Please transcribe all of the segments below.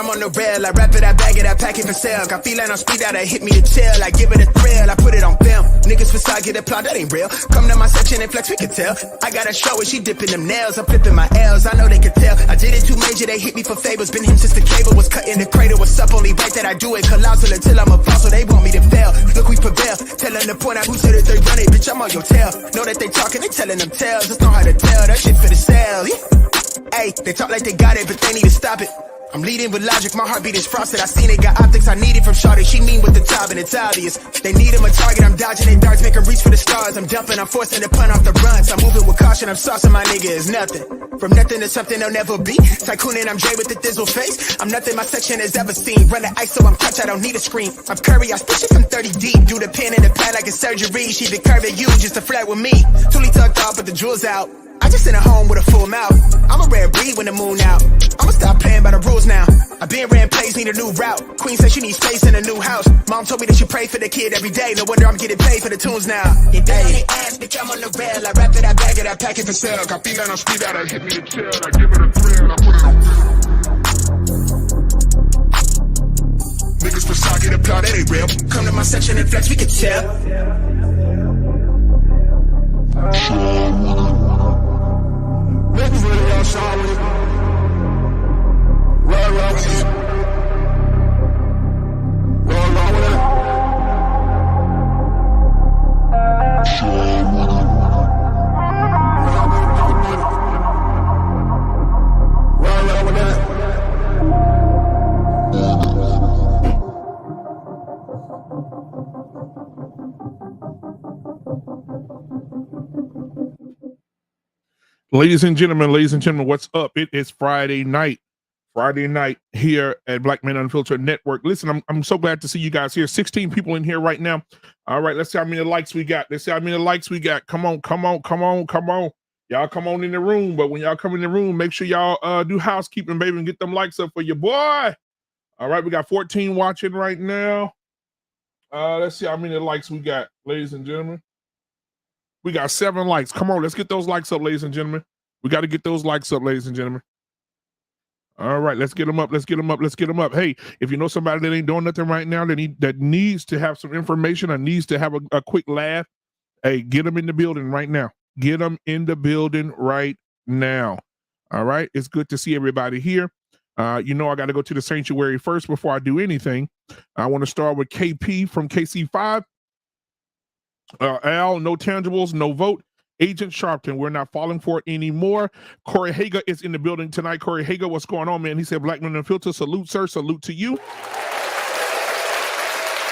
I'm on the rail, I wrap it, I bag it, I pack it for sale. Got feeling on speed out, I hit me to chill. I give it a thrill, I put it on film. Niggas facade, get applaud, that ain't real. Come to my section and flex, we can tell. I got a show where she dipping them nails, I'm flipping my L's, I know they can tell. I did it too major, they hit me for favors. Been him since the cable was cut in the cradle. What's up, only right that I do it. Colossal until I'm a boss, so they want me to fail. Look, we prevail, tell them to point out who said it, they run it. Bitch, I'm on your tail. Know that they talking, they telling them tales. Just know how to tell, that shit for the sale. Hey, they talk like they got it, but they need to stop it. I'm leading with logic, my heartbeat is frosted. I seen it, got optics, I need it from Shawty. She mean with the top and it's obvious. They need him a target, I'm dodging their darts, make them reach for the stars. I'm dumping, I'm forcing the pun off the runs. I'm moving with caution, I'm saucing, my nigga is nothing. From nothing to something they'll never be. Tycooning, I'm Jay with the thizzle face. I'm nothing my section has ever seen. Run the ice so I'm clutch, I don't need a screen. I'm Curry, I push it from 30 deep. Do the pin in the pad like a surgery. She been curving you just to flirt with me. Toolie tucked off, but the jewels out. I just in a home with a full mouth. I'm a rare breed when the moon out. I'ma stop playing by the rules now. I been ran plays, need a new route. Queen said she needs space in a new house. Mom told me that she pray for the kid every day. No wonder I'm getting paid for the tunes now. They bang on their ass, bitch, I'm on the rail. I wrap it, I bag it, I pack it for sale. Got feeling on speed out, I hit me to chill. I give it a thrill, I put it on film. Niggas facade, get applaud, that ain't real. Come to my section and flex, we can tell. Niggas really outside with it. Roll with it. Roll with it. Roll with it. Ladies and gentlemen, what's up? It is Friday night here at Black Man Unfiltered Network. Listen, I'm so glad to see you guys here. 16 people in here right now. All right, let's see how many likes we got. Come on. Y'all come on in the room, but when y'all come in the room, make sure y'all do housekeeping, baby, and get them likes up for your boy. All right, we got 14 watching right now. Let's see how many likes we got, ladies and gentlemen. We got 7 likes. Come on, let's get those likes up, ladies and gentlemen. We got to get those likes up, ladies and gentlemen. All right, let's get them up. Hey, if you know somebody that ain't doing nothing right now, that needs to have some information or needs to have a quick laugh, hey, get them in the building right now. All right, it's good to see everybody here. I got to go to the sanctuary first before I do anything. I want to start with KP from KC5. Al, no tangibles, no vote. Agent Sharpton, we're not falling for it anymore. Corey Hager is in the building tonight. Corey Hager, what's going on, man? He said, Black Man Unfiltered, salute, sir. Salute to you.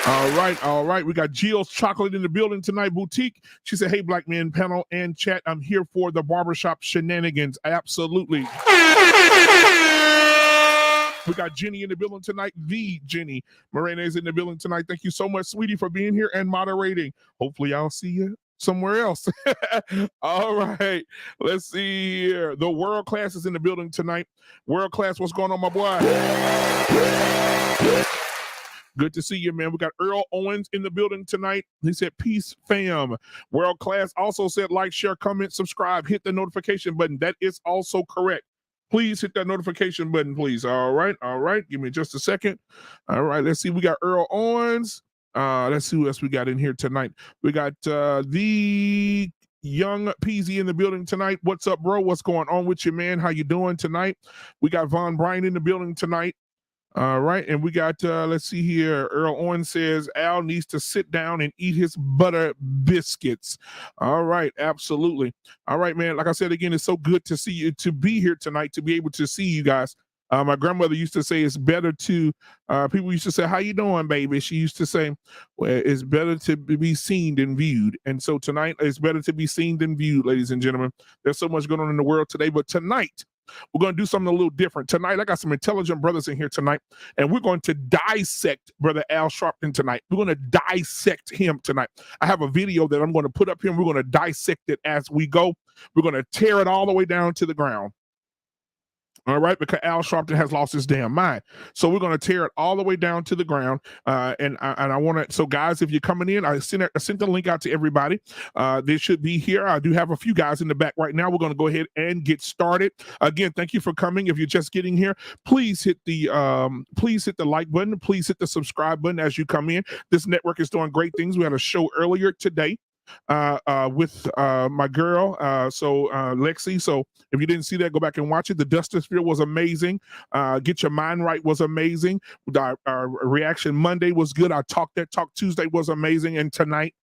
All right. We got Jill's Chocolate in the building tonight, Boutique. She said, hey, Black Man panel and chat, I'm here for the barbershop shenanigans. Absolutely. We got Jenny in the building tonight. The Jenny Morena is in the building tonight. Thank you so much, sweetie, for being here and moderating. Hopefully I'll see you somewhere else. All right. Let's see here. The World Class is in the building tonight. World Class, what's going on, my boy? Good to see you, man. We got Earl Owens in the building tonight. He said, peace, fam. World Class also said, like, share, comment, subscribe, hit the notification button. That is also correct. Please hit that notification button, please. All right. All right. Give me just a second. All right. Let's see. We got Earl Owens. Let's see who else we got in here tonight. We got the Young Peasy in the building tonight. What's up, bro? What's going on with you, man? How you doing tonight? We got Von Bryan in the building tonight. All right, and we got, let's see here. Earl Owens says Al needs to sit down and eat his butter biscuits. All right, absolutely. All right, man. Like I said, again, it's so good to see you, to be here tonight, to be able to see you guys. My grandmother used to say it's better to, people used to say, how you doing, baby? She used to say, well, it's better to be seen than viewed. And so tonight, it's better to be seen than viewed, ladies and gentlemen. There's so much going on in the world today, but tonight, we're going to do something a little different. Tonight, I got some intelligent brothers in here tonight, and we're going to dissect Brother Al Sharpton tonight. We're going to dissect him tonight. I have a video that I'm going to put up here, and we're going to dissect it as we go. We're going to tear it all the way down to the ground. All right, because Al Sharpton has lost his damn mind. So we're going to tear it all the way down to the ground. And I want to, so guys, if you're coming in, I sent the link out to everybody. They should be here. I do have a few guys in the back right now. We're going to go ahead and get started. Again, thank you for coming. If you're just getting here, please hit the like button. Please hit the subscribe button as you come in. This network is doing great things. We had a show earlier today with my girl, Lexi. So if you didn't see that, go back and watch it. The Duster Sphere was amazing. Get Your Mind Right was amazing. Our Reaction Monday was good. Our Talk Tuesday was amazing. And tonight,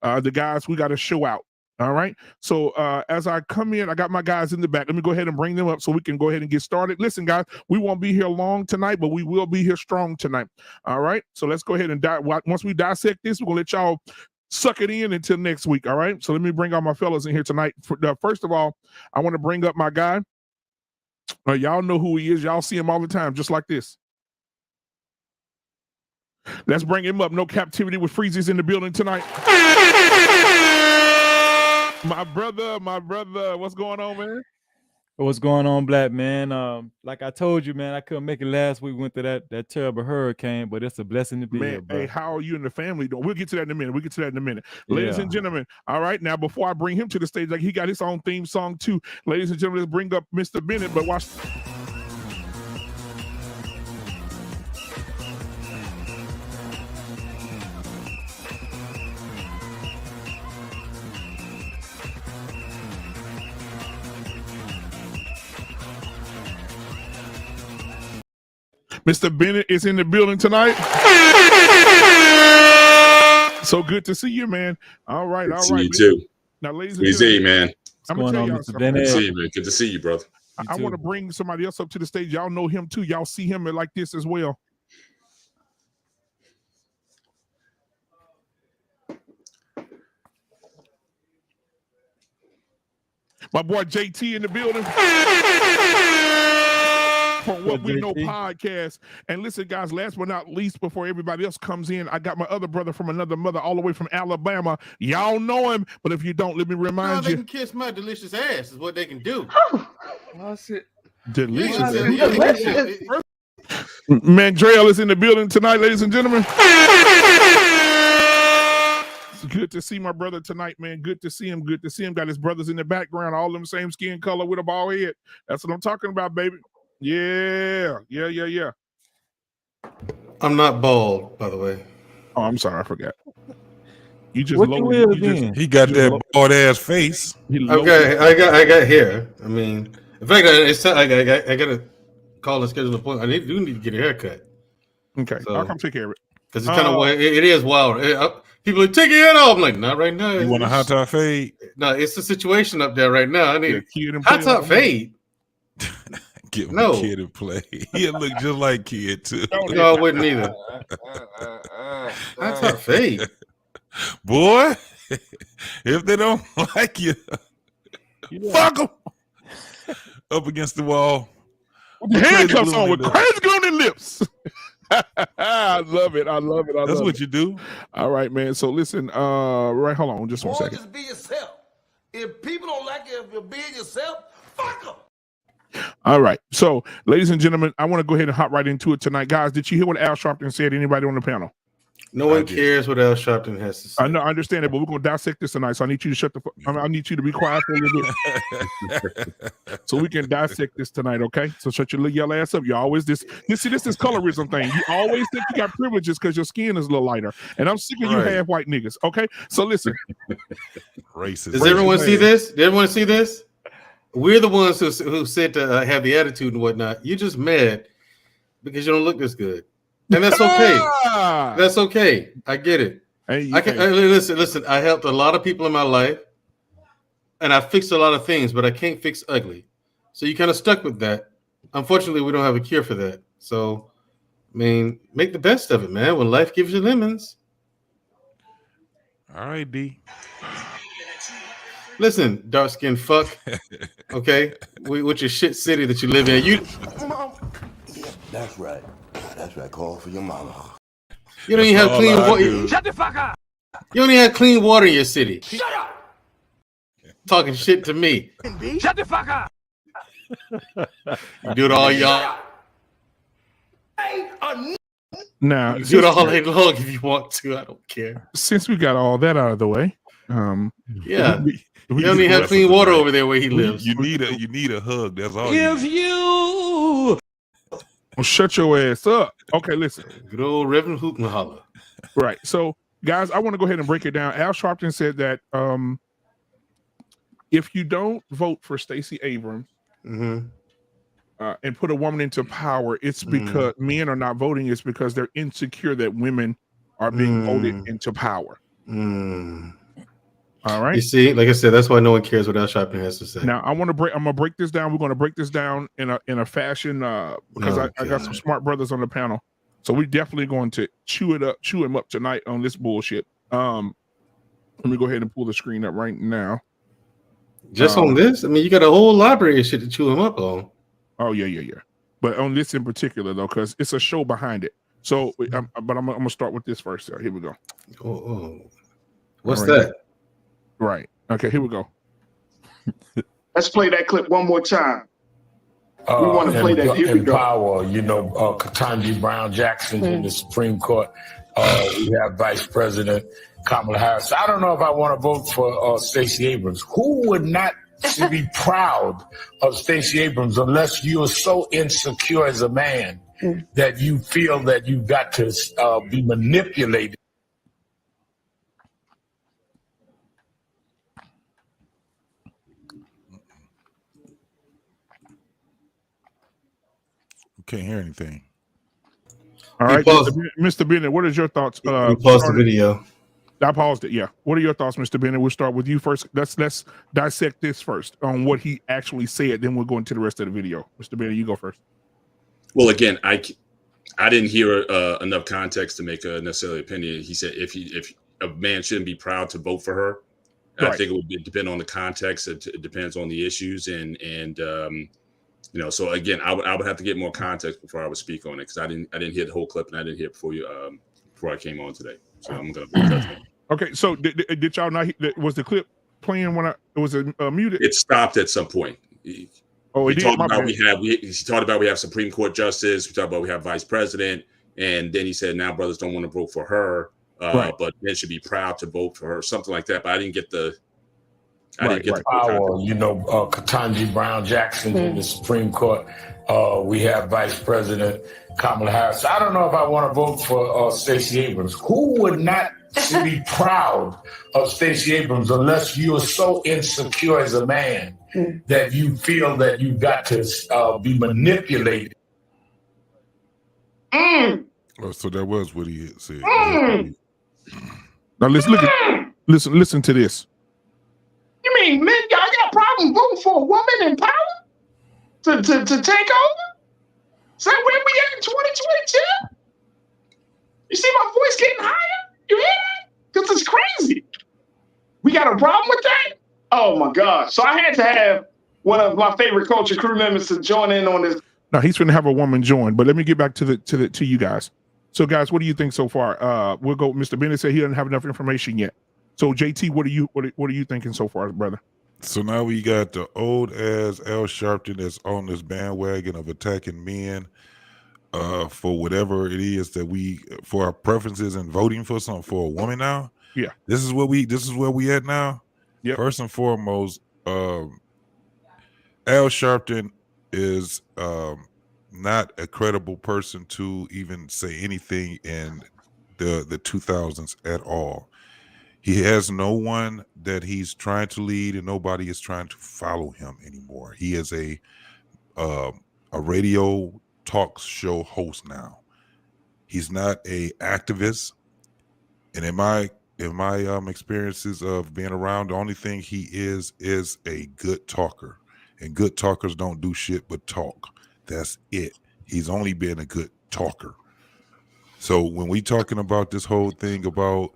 the guys, we got a show out. All right. So as I come in, I got my guys in the back. Let me go ahead and bring them up so we can go ahead and get started. Listen, guys, we won't be here long tonight, but we will be here strong tonight. All right. So let's go ahead and once we dissect this, we're going to let y'all suck it in until next week. All right. So let me bring all my fellas in here tonight. First of all, I want to bring up my guy. Y'all know who he is. Y'all see him all the time, just like this. Let's bring him up. No Captivity with Freezy's in the building tonight. My brother. What's going on, man? What's going on, Black Man? Like I told you, man, I couldn't make it last week. We went through that terrible hurricane, but it's a blessing to be here, bro. Hey, how are you and the family doing? We'll get to that in a minute. Yeah. Ladies and gentlemen, all right, now before I bring him to the stage, like he got his own theme song too. Ladies and gentlemen, let's bring up Mr. Bennett, but watch. Mr. Bennett is in the building tonight. So good to see you, man. All right. Good to see you too. Now, ladies and gentlemen, man. I'm gonna tell y'all something. Good to see you, man. Good to see you, brother. I want to bring somebody else up to the stage. Y'all know him too. Y'all see him like this as well. My boy JT in the building. From What We Know podcast. And listen, guys, last but not least, before everybody else comes in, I got my other brother from another mother all the way from Alabama. Y'all know him, but if you don't, let me remind you. They can kiss my delicious ass is what they can do. What's it? Delicious. Delicious. Mandrell is in the building tonight, ladies and gentlemen. It's good to see my brother tonight, man. Good to see him. Good to see him. Got his brothers in the background, all them same skin color with a bald head. That's what I'm talking about, baby. Yeah. I'm not bald, by the way. Oh, I'm sorry, I forgot. You just what he got that bald ass face. Okay, I got hair. I mean, in fact, I gotta call and schedule an appointment. I do need to get a haircut. Okay, so, I'll come take care of it. Because it's kind of it is wild. People are taking it off. I'm like, not right now. You want a hot top fade? No, it's the situation up there right now. I need a hot top fade. Give him a Kid to play. He'll look just like Kid too. No, I wouldn't either. Hot top fade. Boy, if they don't like you, fuck them. Up against the wall. With the handcuffs on with crazy glue on their lips. I love it. I love it. That's what you do. All right, man. So listen, right, hold on just one second. Just be yourself. If people don't like you if you're being yourself, fuck them. All right. So, ladies and gentlemen, I want to go ahead and hop right into it tonight. Guys, did you hear what Al Sharpton said? Anybody on the panel? No one cares what Al Sharpton has to say. I know, I understand it, but we're going to dissect this tonight. So I need you to shut the I need you to be quiet for a little bit. So we can dissect this tonight, okay? So shut your little yellow ass up. You always this is colorism thing. You always think you got privileges because your skin is a little lighter. And I'm sick of you half white niggas. Okay. So listen. Racist. Does everyone see this? Did everyone see this? We're the ones who said to have the attitude and whatnot. You're just mad because you don't look this good. And that's okay. That's okay. I get it. Hey, listen. I helped a lot of people in my life, and I fixed a lot of things, but I can't fix ugly. So you kind of stuck with that. Unfortunately, we don't have a cure for that. So, I mean, make the best of it, man. When life gives you lemons. All right, D. Listen, dark skinned fuck. Okay, with your shit city that you live in, you. That's right. That's right. Call for your mama. You don't even have clean water. Shut the fuck up. You don't even have clean water in your city. Shut up. Talking shit to me. Shut the fuck up. You do it all, y'all. Now, you do it all night long if you want to. I don't care. Since we got all that out of the way, yeah. You don't even have clean water over there where he lives. You need a hug. That's all. If you well, shut your ass up. Okay, listen. Good old Reverend Hoop and Holler. Right. So, guys, I want to go ahead and break it down. Al Sharpton said that if you don't vote for Stacey Abrams and put a woman into power, it's because men are not voting. It's because they're insecure that women are being voted into power. All right. You see, like I said, that's why no one cares what Al Sharpton has to say. Now, I'm gonna break this down. We're gonna break this down in a fashion because I got some smart brothers on the panel. So we're definitely going to chew him up tonight on this bullshit. Let me go ahead and pull the screen up right now. Just on this? I mean, you got a whole library of shit to chew him up on. Oh, yeah. But on this in particular, though, because it's a show behind it. So, but I'm gonna start with this first. Here we go. What's that? Right. Okay, here we go. Let's play that clip one more time. We want to play that. Here we go. Power, Ketanji Brown Jackson in the Supreme Court. We have Vice President Kamala Harris. I don't know if I want to vote for Stacey Abrams. Who would not be proud of Stacey Abrams unless you are so insecure as a man that you feel that you've got to be manipulated? Can't hear anything. All right, Mr. Bennett, what is your thoughts? Pause the video. I paused it. Yeah. What are your thoughts, Mr. Bennett? We'll start with you first. Let's dissect this first on what he actually said. Then we'll go into the rest of the video. Mr. Bennett, you go first. Well, again, I didn't hear enough context to make a necessarily opinion. He said if a man shouldn't be proud to vote for her, right. I think it would depend on the context. It depends on the issues and so again, I would have to get more context before I would speak on it because I didn't hear the whole clip and I didn't hear it before I came on today. So I'm gonna be judgment. Okay, so did y'all not? Was the clip playing when it was muted? It stopped at some point. He talked about we have Supreme Court justice. We talked about we have vice president, and then he said now brothers don't want to vote for her, right. But men should be proud to vote for her, something like that. But I didn't get the. Power, Ketanji Brown Jackson in the Supreme Court. We have Vice President Kamala Harris. I don't know if I want to vote for Stacey Abrams. Who would not be proud of Stacey Abrams unless you are so insecure as a man that you feel that you've got to be manipulated? Oh, so that was what he had said. Now let's listen to this. You mean men, y'all got a problem voting for a woman in power to take over? Is that where we at in 2022? You see my voice getting higher? You hear that? Because it's crazy. We got a problem with that? Oh my gosh. So I had to have one of my favorite culture crew members to join in on this. No, he's going to have a woman join. But let me get back to you guys. So, guys, what do you think so far? We'll go. Mr. Bennett said he doesn't have enough information yet. So, JT, what are you thinking so far, brother? So now we got the old ass Al Sharpton that's on this bandwagon of attacking men for whatever it is that for our preferences and voting for something for a woman now. Yeah. This is where we at now. Yep. First and foremost, Al Sharpton is not a credible person to even say anything in the 2000s at all. He has no one that he's trying to lead, and nobody is trying to follow him anymore. He is a radio talk show host now. He's not a activist, and in my experiences of being around, the only thing he is a good talker, and good talkers don't do shit but talk. That's it. He's only been a good talker. So when we talking about this whole thing about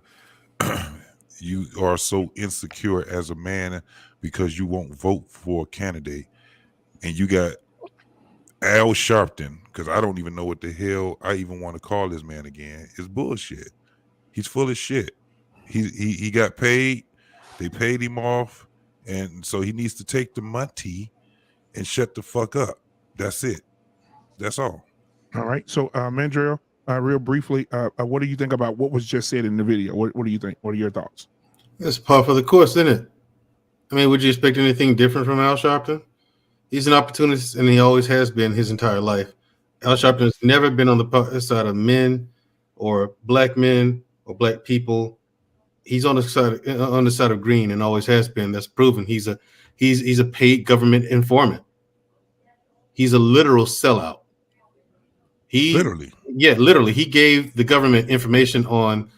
you are so insecure as a man because you won't vote for a candidate, and you got Al Sharpton, because I don't even know what the hell I even want to call this man again. It's bullshit. He's full of shit. He got paid. They paid him off, and so he needs to take the money and shut the fuck up. That's it. That's all. All right. So, Mandrell, real briefly, what do you think about what was just said in the video? What do you think? What are your thoughts? It's par for the course, isn't it? I mean, would you expect anything different from Al Sharpton? He's an opportunist, and he always has been his entire life. Al Sharpton has never been on the side of men or black men or black people. He's on the side of green, and always has been. That's proven. He's a paid government informant. He's a literal sellout. Literally, he gave the government information on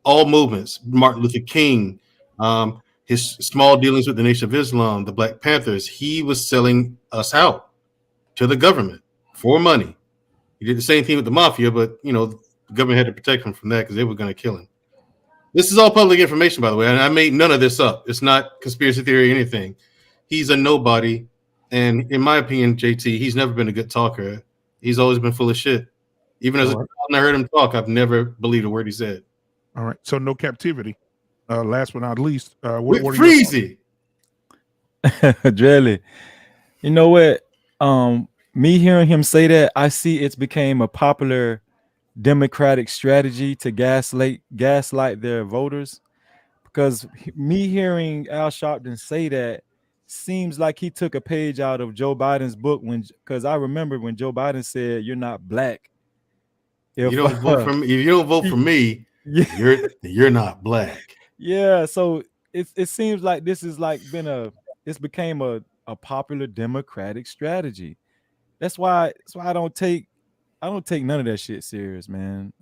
all movements. Martin Luther King, his small dealings with the Nation of Islam, the Black Panthers. He was selling us out to the government for money. He did the same thing with the mafia, but the government had to protect him from that because they were going to kill him. This is all public information, by the way, and I made none of this up. It's not conspiracy theory or anything. He's a nobody, and in my opinion, JT, he's never been a good talker. He's always been full of shit. Even as when I heard him talk, I've never believed a word he said. All right, so no captivity. Last but not least, what Freezy. Drelly, you know what? Me hearing him say that, I see it's became a popular Democratic strategy to gaslight their voters. Because me hearing Al Sharpton say that seems like he took a page out of Joe Biden's book because I remember when Joe Biden said, "You're not black. If you don't vote for me, if you don't vote for me, you're not black." Yeah, so it seems like this is like it's became a popular Democratic strategy. That's why I don't take none of that shit serious, man.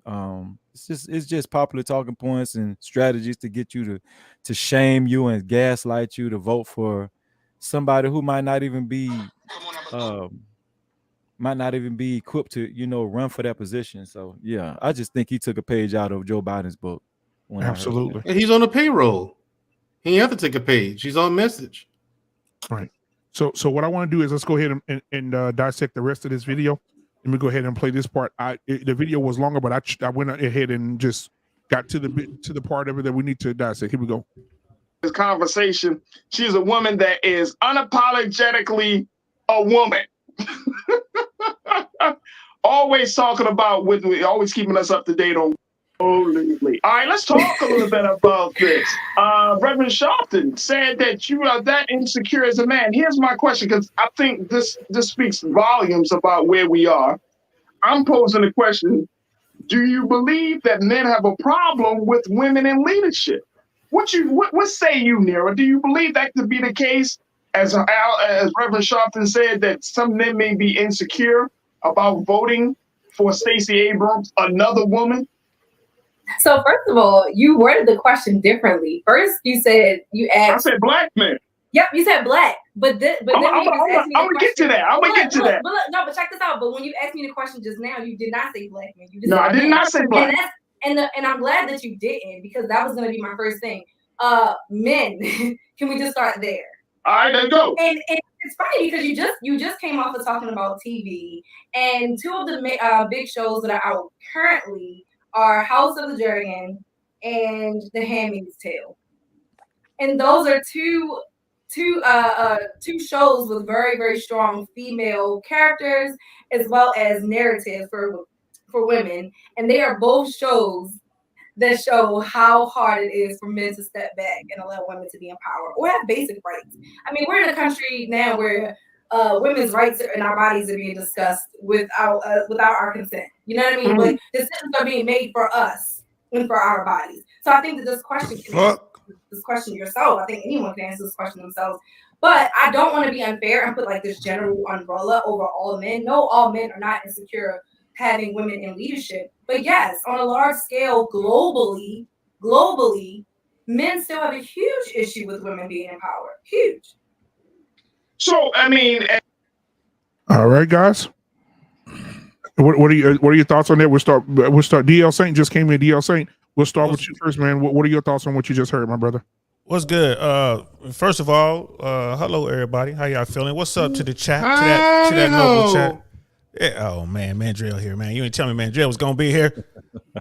It's just popular talking points and strategies to get you to shame you and gaslight you to vote for somebody who might not even be equipped to run for that position. So yeah, I just think he took a page out of Joe Biden's book. Absolutely. He's on the payroll. He have to take a page. He's on message. Right. So what I want to do is let's go ahead and dissect the rest of this video. Let me go ahead and play this part. The video was longer, but I went ahead and just got to the part of it that we need to dissect. Here we go. This conversation. She's a woman that is unapologetically a woman. Always talking about always keeping us up to date on. All right, let's talk a little bit about this. Reverend Sharpton said that you are that insecure as a man. Here's my question, because I think this speaks volumes about where we are. I'm posing a question. Do you believe that men have a problem with women in leadership? What say you, Nero? Do you believe that to be the case? As Reverend Sharpton said, that some men may be insecure about voting for Stacey Abrams, another woman? So first of all, you worded the question differently. First, you asked. I said black man. Yep, you said black, but then I'm gonna get to that. But check this out. But when you asked me the question just now, you did not say black man. I did not say black. And I'm glad that you didn't, because that was gonna be my first thing. Men, can we just start there? All right, let's go. And it's funny because you just came off of talking about TV, and two of the big shows that are out currently are House of the Dragon and The Handmaid's Tale, and those are two shows with very, very strong female characters as well as narratives for women, and they are both shows that show how hard it is for men to step back and allow women to be empowered or have basic rights. I mean, we're in a country now where women's rights in our bodies are being discussed without our consent. You know what I mean? But decisions are being made for us and for our bodies. So I think that this question yourself. I think anyone can answer this question themselves. But I don't want to be unfair and put like this general umbrella over all men. No, all men are not insecure having women in leadership. But yes, on a large scale, globally, men still have a huge issue with women being empowered. Huge. So, I mean, all right, guys. What are your thoughts on that? We'll start. DL Saint just came in. DL Saint. We'll start with you first, man. What are your thoughts on what you just heard, my brother? What's good? First of all, hello everybody. How y'all feeling? What's up to the chat? To that noble chat. Yeah, oh man, Mandrell here, man. You ain't tell me Mandrell was gonna be here.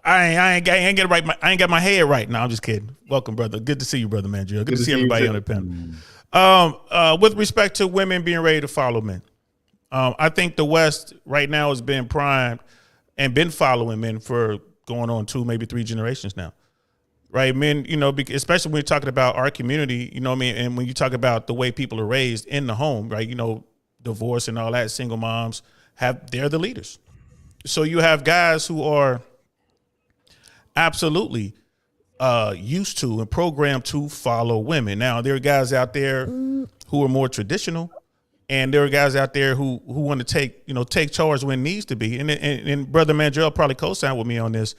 I ain't got my head right. No, I'm just kidding. Welcome, brother. Good to see you, brother Mandrell. Good to see everybody on the panel. With respect to women being ready to follow men, I think the West right now has been primed and been following men for going on 2, maybe 3 generations now. Right, men, especially when you're talking about our community, you know what I mean, and when you talk about the way people are raised in the home, right, divorce and all that, single moms. They're the leaders. So you have guys who are absolutely used to and programmed to follow women. Now there are guys out there who are more traditional, and there are guys out there who want to take charge when it needs to be. And brother Mandrell probably co-signed with me on this.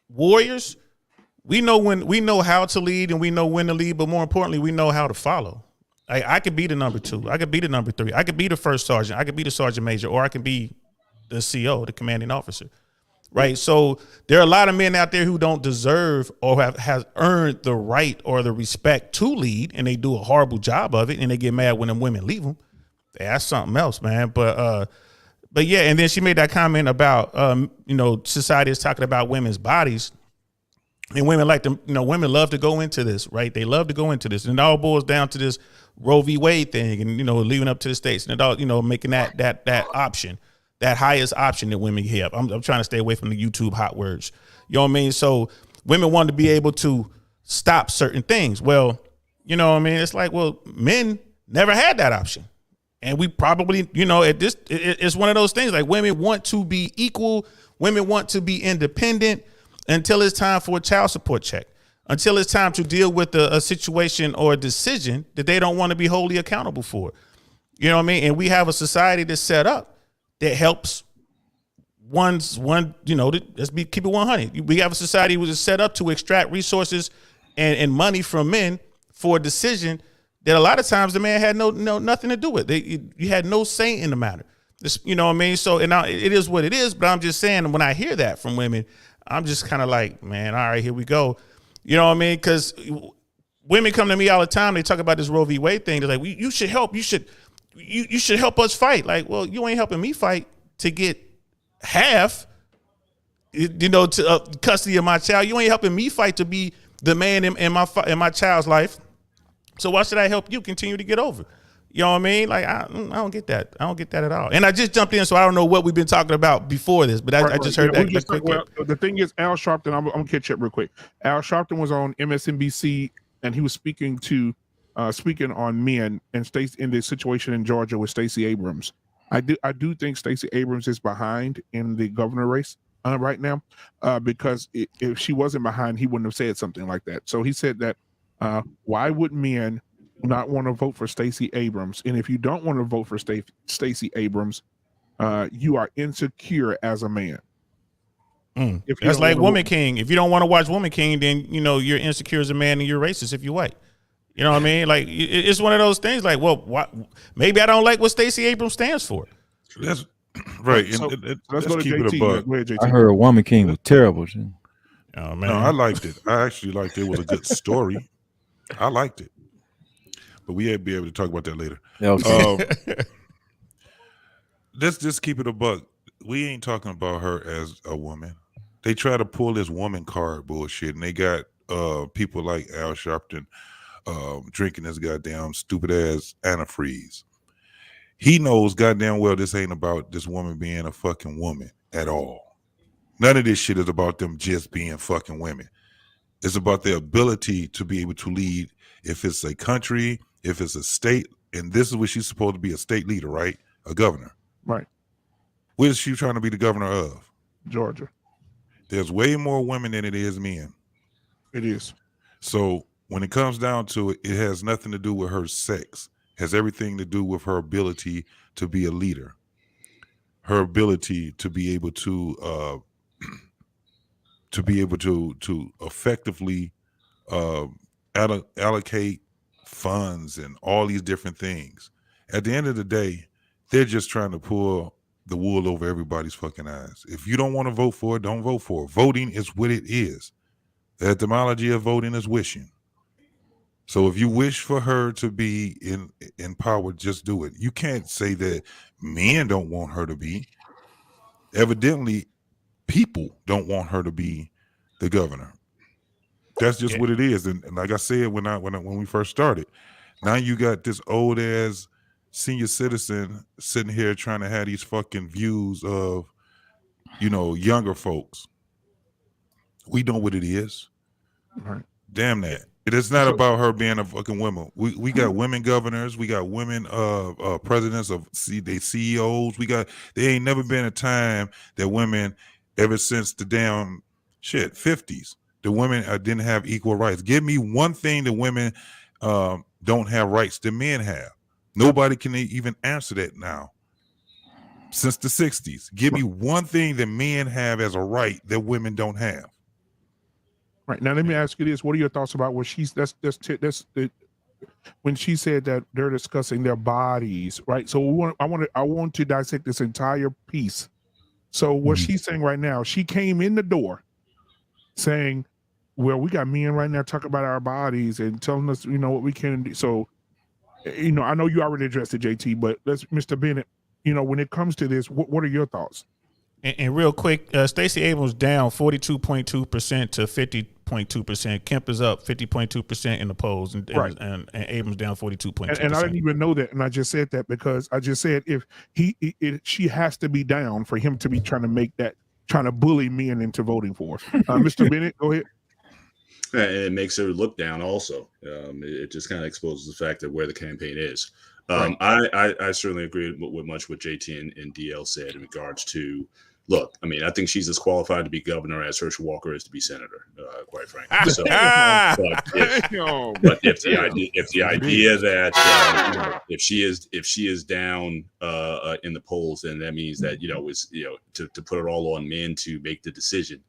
Warriors, we know how to lead and we know when to lead, but more importantly, we know how to follow. I could be the number 2. I could be the number 3. I could be the first sergeant. I could be the sergeant major, or I can be the CO, the commanding officer. Right. So there are a lot of men out there who don't deserve or has earned the right or the respect to lead, and they do a horrible job of it, and they get mad when them women leave them. That's something else, man. But yeah, and then she made that comment about society is talking about women's bodies. And women women love to go into this, right? They love to go into this. And it all boils down to this Roe v. Wade thing and, leaving up to the states and it all, making that option, that highest option that women have. I'm trying to stay away from the YouTube hot words. You know what I mean? So women want to be able to stop certain things. Well, you know what I mean? It's like, well, men never had that option. And we probably, it's one of those things like women want to be equal. Women want to be independent until it's time for a child support check, until it's time to deal with a situation or a decision that they don't want to be wholly accountable for. You know what I mean? And we have a society that's set up that helps let's keep it 100. We have a society which is set up to extract resources and money from men for a decision that a lot of times the man had nothing to do with. You had no say in the matter. You know what I mean? So, and now it is what it is, but I'm just saying when I hear that from women, I'm just kind of like, man, all right, here we go. You know what I mean? Because women come to me all the time. They talk about this Roe v. Wade thing. They're like, you should help. You should help us fight. Like, well, you ain't helping me fight to get half, to custody of my child. You ain't helping me fight to be the man in my child's life. So why should I help you continue to get over? You know what I mean? Like, I don't get that. I don't get that at all. And I just jumped in, so I don't know what we've been talking about before this, but I just heard that. The thing is, Al Sharpton, I'm going to catch up real quick. Al Sharpton was on MSNBC, and he was speaking on men and Stacey in the situation in Georgia with Stacey Abrams. I do think Stacey Abrams is behind in the governor race right now because if she wasn't behind, he wouldn't have said something like that. So he said that why would men not want to vote for Stacey Abrams? And if you don't want to vote for Stacey Abrams, you are insecure as a man. That's like Woman King. If you don't want to watch Woman King, then you're insecure as a man and you're racist if you're white. You know what I mean? Like it's one of those things. Like, well, maybe I don't like what Stacey Abrams stands for. That's right. So, let's go to keep JT. it a buck. Go ahead, JT. I heard Woman King was terrible. Oh man, no, I liked it. I actually liked it. It was a good story. I liked it. but we ain't be able to talk about that later. Okay. Let's just keep it a buck. We ain't talking about her as a woman. They try to pull this woman card bullshit, and they got people like Al Sharpton drinking this goddamn stupid ass antifreeze. He knows goddamn well this ain't about this woman being a fucking woman at all. None of this shit is about them just being fucking women. It's about their ability to be able to lead. If it's a country, if it's a state, and this is what she's supposed to be, a state leader, right? A governor. Right. What is she trying to be the governor of? Georgia. There's way more women than it is men. It is. So when it comes down to it, it has nothing to do with her sex. It has everything to do with her ability to be a leader. Her ability to be able to effectively allocate funds and all these different things. At the end of the day, they're just trying to pull the wool over everybody's fucking eyes. If you don't want to vote for it, don't vote for it. Voting is what it is. The etymology of voting is wishing. So if you wish for her to be in power, just do it. You can't say that men don't want her to be. Evidently, people don't want her to be the governor. That's just what it is. And like I said when we first started, now you got this old ass senior citizen sitting here trying to have these fucking views of, younger folks. We know what it is. Right. Damn that. It is not about her being a fucking woman. We got women governors. We got women presidents of they CEOs. There ain't never been a time that women, ever since the damn 50s, the women didn't have equal rights. Give me one thing that women don't have rights that men have. Nobody can even answer that now. Since the 60s, give me one thing that men have as a right that women don't have. Right. Now let me ask you this: what are your thoughts about when when she said that they're discussing their bodies, right? So I want to dissect this entire piece. So what she's saying right now, she came in the door saying, well, we got men right now talking about our bodies and telling us, what we can do. So, I know you already addressed it, JT, but Mr. Bennett, when it comes to this, what are your thoughts? And real quick, Stacey Abrams down 42.2% to 50.2%. Kemp is up 50.2% in the polls, and Abrams down 42.2%. And I didn't even know that, and I just said that because I just said if she has to be down for him to be trying to bully men into voting for her. Mr. Bennett, go ahead. And it makes her look down also. It just kind of exposes the fact that where the campaign is. Right. I certainly agree with much what JT and DL said in regards to, look, I mean, I think she's as qualified to be governor as Herschel Walker is to be senator, quite frankly. So, but if the idea that if she is down in the polls, then that means that to put it all on men to make the decision.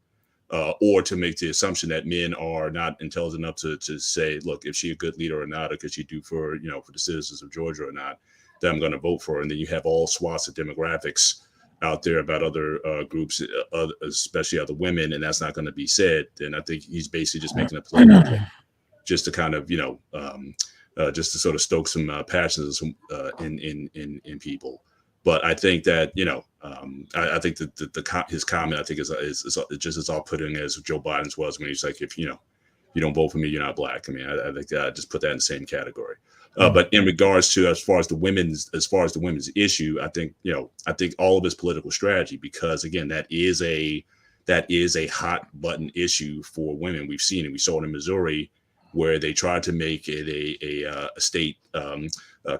Or to make the assumption that men are not intelligent enough to say, look, if she's a good leader or not, or could she do for the citizens of Georgia or not, then I'm going to vote for her. And then you have all swaths of demographics out there about other groups, especially other women, and that's not going to be said. Then I think he's basically just making a play just to kind of, just to sort of stoke some passions in people. But I think that I think that his comment, I think is just as off-putting as Joe Biden's was when he's like, if you don't vote for me, you're not black. I mean, I think that I just put that in the same category. But in regards to as far as the women's issue, I think all of his political strategy, because again, that is a hot button issue for women. We've seen it. We saw it in Missouri, where they tried to make it a state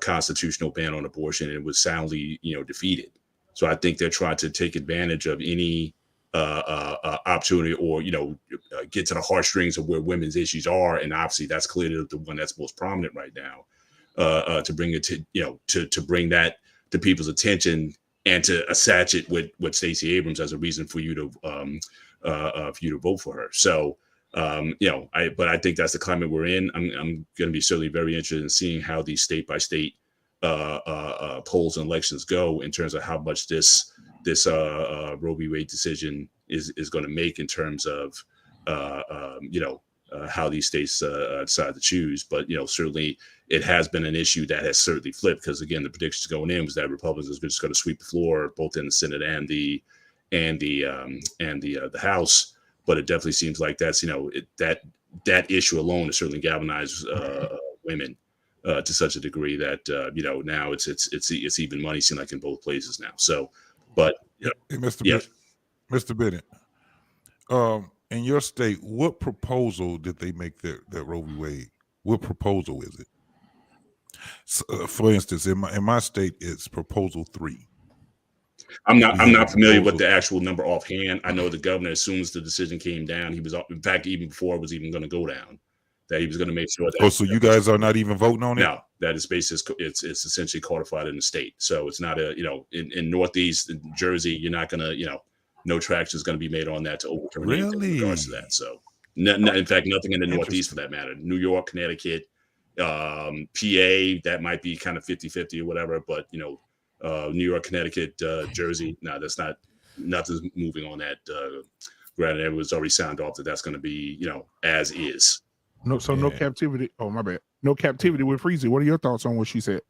constitutional ban on abortion, and it was soundly defeated. So I think they're trying to take advantage of any opportunity or get to the heartstrings of where women's issues are, and obviously that's clearly the one that's most prominent right now. To bring it to bring that to people's attention and to attach it with Stacey Abrams as a reason for you to vote for her. So. But I think that's the climate we're in. I'm going to be certainly very interested in seeing how these state by state polls and elections go in terms of how much this Roe v. Wade decision is going to make in terms of how these states decide to choose. But certainly it has been an issue that has certainly flipped, because again, the predictions going in was that Republicans are just going to sweep the floor both in the Senate and the House. But it definitely seems like that's that issue alone has certainly galvanized women to such a degree that now it's even money, seem like, in both places now. So, but hey, Mr. Bennett, in your state, what proposal did they make that Roe v. Wade? What proposal is it? So, for instance, in my state, it's proposal 3. I'm not familiar with the actual number offhand. I know the governor, as soon as the decision came down, he was, in fact, even before it was even going to go down, that he was going to make sure that. Oh, so you guys are not even voting on it? No, that is basically, it's essentially codified in the state. So it's not in Northeast Jersey, you're not going to, no traction is going to be made on that to overturn anything in regards to that. So in fact, nothing in the Northeast for that matter. New York, Connecticut, PA, that might be kind of 50-50 or whatever, but New York, Connecticut, Jersey, no, that's not, nothing's moving on that. Granted, it was already signed off that that's going to be, as is. No captivity. Oh, my bad. No captivity with Freezy. What are your thoughts on what she said?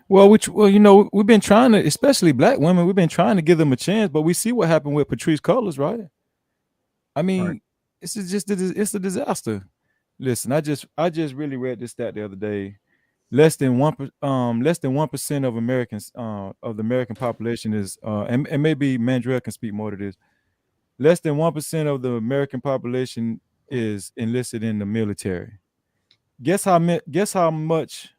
Well, we've been trying to, especially black women, we've been trying to give them a chance, but we see what happened with Patrice Cullors, right? I mean, right. It's a disaster. Listen, I just really read this stat the other day. Less than 1% of Americans of the American population is and maybe Mandrell can speak more to this. Less than 1% of the American population is enlisted in the military. Guess how much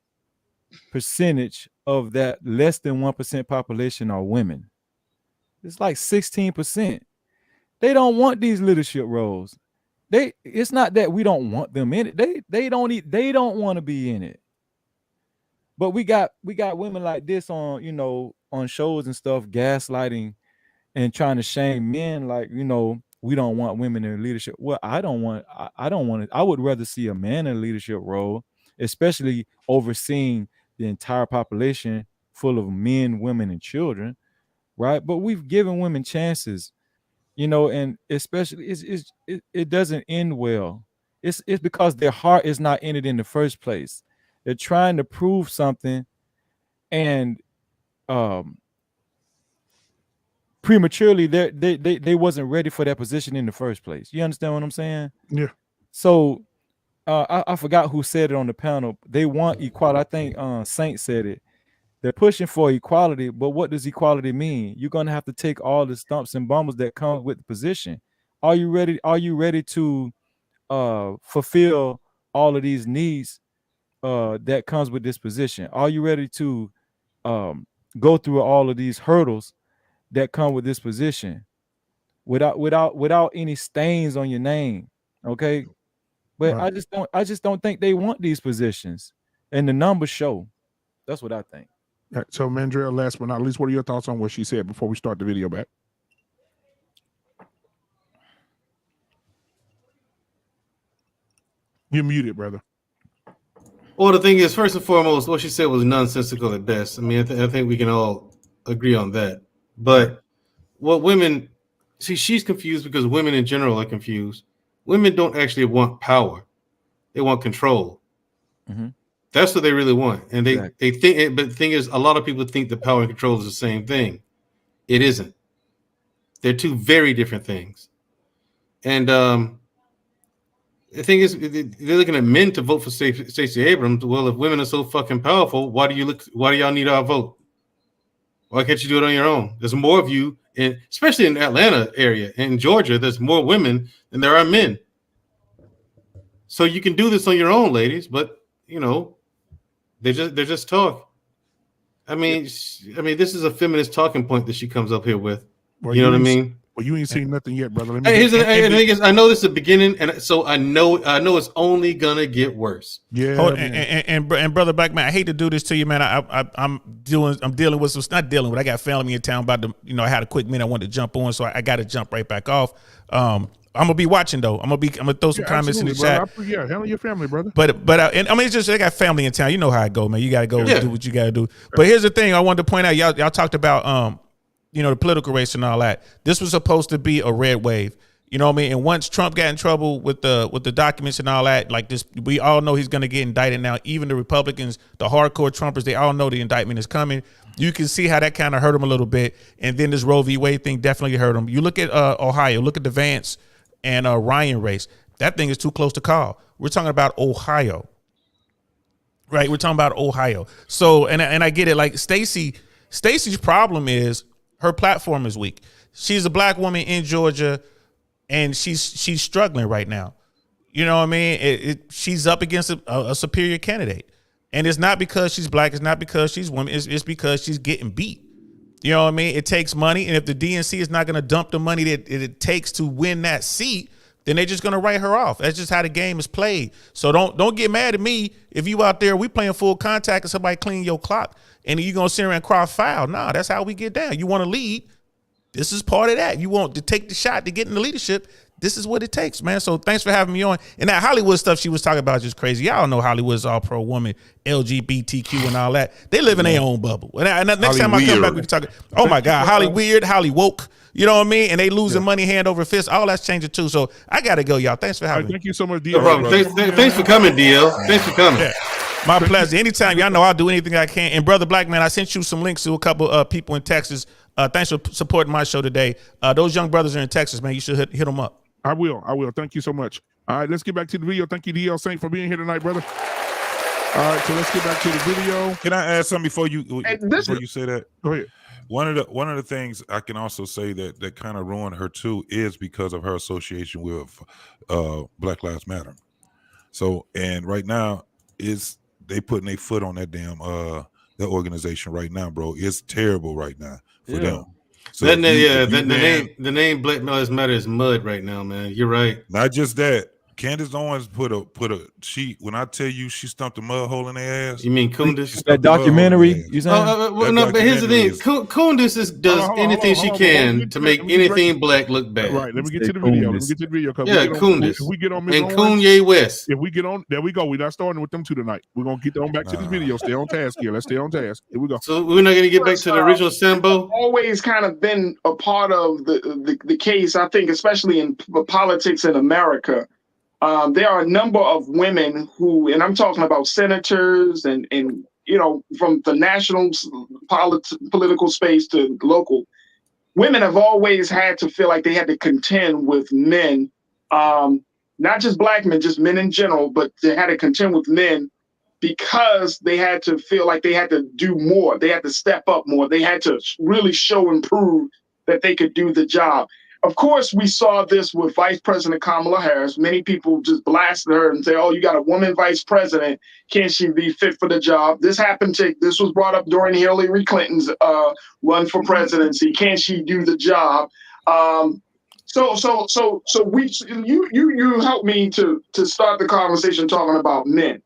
percentage of that less than 1% population are women? It's like 16%. They don't want these leadership roles. It's not that we don't want them in it. They don't want to be in it. But we got women like this on on shows and stuff, gaslighting and trying to shame men, like, we don't want women in leadership. Well, I don't want it. I would rather see a man in a leadership role, especially overseeing the entire population full of men, women, and children, right? But we've given women chances, and especially it doesn't end well. It's because their heart is not in it in the first place. They're trying to prove something, and prematurely they wasn't ready for that position in the first place. You understand what I'm saying? Yeah. So I forgot who said it on the panel. They want equality. I think Saint said it. They're pushing for equality, but what does equality mean? You're gonna have to take all the stumps and bumbles that come with the position. Are you ready? Are you ready to fulfill all of these needs that comes with this position? Are you ready to go through all of these hurdles that come with this position without any stains on your name? Okay, but right. I just don't think they want these positions, and the numbers show. That's what I think. All right, so Mandrell, last but not least, what are your thoughts on what she said before we start the video back? You're muted, brother. Well, the thing is, first and foremost, what she said was nonsensical at best. I mean, I think we can all agree on that. But what women see, she's confused because women in general are confused. Women don't actually want power; they want control. Mm-hmm. That's what they really want, and they think. But the thing is, a lot of people think that power and control is the same thing. It isn't. They're two very different things. And the thing is, they're looking at men to vote for Stacey Abrams. Well, if women are so fucking powerful, why do y'all need our vote? Why can't you do it on your own? There's more of you, especially in the Atlanta area, in Georgia. There's more women than there are men. So you can do this on your own, ladies. But they're just talk. I mean, this is a feminist talking point that she comes up here with. Well, you know what I mean? Well, you ain't seen nothing yet, brother. The thing is, I know this is the beginning, and so I know it's only gonna get worse. Yeah. And brother Black Man, I hate to do this to you, man. I'm dealing with some, not dealing with. I got family in town about to, I had a quick minute I wanted to jump on, so I got to jump right back off. I'm gonna be watching though. I'm gonna throw some comments in the chat. Yeah, handle your family, brother. But it's just I got family in town. You know how I go, man. You gotta go do what you gotta do. But here's the thing I wanted to point out. Y'all talked about the political race and all that. This was supposed to be a red wave. You know what I mean? And once Trump got in trouble with the documents and all that, like this, we all know he's going to get indicted now. Even the Republicans, the hardcore Trumpers, they all know the indictment is coming. You can see how that kind of hurt him a little bit. And then this Roe v. Wade thing definitely hurt him. You look at Ohio, look at the Vance and Ryan race. That thing is too close to call. We're talking about Ohio, right? We're talking about Ohio. So, and I get it. Like Stacey's problem is her platform is weak. She's a black woman in Georgia, and she's struggling right now. You know what I mean? She's up against a superior candidate. And it's not because she's black. It's not because she's woman. It's because she's getting beat. You know what I mean? It takes money. And if the DNC is not going to dump the money that it takes to win that seat, then they're just going to write her off. That's just how the game is played. So don't get mad at me if you out there, we playing full contact and somebody clean your clock and you going to sit around and cry foul. Nah, that's how we get down. You want to lead. This is part of that. You want to take the shot to get in the leadership. This is what it takes, man. So thanks for having me on. And that Hollywood stuff she was talking about is just crazy. Y'all know Hollywood's all pro woman, LGBTQ and all that. They live in their own bubble. And next time I come back, we can talk. Oh my God, Holly weird, Holly woke. You know what I mean? And they losing money hand over fist. All that's changing too. So I got to go, y'all. Thanks for having me. Thank you so much, DL. No problem. Thanks for coming, DL. Thanks for coming. Yeah. My pleasure. Anytime, y'all know I'll do anything I can. And Brother Black Man, I sent you some links to a couple people in Texas. Thanks for supporting my show today. Those young brothers are in Texas, man. You should hit them up. I will. Thank you so much. All right, let's get back to the video. Thank you, DL Saint, for being here tonight, brother. All right, so let's get back to the video. Can I add something before you say that? Go ahead. One of the things I can also say that kind of ruined her too is because of her association with Black Lives Matter. So, and right now they putting their foot on that damn that organization right now, bro. It's terrible right now for them. So the name Black Lives Matter is mud right now, man. You're right. Not just that. Candace Owens put a she when I tell you she stumped a mud hole in their ass. You mean Kundis? That documentary you saying? No, but here's the thing. Kundis does anything she can to make anything black look bad. Right. Let me get to the video. Yeah, Kundis. If we get on and Kanye West. If we get on, there we go. We're not starting with them two tonight. We're gonna get on back to this video. Stay on task here. Let's stay on task. Here we go. So we're not gonna get back to the original Sambo. Always kind of been a part of the case. I think, especially in politics in America. There are a number of women who, and I'm talking about senators and you know, from the national political space to local, women have always had to feel like they had to contend with men, not just black men, just men in general, but they had to contend with men because they had to feel like they had to do more. They had to step up more. They had to really show and prove that they could do the job. Of course, we saw this with Vice President Kamala Harris. Many people just blasted her and say, "Oh, you got a woman vice president. Can she be fit for the job?" This was brought up during Hillary Clinton's run for presidency. Can she do the job? So you helped me to start the conversation talking about men.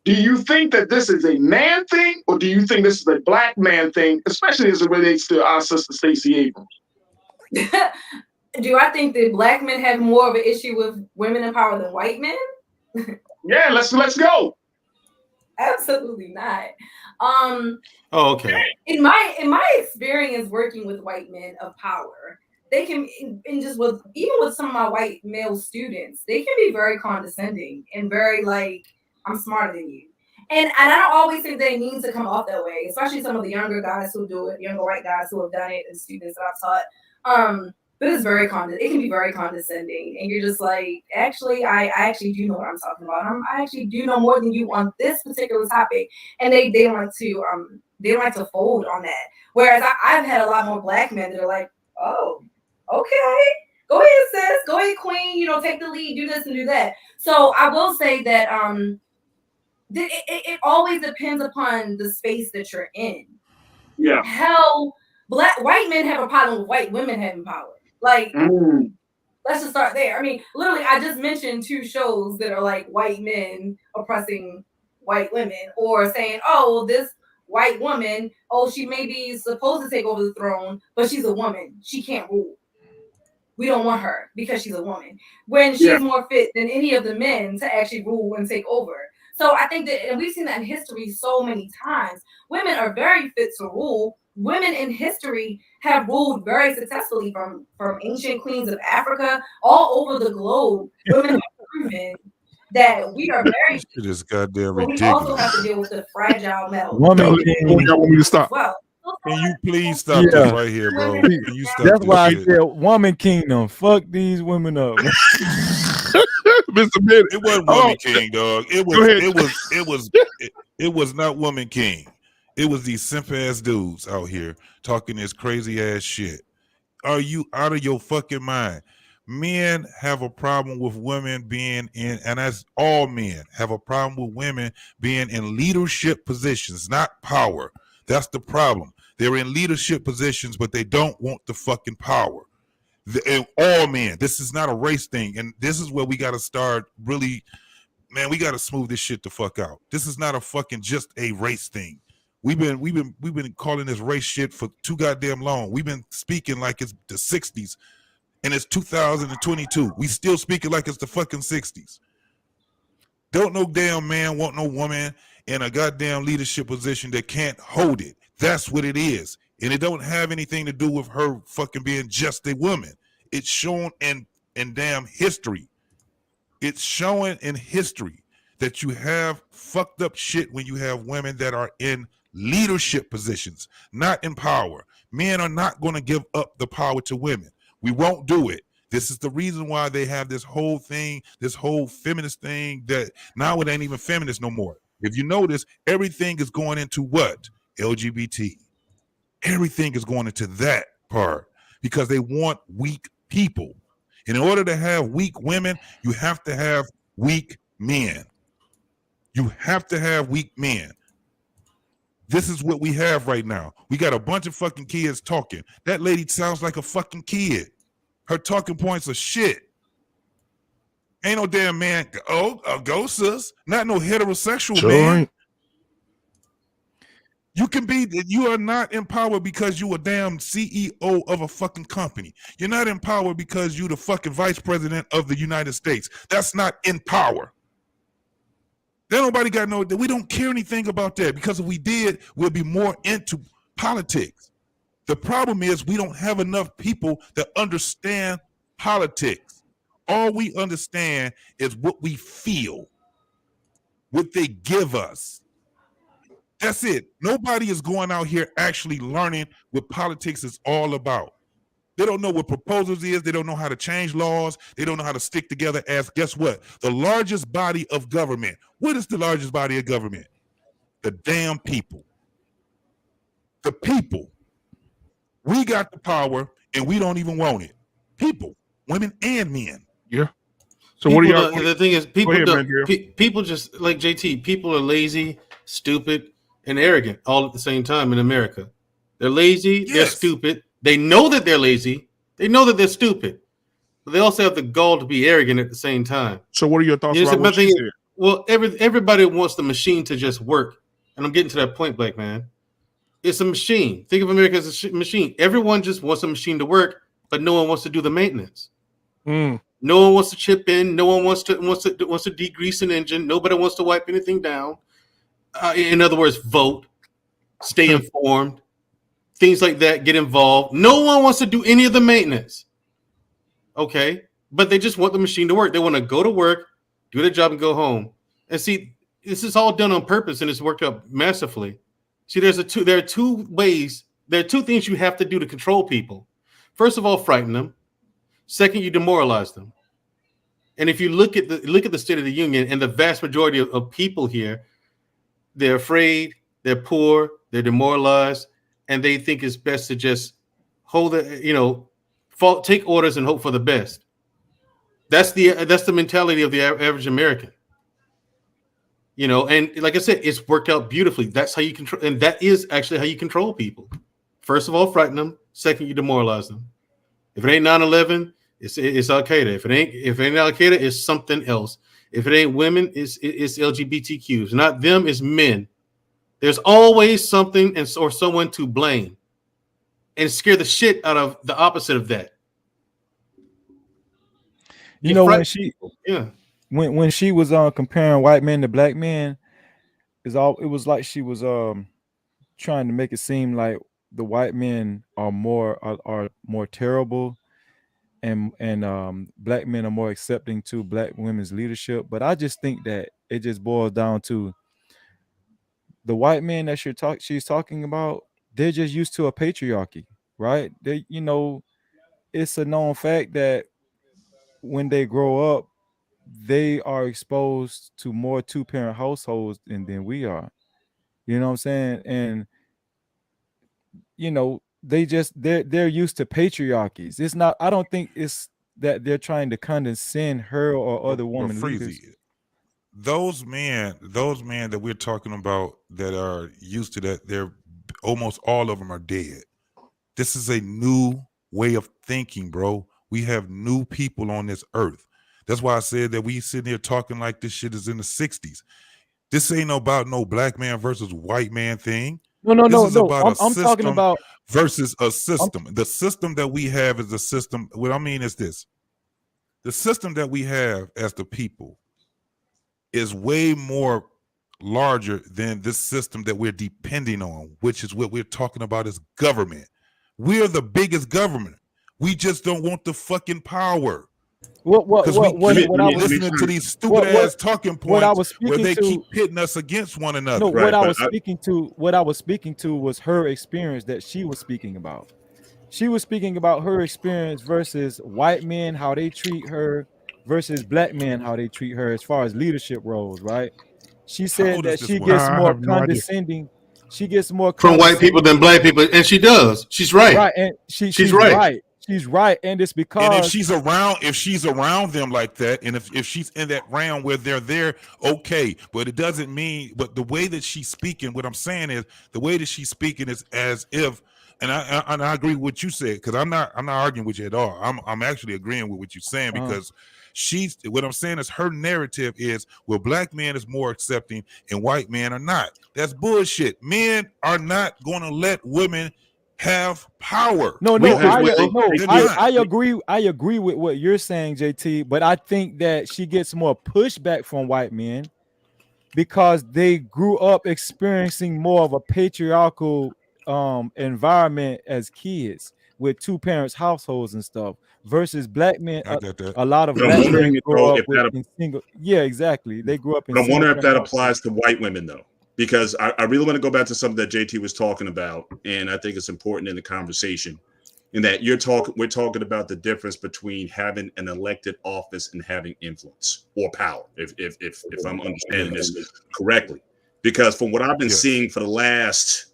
Do you think that this is a man thing, or do you think this is a black man thing, especially as it relates to our sister Stacey Abrams? Do I think that black men have more of an issue with women in power than white men? Yeah, let's go. Absolutely not. Okay. In my experience working with white men of power, they can, and just with even with some of my white male students, they can be very condescending and very like, I'm smarter than you. And I don't always think they need to come off that way, especially some of the younger guys who do it, younger white guys who have done it, and students that I've taught. But it's it can be very condescending, and you're just like, actually, I actually do know what I'm talking about. I actually do know more than you on this particular topic, and they like to fold on that. Whereas I've had a lot more black men that are like, oh, okay, go ahead, sis, go ahead, queen, you know, take the lead, do this and do that. So I will say that it always depends upon the space that you're in. Yeah. Hell, white men have a problem with white women having power. Like, let's just start there. I mean, literally, I just mentioned 2 shows that are like white men oppressing white women, or saying, oh, well, this white woman, oh, she may be supposed to take over the throne, but she's a woman. She can't rule. We don't want her because she's a woman. When she's more fit than any of the men to actually rule and take over. So I think that, and we've seen that in history so many times, women are very fit to rule. Women in history have ruled very successfully from ancient queens of Africa all over the globe. Women have proven that we are very. It is goddamn but ridiculous. we also have to deal with the fragile metal. Woman Y'all want me to stop? Well, Can you please stop this right here, bro? Can you stop That's this why shit? I said woman kingdom. Fuck these women up. Mr. Bennett. It wasn't Woman King, dog. It was not Woman King. It was these simp ass dudes out here talking this crazy ass shit. Are you out of your fucking mind? Men have a problem with women being in, and that's all men have a problem with women being in leadership positions, not power. That's the problem. They're in leadership positions, but they don't want the fucking power. All men. This is not a race thing, and this is where we got to start really, man. We got to smooth this shit the fuck out. This is not a fucking just a race thing. We've been calling this race shit for too goddamn long. We've been speaking like it's the 60s, and it's 2022. We still speaking like it's the fucking 60s. Don't no damn man want no woman in a goddamn leadership position that can't hold it. That's what it is. And it don't have anything to do with her fucking being just a woman. It's shown in damn history. It's showing in history that you have fucked up shit when you have women that are in leadership positions, not in power. Men are not going to give up the power to women. We won't do it. This is the reason why they have this whole thing, this whole feminist thing that now it ain't even feminist no more. If you notice, everything is going into what? LGBT. Everything is going into that part because they want weak people. And in order to have weak women, you have to have weak men. You have to have weak men. This is what we have right now. We got a bunch of fucking kids talking. That lady sounds like a fucking kid. Her talking points are shit. Ain't no damn man. Go sis. Not no heterosexual man. Ain't. You are not in power because you a damn CEO of a fucking company. You're not in power because you the fucking vice president of the United States. That's not in power. Then nobody got no, we don't care anything about that because if we did, we'll be more into politics. The problem is we don't have enough people that understand politics. All we understand is what we feel, what they give us. That's it. Nobody is going out here actually learning what politics is all about. They don't know what proposals is. They don't know how to change laws. They don't know how to stick together as, guess what? The largest body of government. What is the largest body of government? The damn people. The people. We got the power and we don't even want it. People, women and men. Yeah. So what do y'all? The thing is, people ahead, people just like JT. People are lazy, stupid, and arrogant all at the same time in America. They're lazy. Yes. They're stupid. They know that they're lazy. They know that they're stupid. But they also have the gall to be arrogant at the same time. So what are your thoughts about what she said? Well, everybody wants the machine to just work. And I'm getting to that point, Black Man. It's a machine. Think of America as a machine. Everyone just wants a machine to work, but no one wants to do the maintenance. No one wants to chip in. No one wants to degrease an engine. Nobody wants to wipe anything down. In other words, vote, stay informed, things like that. Get involved. No one wants to do any of the maintenance. Okay, but they just want the machine to work. They want to go to work, do their job, and go home. And see, this is all done on purpose, and it's worked out massively. See, there are two ways. There are two things you have to do to control people. First of all, frighten them. Second, you demoralize them. And if you look at the State of the Union and the vast majority of people here, they're afraid, they're poor, they're demoralized, and they think it's best to just hold take orders and hope for the best. That's the mentality of the average American. And like I said, it's worked out beautifully. That's how you control, and that is actually how you control people. First of all, frighten them. Second, you demoralize them. If it ain't 9/11, it's Al Qaeda. If it ain't Al Qaeda, it's something else. If it ain't women, it's LGBTQs. Not them, it's men. There's always something or someone to blame, and scare the shit out of the opposite of that. When she was comparing white men to black men, it was like she was trying to make it seem like the white men are more terrible, and black men are more accepting to black women's leadership. But I just think that it just boils down to the white men that she's talking about. They're just used to a patriarchy, right? They, it's a known fact that when they grow up, they are exposed to more two-parent households than we are. You know what I'm saying? And they're used to patriarchies. It's not. I don't think it's that they're trying to condescend her or other women leaders. Those men that we're talking about that are used to that, they're almost all of them are dead. This is a new way of thinking, bro. We have new people on this earth. That's why I said that we sitting here talking like this shit is in the 60s. This ain't about no black man versus white man thing. No. I'm talking about versus a system. The system that we have is a system. What I mean is this: the system that we have as the people is way more larger than this system that we're depending on, which is what we're talking about as government. We're the biggest government. We just don't want the fucking power. Because we keep listening to these stupid ass talking points where they keep pitting us against one another. No, what I was speaking to was her experience that she was speaking about. She was speaking about her experience versus white men, how they treat her, versus black men, how they treat her as far as leadership roles, right? She said that she gets more condescending. She gets more from white people than black people, and she does. She's right. Right, and she's right. She's right, and it's because and if she's around them like that, and if she's in that round where they're there, okay. But it doesn't mean. But the way that she's speaking, what I'm saying is the way that she's speaking is as if, and I agree with what you said, because I'm not arguing with you at all. I'm actually agreeing with what you're saying, because what I'm saying is her narrative is, well, black man is more accepting and white men are not. That's bullshit. Men are not going to let women have power. I agree. I agree with what you're saying, JT. But I think that she gets more pushback from white men because they grew up experiencing more of a patriarchal environment as kids with two parents households and stuff versus black men. A lot of black men grow up in single. Yeah, exactly. They grew up in. But I'm wondering if that applies to white women though. Because I really want to go back to something that JT was talking about, and I think it's important in the conversation, in that we're talking about the difference between having an elected office and having influence or power, if I'm understanding this correctly. Because from what I've been seeing for the last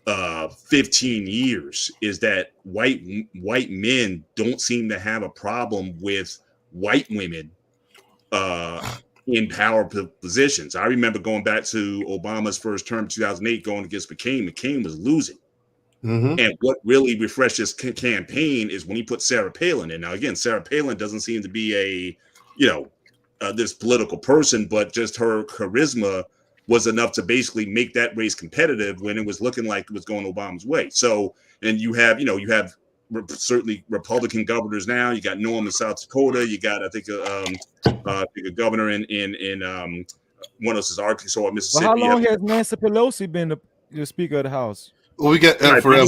15 years is that white men don't seem to have a problem with white women in power positions. I remember going back to Obama's first term, 2008, going against McCain. McCain was losing. Mm-hmm. And what really refreshed his campaign is when he put Sarah Palin in. Now, again, Sarah Palin doesn't seem to be this political person, but just her charisma was enough to basically make that race competitive when it was looking like it was going Obama's way. So, and you have certainly Republican governors now. You got Norm in South Dakota. You got, I think a governor in one of us is Arkansas or Mississippi. Well, how long has Nancy Pelosi been the Speaker of the House? Well, we got forever.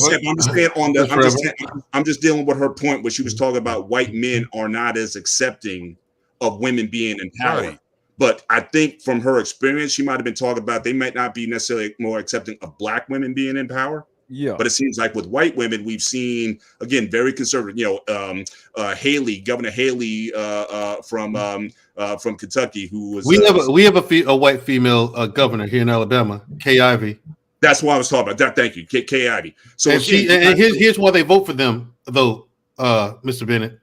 I'm just dealing with her point where she was talking about white men are not as accepting of women being in power. Right. But I think from her experience, she might have been talking about they might not be necessarily more accepting of black women being in power. Yeah, but it seems like with white women, we've seen again very conservative. Haley, Governor Haley from Kentucky, who was we have a white female governor here in Alabama, Kay Ivey. That's why I was talking about that. Thank you, Kay Ivey. So and here's why they vote for them, though, Mr. Bennett.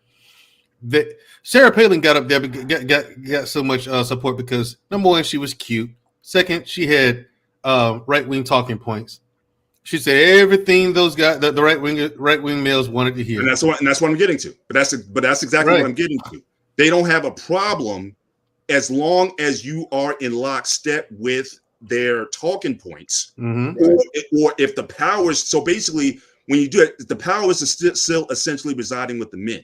Sarah Palin got up there, got so much support because number one, she was cute. Second, she had right wing talking points. She said everything those guys, the right wing males wanted to hear, and that's what I'm getting to. But that's exactly what I'm getting to. They don't have a problem as long as you are in lockstep with their talking points, or if the powers. So basically, when you do it, the powers are still essentially residing with the men.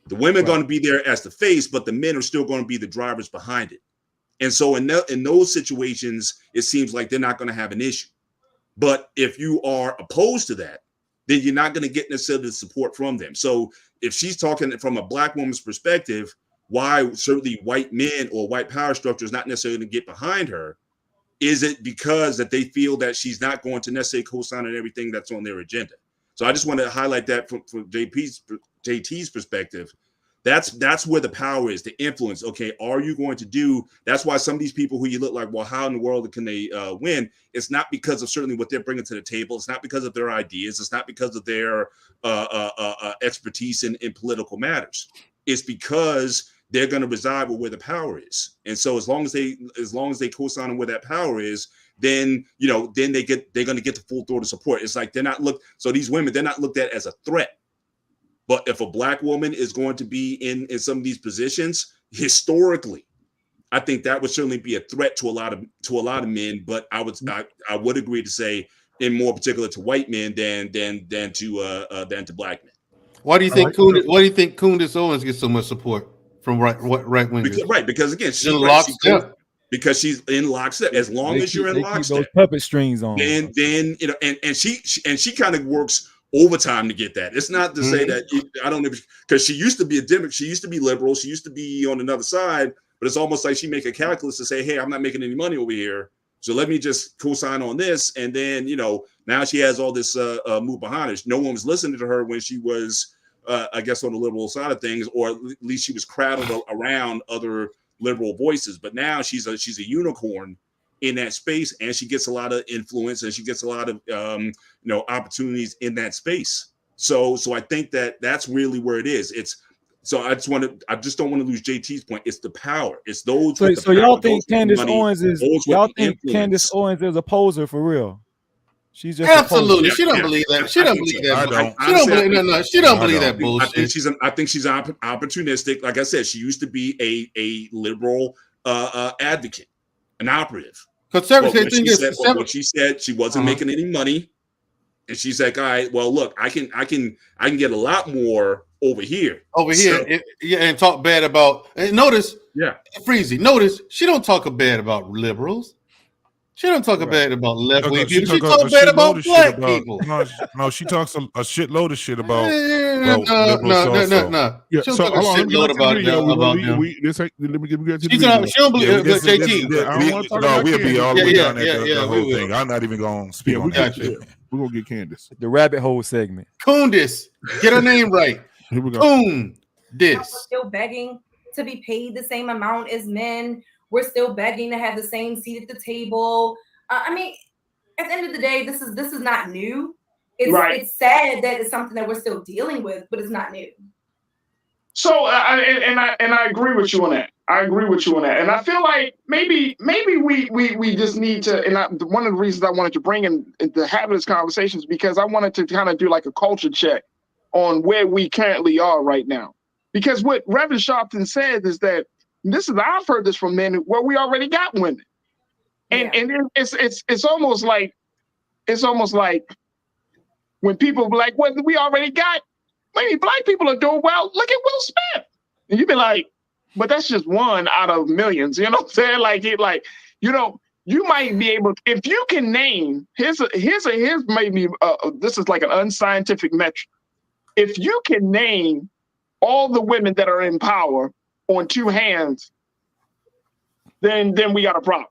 The women are going to be there as the face, but the men are still going to be the drivers behind it. And so in those situations, it seems like they're not going to have an issue. But if you are opposed to that, then you're not going to get necessarily the support from them. So if she's talking from a black woman's perspective, why certainly white men or white power structure is not necessarily going to get behind her? Is it because that they feel that she's not going to necessarily co-sign on everything that's on their agenda? So I just want to highlight that from JT's perspective. That's where the power is, the influence. Okay, are you going to do? That's why some of these people who you look like, well, how in the world can they win? It's not because of certainly what they're bringing to the table. It's not because of their ideas. It's not because of their expertise in political matters. It's because they're going to reside where the power is. And so as long as they co-sign on where that power is, then they're going to get the full throat of support. It's like these women, they're not looked at as a threat. But if a black woman is going to be in some of these positions, historically, I think that would certainly be a threat to a lot of men. But I would agree to say, in more particular to white men than to black men. Why do you think Candace Owens gets so much support from right wingers? Because again, because she's in lockstep. As long as you're in lockstep, those puppet strings on. Then and she kind of works overtime to get that. It's not to say that I don't know, because she used to be a Democrat, she used to be liberal, she used to be on another side, but it's almost like she make a calculus to say, hey, I'm not making any money over here, so let me just co-sign on this. And then now she has all this move behind her. No one was listening to her when she was I guess on the liberal side of things, or at least she was crowded around other liberal voices. But now she's a unicorn in that space, and she gets a lot of influence, and she gets a lot of opportunities in that space. So I think that's really where it is. I just don't want to lose JT's point. It's the power. It's those. So y'all think Candace Owens is a poser for real? She's just absolutely. She don't believe that. She don't believe that. She don't believe that bullshit. I think she's opportunistic. Like I said, she used to be a liberal advocate, an operative. What she said, she wasn't making any money, and she's like, all right, well, look, I can get a lot more over here. And talk bad about. And notice, Freezy. Notice she don't talk bad about liberals. She don't talk bad about left wing people. She talks bad about black people. No, she talks a shitload of shit about. No. Yeah, she don't talk a shitload about them. She don't believe JT. No, we'll be all the way down there. The whole thing. I'm not even going to speak on that. We're going to get Candace. The rabbit hole segment. Candace. Get her name right. Here we go. We're still begging to be paid the same amount as men. We're still begging to have the same seat at the table. I mean, at the end of the day, this is not new. It's sad that it's something that we're still dealing with, but it's not new. So, I agree with you on that. And I feel like maybe we just need to. And one of the reasons I wanted to bring in to have this conversation is because I wanted to kind of do like a culture check on where we currently are right now. Because what Reverend Sharpton said is that I've heard this from men where we already got women, and it's almost like when people be like, well, we already got, maybe black people are doing well. Look at Will Smith, and you be like, but that's just one out of millions. You know what I'm saying? You might be able, if you can name. Here's maybe this is like an unscientific metric. If you can name all the women that are in power on two hands, then we got a problem.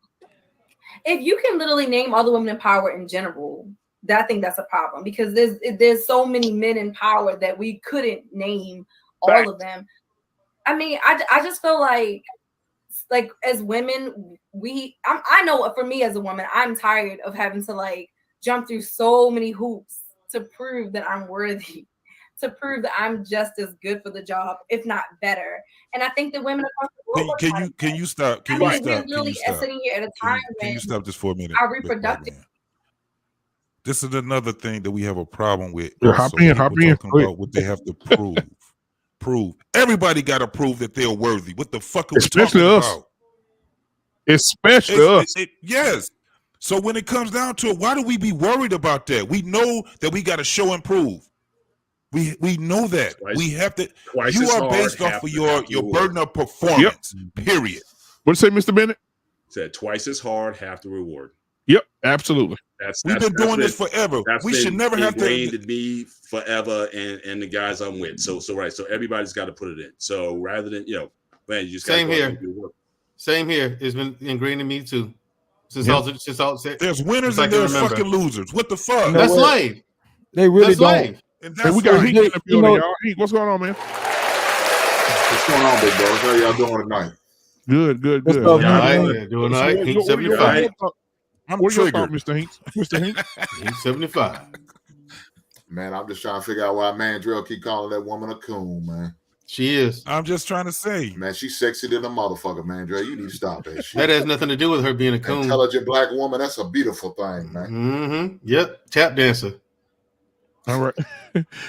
If you can literally name all the women in power in general, I think that's a problem, because there's so many men in power that we couldn't name all of them. I mean, I just feel like as women, I know for me as a woman, I'm tired of having to jump through so many hoops to prove that I'm worthy, to prove that I'm just as good for the job, if not better. And I think that women across the world can you stop? Can you stop? Sitting here at a time can you stop just for a minute? Our reproductive. This is another thing that we have a problem with. Hop in. About what they have to prove. Everybody got to prove that they're worthy. What the fuck are we talking about? Especially us. Yes. So when it comes down to it, why do we be worried about that? We know that we got to show and prove. We know that. We have to. You are based off of your burden of performance. Period. What did you say, Mr. Bennett? Said twice as hard, half the reward. Yep, absolutely. We've been doing this forever. We should never have to. Ingrained in me forever, and the guys I'm with. So right. So everybody's got to put it in. So rather than man, you just same here. Same here. It's been ingrained in me too. Since all there's winners and there's fucking losers. What the fuck? That's life. They really don't. Hey, we got Heat in the building, y'all. Heat, what's going on, man? What's going on, big bro? How y'all doing tonight? Good. Doing all right. Heat 75. I'm triggered, Mr. Hinks. Mr. Hinks. Heat 75. Man, I'm just trying to figure out why Mandrell keep calling that woman a coon, man. She is. I'm just trying to say, man, she's sexy than a motherfucker, Mandrell. You need to stop that shit. That has nothing to do with her being a coon. Intelligent black woman. That's a beautiful thing, man. Mm-hmm. Yep. Tap dancer. All right.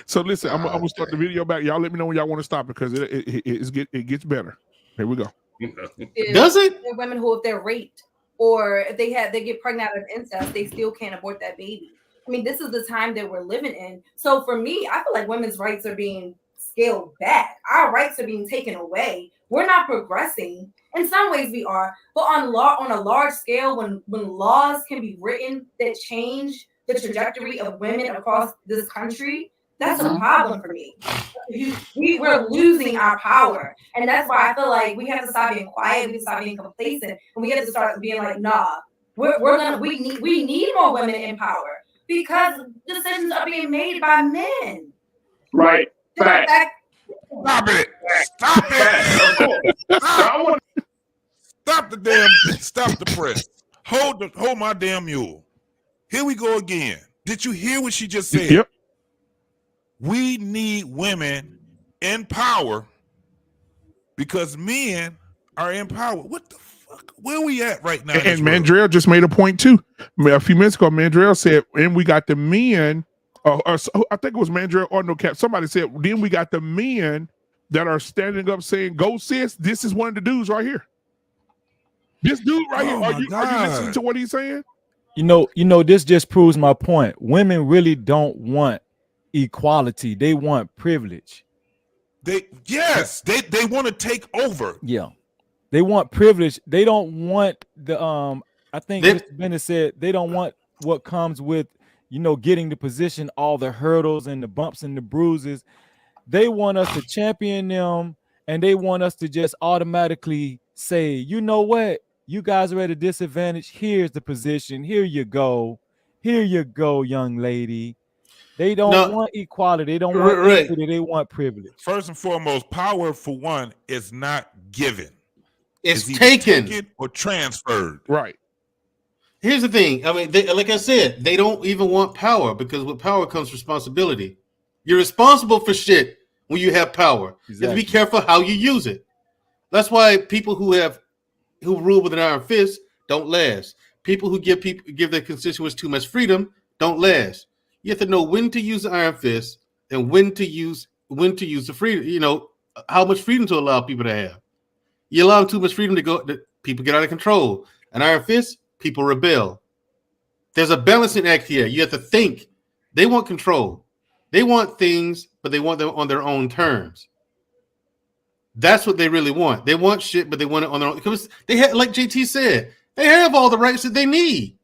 So listen, I'm gonna start the video back. Y'all let me know when y'all want to stop because it gets better. Here we go. Does it? There are women who, if they're raped or if they get pregnant out of incest, they still can't abort that baby. I mean, this is the time that we're living in. So for me, I feel like women's rights are being scaled back. Our rights are being taken away. We're not progressing. In some ways we are, but on a large scale, when laws can be written that change the trajectory of women across this country, that's a problem for me. We're losing our power. And that's why I feel like we have to stop being quiet, we have to stop being complacent, and we have to start being like, nah, we need more women in power because decisions are being made by men. Right. Fact. Stop it. Stop it. Stop the press. Hold my damn mule. Here we go again. Did you hear what she just said? Yep. We need women in power because men are in power. What the fuck? Where we at right now? And Mandrell just made a point too. A few minutes ago, Mandrell said, and we got the men, I think it was Mandrell or no cap. Somebody said, then we got the men that are standing up saying, go sis, this is one of the dudes right here. This dude right here. Are you listening to what he's saying? You know, this just proves my point. Women really don't want equality. They want privilege. They want to take over. Yeah. They want privilege. They don't want the I think Mr. Bennett said they don't want what comes with, getting the position, all the hurdles and the bumps and the bruises. They want us to champion them, and they want us to just automatically say, you know what? You guys are at a disadvantage. Here's the position. Here you go. Here you go, young lady. They don't want equality. They don't want equity. They want privilege. First and foremost, power for one is not given. It's taken or transferred. Right. Here's the thing. I mean, like I said, they don't even want power because with power comes responsibility. You're responsible for shit when you have power. Exactly. You have to be careful how you use it. That's why people who rule with an iron fist don't last. People who give their constituents too much freedom don't last. You have to know when to use the iron fist and when to use the freedom. How much freedom to allow people to have. You allow them too much freedom people get out of control. An iron fist, people rebel. There's a balancing act here. You have to think. They want control. They want things, but they want them on their own terms. That's what they really want. They want shit, but they want it on their own. Because they have, like JT said, they have all the rights that they need.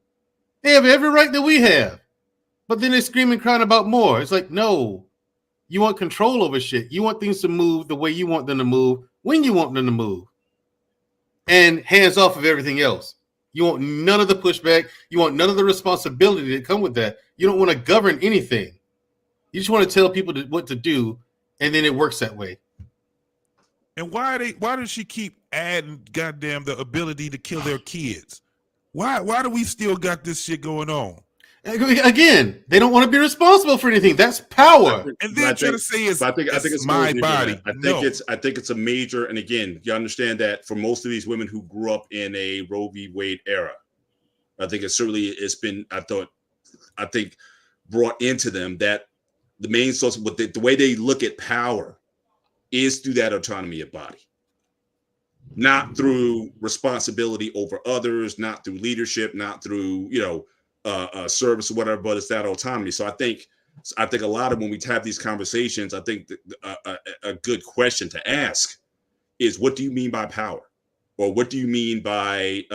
They have every right that we have. But then they scream and crying about more. It's like, no, you want control over shit. You want things to move the way you want them to move, when you want them to move. And hands off of everything else. You want none of the pushback. You want none of the responsibility that come with that. You don't want to govern anything. You just want to tell people what to do, and then it works that way. And why does she keep adding goddamn the ability to kill their kids? Why do we still got this shit going on? Again, they don't want to be responsible for anything. That's power. And then trying to say I think it's my body. I think it's a major. And again, you understand that for most of these women who grew up in a Roe v. Wade era, I think it's been brought into them that the main source, the way they look at power, is through that autonomy of body, not through responsibility over others, not through leadership, not through service or whatever, but it's that autonomy. So I think a lot of when we have these conversations, I think a good question to ask is, what do you mean by power, or what do you mean by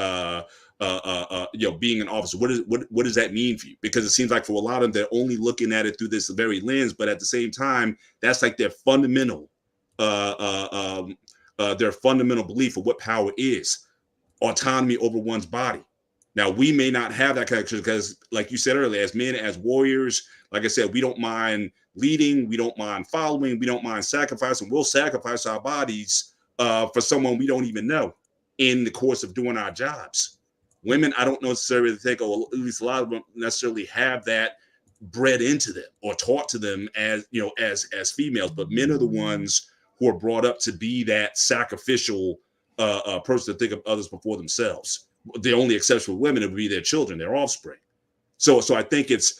being an officer? What does that mean for you? Because it seems like for a lot of them, they're only looking at it through this very lens, but at the same time, that's like their fundamental belief of what power is: autonomy over one's body. Now, we may not have that connection because, like you said earlier, as men, as warriors, like I said, we don't mind leading, we don't mind following, we don't mind sacrificing. We'll sacrifice our bodies for someone we don't even know in the course of doing our jobs. Women, I don't necessarily think, or at least a lot of them necessarily have that bred into them or taught to them as females. But men are the ones who are brought up to be that sacrificial person to think of others before themselves. The only exception with women would be their children, their offspring. So I think it's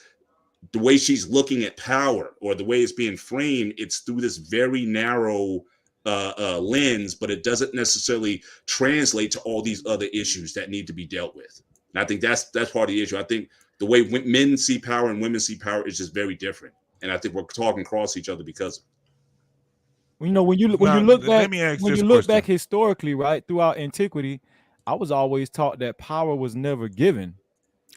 the way she's looking at power, or the way it's being framed. It's through this very narrow lens, but it doesn't necessarily translate to all these other issues that need to be dealt with. And I think that's part of the issue. I think the way men see power and women see power is just very different. And I think we're talking across each other because of it. You know, when you look back historically, right, throughout antiquity, I was always taught that power was never given.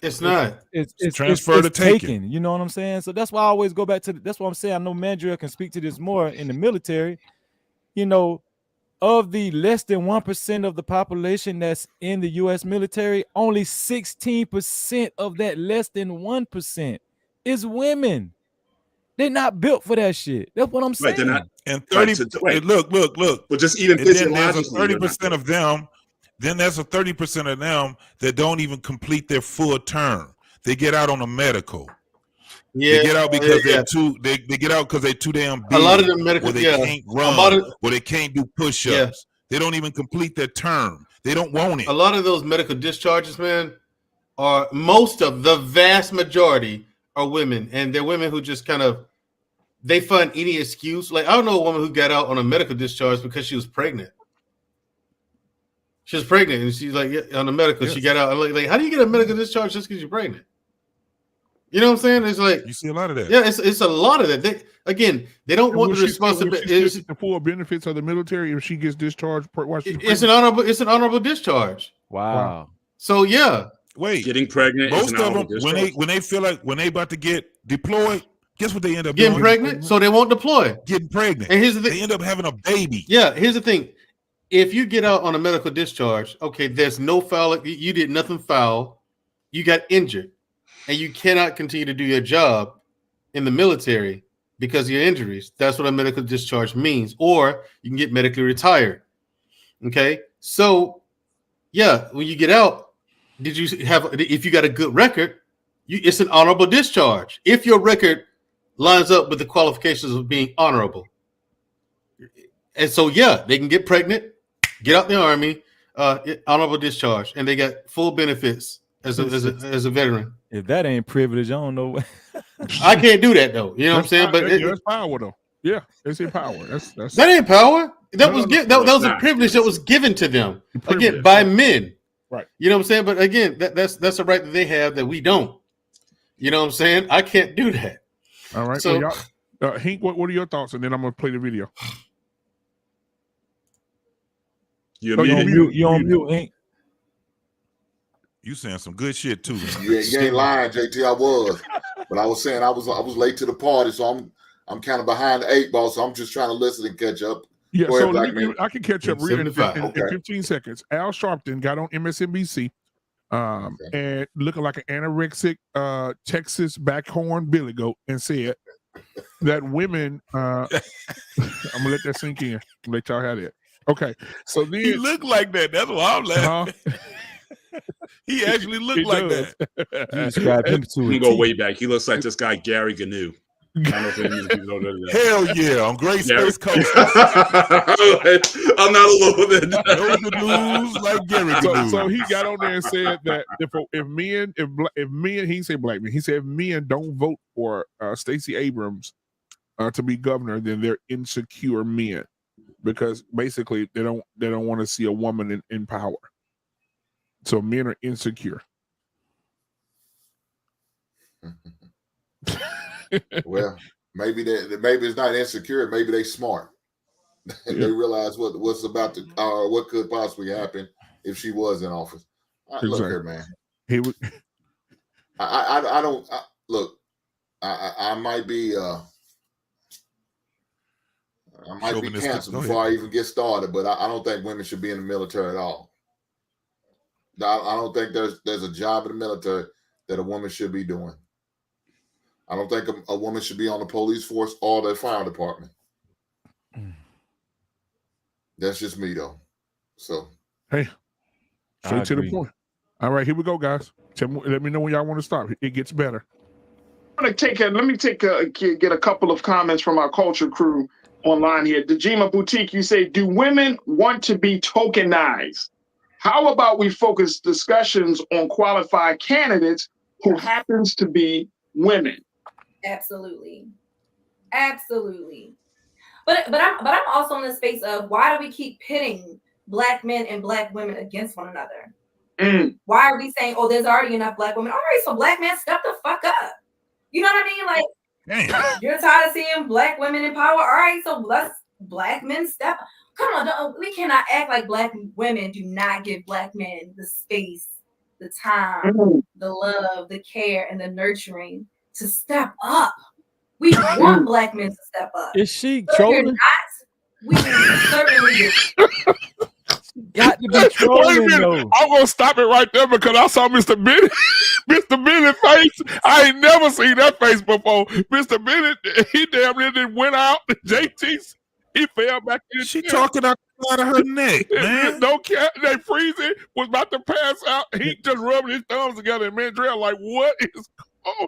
It's not. It's transferred to taken. You know what I'm saying? So that's why I always go back to. That's what I'm saying. I know Mandrell can speak to this more in the military. You know, of the less than 1% of the population that's in the U.S. military, only 16% of that less than 1% is women. They're not built for that shit. That's what I'm saying. They're not. And 30. Look. But just even there's a 30% of them. Then there's a 30% of them that don't even complete their full term. They get out on a medical. Yeah, they get out because they're too. They get out because they're too damn big. A lot of them medical, where they can't run, where they can't do push-ups. Yeah. They don't even complete their term. They don't want it. A lot of those medical discharges, man, the vast majority are women, and they're women who just kind of they find any excuse. Like, I don't know a woman who got out on a medical discharge because she was pregnant. She was pregnant, and she's like on the medical. Yes. She got out. Like, how do you get a medical discharge just because you're pregnant? You know what I'm saying? It's like you see a lot of that. Yeah, it's a lot of that. They don't want the responsibility. It's the full benefits of the military if she gets discharged. It's an honorable discharge. Wow. So yeah, getting pregnant. Most of them when they feel like when they about to get deployed, guess what they end up getting doing? pregnant, so they won't deploy. Getting pregnant, and here's the thing: they end up having a baby. Yeah, here's the thing: if you get out on a medical discharge, okay, there's no foul. You did nothing foul. You got injured, and you cannot continue to do your job in the military because of your injuries. That's what a medical discharge means, or you can get medically retired. Okay, so yeah, when you get out, if you got a good record, it's an honorable discharge. If your record lines up with the qualifications of being honorable. And so, yeah, they can get pregnant, get out the Army, honorable discharge, and they got full benefits as a veteran. If that ain't privilege, I don't know. I can't do that, though. You know what I'm saying? But that's power, though. Yeah, it's in power. That ain't power. That was a privilege that was given to them, again, by men. Right. You know what I'm saying? But again, that's a right that they have that we don't. You know what I'm saying? I can't do that. All right. So, well, Hank, what are your thoughts? And then I'm going to play the video. You're on mute, Hank. You saying some good shit too. Yeah, you ain't lying, JT. I was, but I was saying I was late to the party, so I'm kind of behind the 8 ball. So I'm just trying to listen and catch up. Yeah, Go so ahead, I can catch up in 15 seconds. Al Sharpton got on MSNBC. And looking like an anorexic Texas backhorn billy goat and said that women I'm gonna let that sink in. Let y'all have that. Okay. So then he looked like that. That's why I'm laughing. He actually looked like that. You described him to he go way back. He looks like this guy Gary Gnu. I don't know if hell yeah, on Great Space Coast. I'm not alone in that. Know the news like Gary Gnu. So he got on there and said that if men, he said black men, he said if men don't vote for Stacey Abrams to be governor, then they're insecure men because basically they don't want to see a woman in power. So men are insecure. Well, maybe it's not insecure. Maybe they smart. They realize what's about to what could possibly happen if she was in office. Look here, man. He would. I don't look. I might be canceled before I even get started, but I don't think women should be in the military at all. I don't think there's a job in the military that a woman should be doing. I don't think a woman should be on the police force or the fire department. That's just me, though. So, hey, straight to the point. All right, here we go, guys. Let me know when y'all want to start. It gets better. Let me get a couple of comments from our culture crew online here. Dejima Boutique, you say, do women want to be tokenized? How about we focus discussions on qualified candidates who happens to be women? Absolutely. But I'm also in the space of, why do we keep pitting Black men and Black women against one another? Why are we saying, oh, there's already enough Black women? All right, so Black men, step the fuck up. You know what I mean? Like, you're tired of seeing Black women in power. All right, so let's Black men step up. Come on, we cannot act like Black women do not give Black men the space, the time, the love, the care, and the nurturing to step up. We want Black men to step up. Is she trolling? Not, we certainly do. Got to be trolling, though. I'm gonna stop it right there because I saw Mr. Bennett, Mr. Bennett face. I ain't never seen that face before. Mr. Bennett, he damn near just went out. JT, he fell back in. She talking out of her neck, man. No cat, they freezing, was about to pass out. He just rubbing his thumbs together, and Mandrell like, what is going on?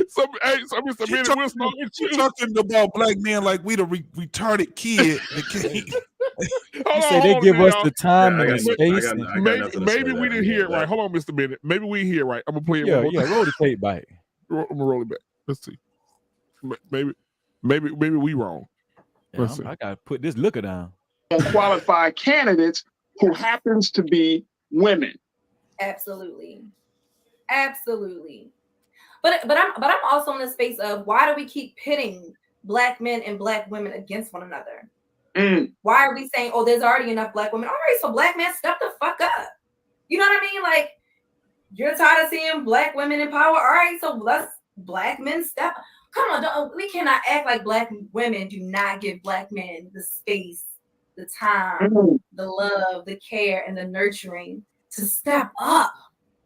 So Mr. Bennett, we'll start with you. Talking about Black men like we the retarded kid. They give us the time and the space. Maybe we didn't hear it right. Hold on, Mr. Bennett. Maybe we hear it right. I'm gonna play it. Yeah, roll the tape back. I'm gonna roll it back. Let's see. Maybe we wrong. I gotta put this looker down. On qualified candidates who happens to be women. Absolutely. But I'm also in the space of, why do we keep pitting Black men and Black women against one another? Why are we saying, oh, there's already enough Black women? All right, so Black men, step the fuck up. You know what I mean? Like, you're tired of seeing Black women in power. All right, so let's Black men step up. Come on, we cannot act like Black women do not give Black men the space, the time, the love, the care, and the nurturing to step up.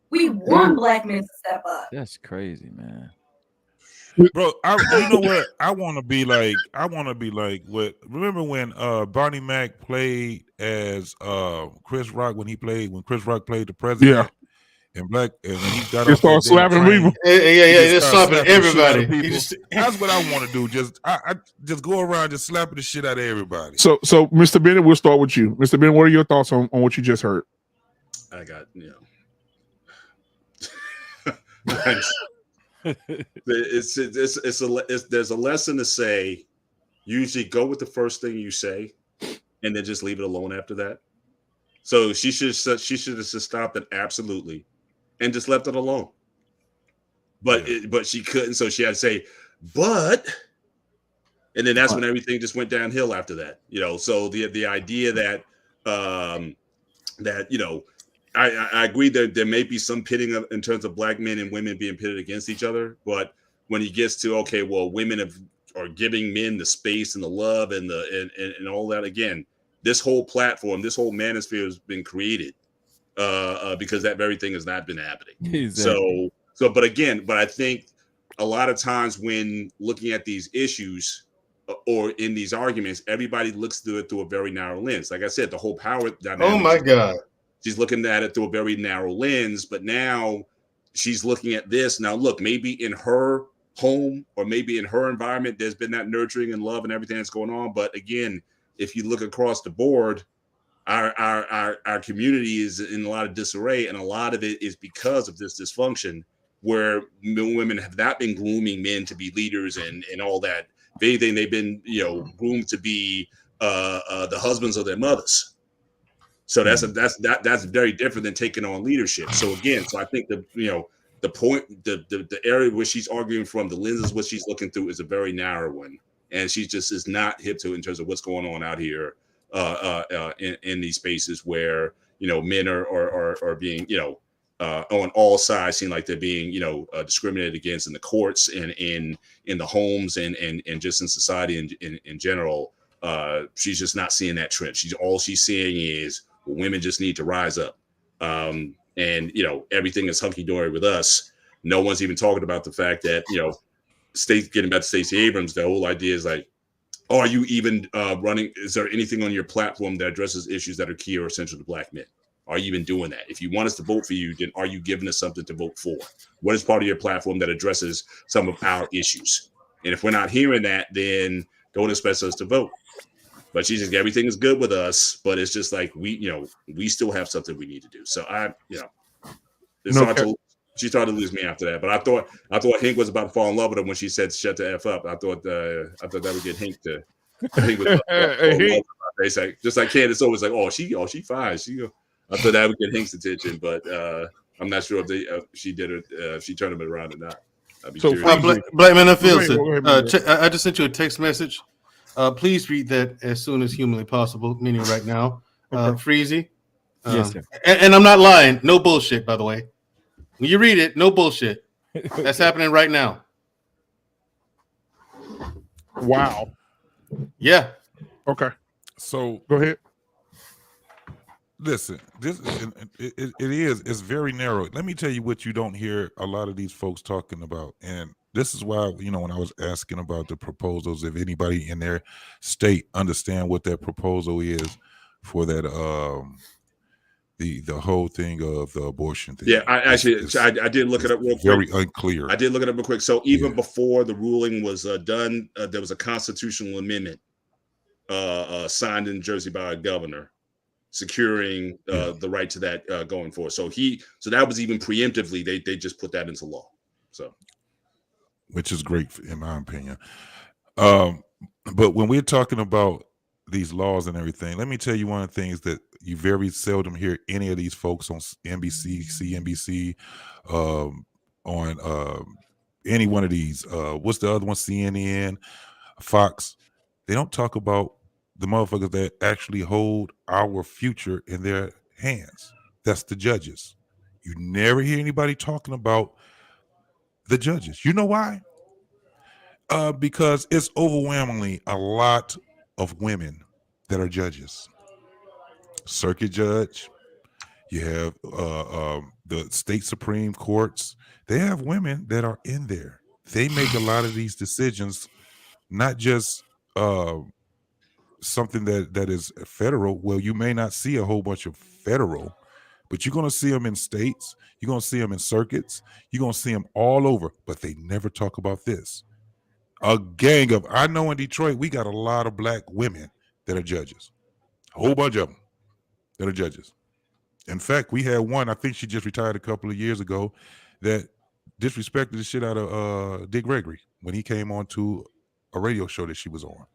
We want Black men to step up. That's crazy, man. Bro, you know what? I want to be like what? Remember when Barney Mac played as Chris Rock when Chris Rock played the president? Yeah. And when he got up, started slapping people. Yeah, just slapping everybody. That's what I want to do. I just go around just slapping the shit out of everybody. So Mr. Bennett, we'll start with you. Mr. Bennett, what are your thoughts on what you just heard? I got, there's a lesson to say. Usually go with the first thing you say and then just leave it alone after that. So she should have just stopped it, absolutely, and just left it alone. But she couldn't, so she had to say, but, and then that's when everything just went downhill after that. So the idea that I agree that there may be some pitting in terms of Black men and women being pitted against each other, but when he gets to, okay, well, women are giving men the space and the love and and all that, again, this whole platform, this whole manosphere has been created because that very thing has not been happening. Exactly. But I think a lot of times when looking at these issues or in these arguments, everybody looks through it through a very narrow lens. Like I said, the whole power dynamic. Oh my God. She's looking at it through a very narrow lens, but now she's looking at this. Now, look, maybe in her home or maybe in her environment, there's been that nurturing and love and everything that's going on. But again, if you look across the board, our community is in a lot of disarray, and a lot of it is because of this dysfunction where women have not been grooming men to be leaders and all that. If anything, they've been groomed to be the husbands of their mothers. So that's very different than taking on leadership. So again, I think the point, the area where she's arguing from, the lenses what she's looking through is a very narrow one, and she just is not hip to it in terms of what's going on out here in these spaces where men are being, on all sides, seem like they're being, discriminated against in the courts and in the homes and just in society in general. She's just not seeing that trend. She's seeing is, well, women just need to rise up. And everything is hunky-dory with us. No one's even talking about the fact that, getting back to Stacey Abrams, the whole idea is like, oh, are you even running? Is there anything on your platform that addresses issues that are key or essential to Black men? Are you even doing that? If you want us to vote for you, then are you giving us something to vote for? What is part of your platform that addresses some of our issues? And if we're not hearing that, then don't expect us to vote. But she's just, everything is good with us, but it's just like we still have something we need to do. So she started to lose me after that. But I thought Hank was about to fall in love with her when she said "shut the f up." I thought that would get Hank to. Just like Candace always like, oh she fine. I thought that would get Hank's attention, but I'm not sure if she did it. If she turned him around or not. Black Man Unfiltered. I just sent you a text message. Please read that as soon as humanly possible, meaning right now. Freezy. Yes, sir. And I'm not lying. No bullshit, by the way. When you read it, no bullshit. That's happening right now. Wow. Yeah. Okay. So go ahead. Listen, it's very narrow. Let me tell you what you don't hear a lot of these folks talking about. And this is why, when I was asking about the proposals, if anybody in their state understand what that proposal is for that, the whole thing of the abortion thing. Yeah, I did look it up real quick. Very unclear. I did look it up real quick. So even before the ruling was done, there was a constitutional amendment signed in Jersey by a governor, securing the right to that going forward. So that was even preemptively, they just put that into law. So, which is great in my opinion. But when we're talking about these laws and everything, let me tell you one of the things that you very seldom hear any of these folks on NBC, CNBC, on any one of these. What's the other one? CNN, Fox. They don't talk about the motherfuckers that actually hold our future in their hands. That's the judges. You never hear anybody talking about the judges. You know why? Because it's overwhelmingly a lot of women that are judges. Circuit judge, you have the state Supreme Courts. They have women that are in there. They make a lot of these decisions, not just something that is federal. Well, you may not see a whole bunch of federal, but you're going to see them in states. You're going to see them in circuits. You're going to see them all over, but they never talk about this. I know in Detroit, we got a lot of Black women that are judges. A whole bunch of them that are judges. In fact, we had one, I think she just retired a couple of years ago, that disrespected the shit out of Dick Gregory when he came on to a radio show that she was on.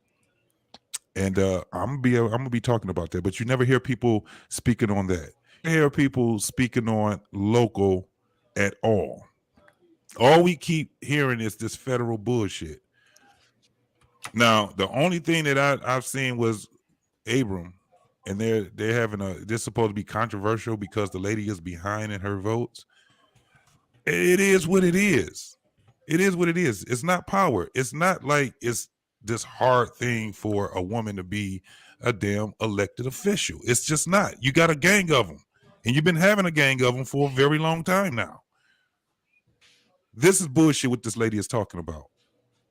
And I'm gonna be talking about that, but you never hear people speaking on that. You hear people speaking on local at all. All we keep hearing is this federal bullshit. Now, the only thing that I've seen was Abrams, and they're having this supposed to be controversial because the lady is behind in her votes. It is what it is. It is what it is. It's not power. It's not like it's this hard thing for a woman to be a damn elected official. It's just not. You got a gang of them, and you've been having a gang of them for a very long time now. This is bullshit what this lady is talking about.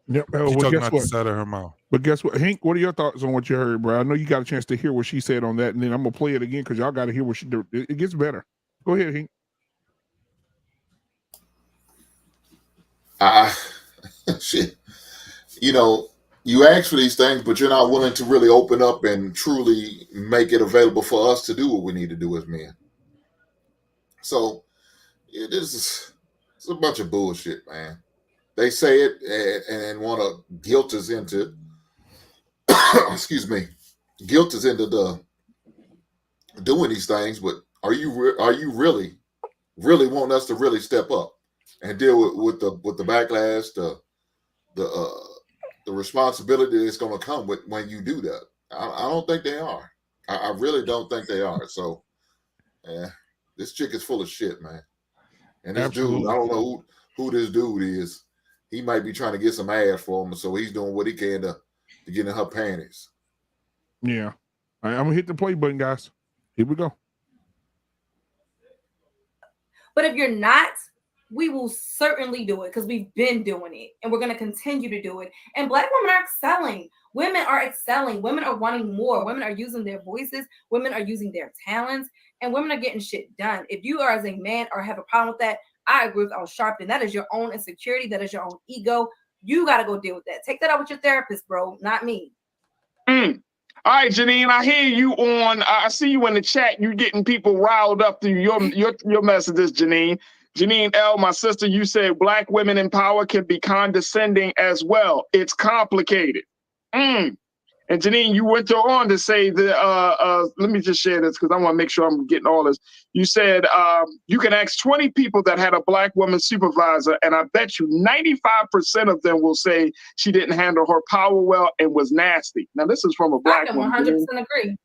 Yep. She's talking out the side of her mouth. But guess what, Hank? What are your thoughts on what you heard, bro? I know you got a chance to hear what she said on that, and then I'm gonna play it again because y'all got to hear what she did. It gets better. Go ahead, Hank. Shit. You ask for these things, but you're not willing to really open up and truly make it available for us to do what we need to do as men. So it's a bunch of bullshit, man. They say it and want to guilt us into, guilt us into the doing these things. But are you really wanting us to really step up and deal with the backlash, the responsibility that's going to come with when you do that? I don't think they are. I really don't think they are. So Yeah, this chick is full of shit, man. And this Absolutely. dude, I don't know who this dude is. He might be trying to get some ass for him, so he's doing what he can to get in her panties. Yeah. All right, I'm gonna hit the play button, guys. Here we go. But if you're not, we will certainly do it because we've been doing it and we're going to continue to do it. And Black women are excelling. Women are excelling. Women are wanting more. Women are using their voices. Women are using their talents, and women are getting shit done. If you are as a man or have a problem with that, I agree with Sharpton. That is your own insecurity. That is your own ego. You got to go deal with that. Take that out with your therapist, bro, not me. All right, Janine, I hear you on. I see you in the chat. You getting people riled up through your messages, Janine. Janine L, my sister, you said Black women in power can be condescending as well. It's complicated. And Janine, you went on to say that, let me just share this because I want to make sure I'm getting all this. You said you can ask 20 people that had a Black woman supervisor, and I bet you 95% of them will say she didn't handle her power well and was nasty. Now, this is from a Black woman. I can 100% agree.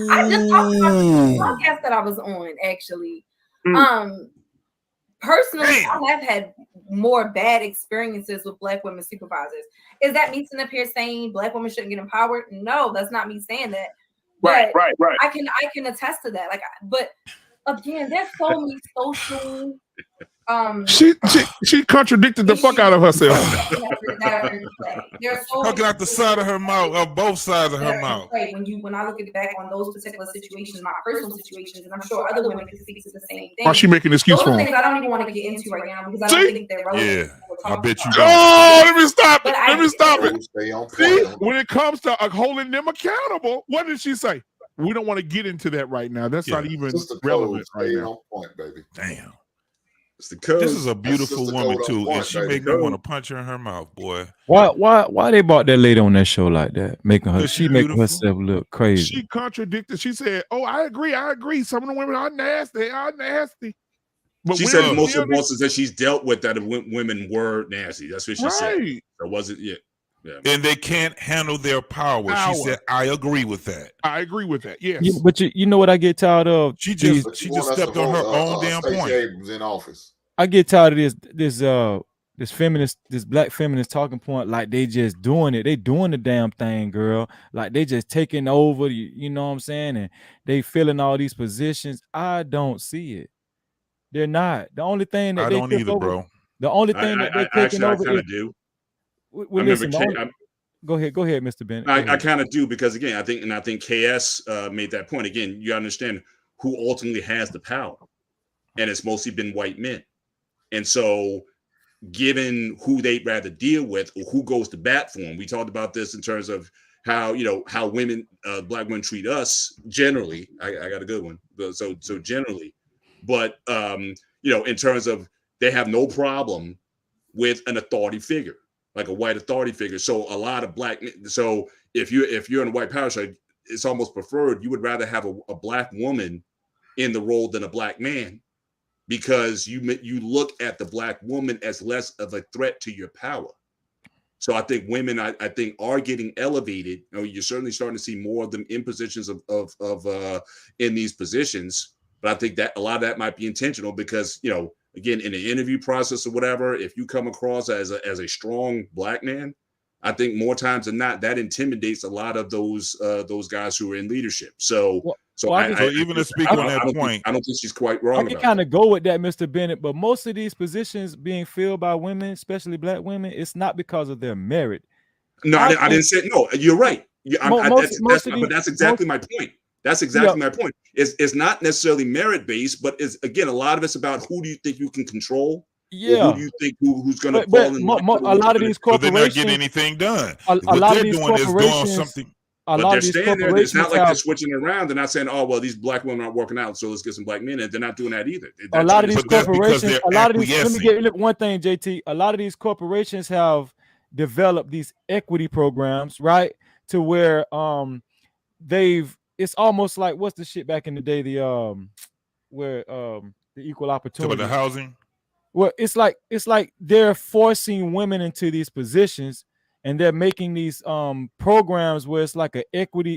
I just talked about the podcast that I was on, actually. Personally, I have had more bad experiences with Black women supervisors. Is that me sitting up here saying Black women shouldn't get empowered? No, that's not me saying that. Right. I can attest to that. Like, but again, there's so many social. She contradicted the fuck out of herself. Talking out the side of her mouth, or both sides of her mouth. When I look back on those particular situations, my personal situations, and I'm sure other women can speak to the same thing. Why she making an excuse for him? Things I don't even want to get into right now because I don't think they're relevant. Yeah, I bet you don't. Oh, let me stop it. Let me stop it. See, point. when it comes to holding them accountable, what did she say? We don't want to get into that right now. That's not even relevant right now. On point, baby. Damn. It's the code. This is a beautiful woman too, and she make me want to punch her in her mouth, boy. Why they brought that lady on that show like that, making her making herself look crazy? She contradicted. She said, "Oh, I agree. Some of the women are nasty. But she said most of the bosses that she's dealt with that women were nasty. That's what she said. It wasn't yet. Yeah. And they can't handle their power. She said, "I agree with that. I agree with that. Yes, but you know what I get tired of? She just stepped on her own damn Stacey point. Abrams in office. I get tired of this black feminist talking point. Like they just doing it. They doing the damn thing, girl. Like they just taking over. You know what I'm saying? And they filling all these positions. I don't see it. They're not. The only thing that I don't either, bro. The only thing that they're taking over. I kind of do. Well, listen, go ahead, Mr. Bennett. I kind of do because again, I think KS made that point. Again, you understand who ultimately has the power, and it's mostly been white men. And so, given who they'd rather deal with or who goes to bat for them, we talked about this in terms of how women, Black women treat us generally. I got a good one. So generally, but in terms of they have no problem with an authority figure. Like a white authority figure. So a lot of black. So if you're in a white power side, it's almost preferred. You would rather have a Black woman in the role than a Black man, because you look at the Black woman as less of a threat to your power. So I think women, I think, are getting elevated. You're certainly starting to see more of them in positions of in these positions. But I think that a lot of that might be intentional because again, in the interview process or whatever, if you come across as a strong Black man, I think more times than not that intimidates a lot of those guys who are in leadership. So even to speak on that point, I don't think she's quite wrong. I can kind of go with that, Mr. Bennett. But most of these positions being filled by women, especially Black women, it's not because of their merit. No, I didn't say no. You're right. But that's exactly my point. That's exactly my point. It's not necessarily merit based, but it's again a lot of it's about who do you think you can control. Yeah. Who do you think who's going to fall in? A lot of these corporations, they're not getting anything done. A lot of these corporations, something. But they're staying there. It's not like they're switching around. They're not saying, "Oh, well, these Black women aren't working out, so let's get some Black men." And they're not doing that either. A lot of these corporations, let me get one thing, JT. A lot of these corporations have developed these equity programs, right? To where it's almost like what's the shit back in the day, the equal opportunity. So the housing. Well, it's like they're forcing women into these positions, and they're making these programs where it's like an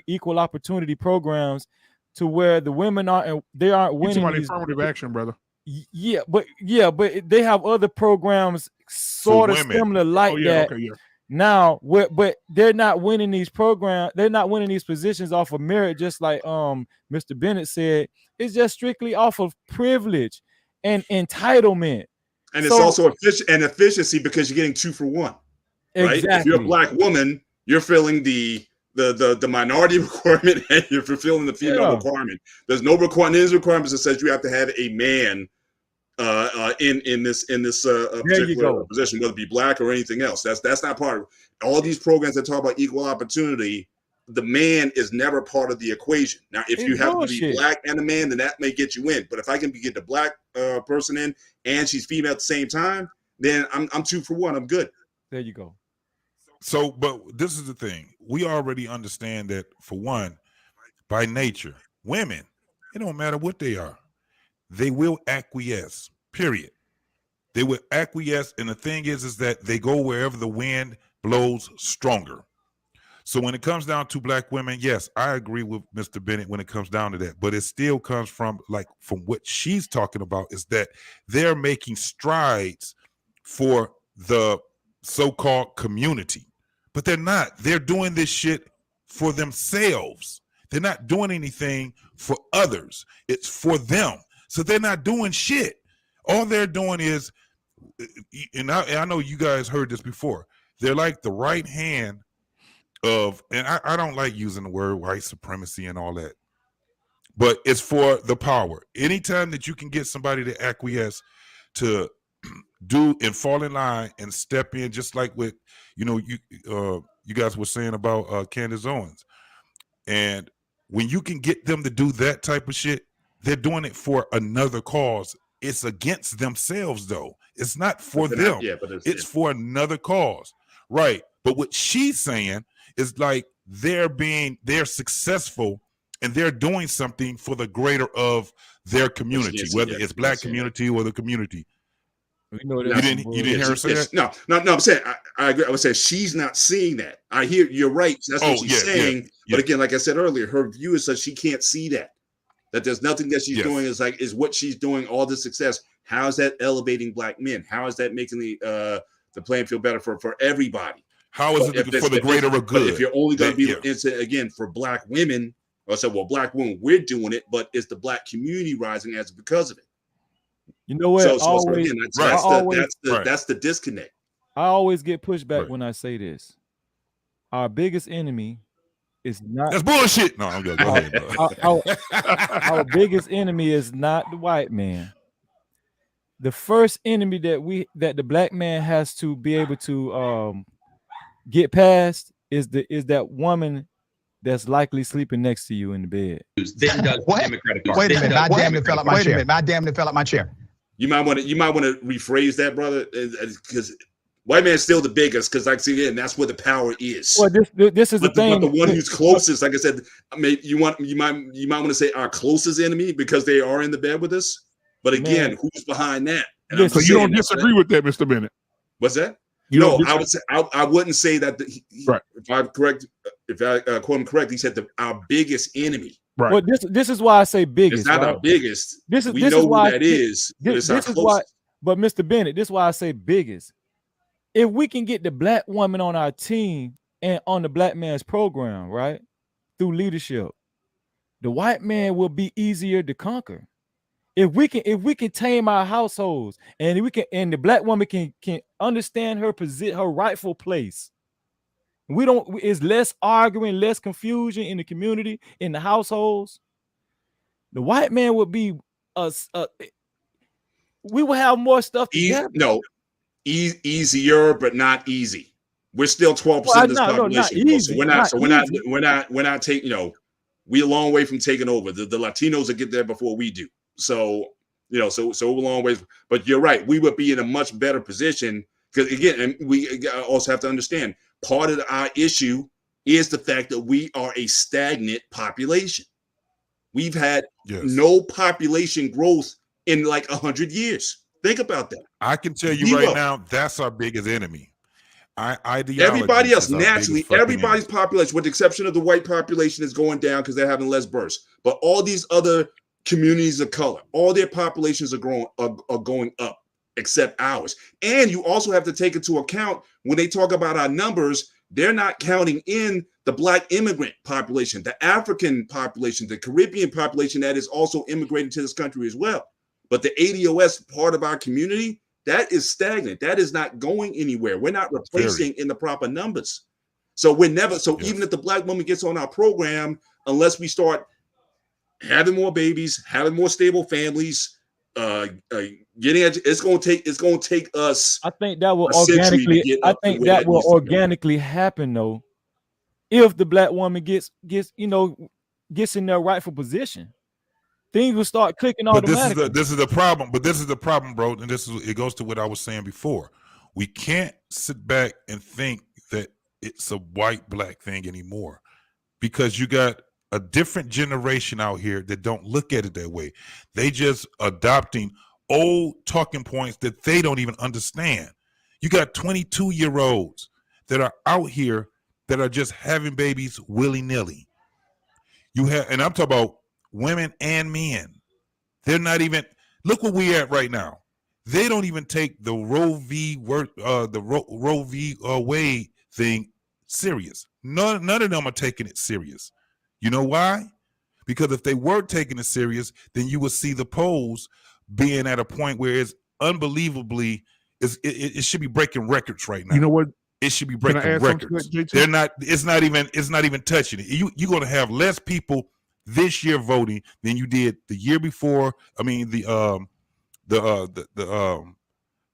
equal opportunity programs to where the women aren't winning about these affirmative action, brother. Yeah, but they have other programs sort of similar like that. Okay, yeah. Now, but they're not winning these programs. They're not winning these positions off of merit, just like Mr. Bennett said. It's just strictly off of privilege and entitlement. And it's also efficiency because you're getting 2 for 1. Right? Exactly. If you're a black woman, you're filling the minority requirement and you're fulfilling the female requirement. There's no requirements that says you have to have a man in this particular position, whether it be black or anything else. That's not part of it. All these programs that talk about equal opportunity. The man is never part of the equation. Now, if you happen to be black and a man, then that may get you in. But if I can get the black person in and she's female at the same time, then I'm 2 for 1. I'm good. There you go. So, but this is the thing. We already understand that, for one, by nature, women, it don't matter what they are, they will acquiesce, period. They will acquiesce. And the thing is that they go wherever the wind blows stronger. So when it comes down to black women, yes, I agree with Mr. Bennett when it comes down to that. But it still comes from what she's talking about, is that they're making strides for the so-called community. But they're not. They're doing this shit for themselves. They're not doing anything for others. It's for them. So they're not doing shit. All they're doing is, and I know you guys heard this before, they're like the right hand of, and I don't like using the word white supremacy and all that, but it's for the power. Anytime that you can get somebody to acquiesce, to do and fall in line and step in, just like with, you guys were saying about Candace Owens. And when you can get them to do that type of shit, they're doing it for another cause. It's against themselves, though. It's not for them. It's for another cause. Right. But what she's saying is like they're successful and they're doing something for the greater of their community, whether it's black community or the community. You didn't hear her say that? No. I'm saying I agree. I would say she's not seeing that. I hear you're right. That's what she's saying. But again, like I said earlier, her view is that she can't see that. That there's nothing that she's doing is what she's doing. All the success. How is that elevating black men? How is that making the playing field better for everybody? How is it for the greater good? But if you're only going to be again for black women, I said, well, black women, we're doing it, but is the black community rising as because of it? You know what? That's the disconnect. I always get pushback when I say this. Our biggest enemy is not. That's bullshit. No, I'm good. Go ahead, bro. Our biggest enemy is not the white man. The first enemy that the black man has to be able to get past is that woman that's likely sleeping next to you in the bed. Wait a minute! I damn near fell out my chair. You might want to rephrase that, brother, because white man's still the biggest. Because like again, that's where the power is. Well, this is the thing. But the one who's closest, like I said, you might want to say our closest enemy because they are in the bed with us. But again, who's behind that? So you don't disagree with that, Mr. Bennett? What's that? I would say I wouldn't say that. If I'm correct, if I quote him correctly, he said our biggest enemy. Right. Well, this is why I say biggest. It's not our biggest. We know who that is. This is why. But Mr. Bennett, this is why I say biggest. If we can get the black woman on our team and on the black man's program, right, through leadership, the white man will be easier to conquer. If we can tame our households and the black woman can understand her position, her rightful place. It's less arguing, less confusion in the community, in the households. The white man would be we will have more stuff together. Easier, but not easy. We're still 12% of this population. So we're not taking, we're a long way from taking over. The Latinos will get there before we do. So, so we're a long way. But you're right. We would be in a much better position because, again, and we also have to understand part of our issue is the fact that we are a stagnant population. We've had no population growth in like 100 years. Think about that. I can tell you right now, that's our biggest enemy. ideology. Everybody else, naturally, everybody's population, with the exception of the white population, is going down because they're having less births. But all these other communities of color, all their populations are going up, except ours. And you also have to take into account when they talk about our numbers, they're not counting in the Black immigrant population, the African population, the Caribbean population that is also immigrating to this country as well. But the ADOS part of our community, that is stagnant. That is not going anywhere. We're not replacing in the proper numbers. So we're never, even if the Black woman gets on our program, unless we start having more babies, having more stable families, it's going to take us. I think that will organically happen though, if the Black woman gets in their rightful position. Things will start clicking automatically. This is the problem. But this is the problem, bro. And it goes to what I was saying before. We can't sit back and think that it's a white-black thing anymore, because you got a different generation out here that don't look at it that way. They just adopting old talking points that they don't even understand. You got 22-year-olds that are out here that are just having babies willy-nilly. And I'm talking about women and men. They're not even, look where we at right now. They don't even take the Roe v. Wade thing serious. None of them are taking it serious. You know why? Because if they were taking it serious, then you would see the polls being at a point where it's unbelievably, it should be breaking records right now. You know what? It should be breaking records. They're not. It's not even touching it. You're going to have less people this year voting than you did the year before. I mean the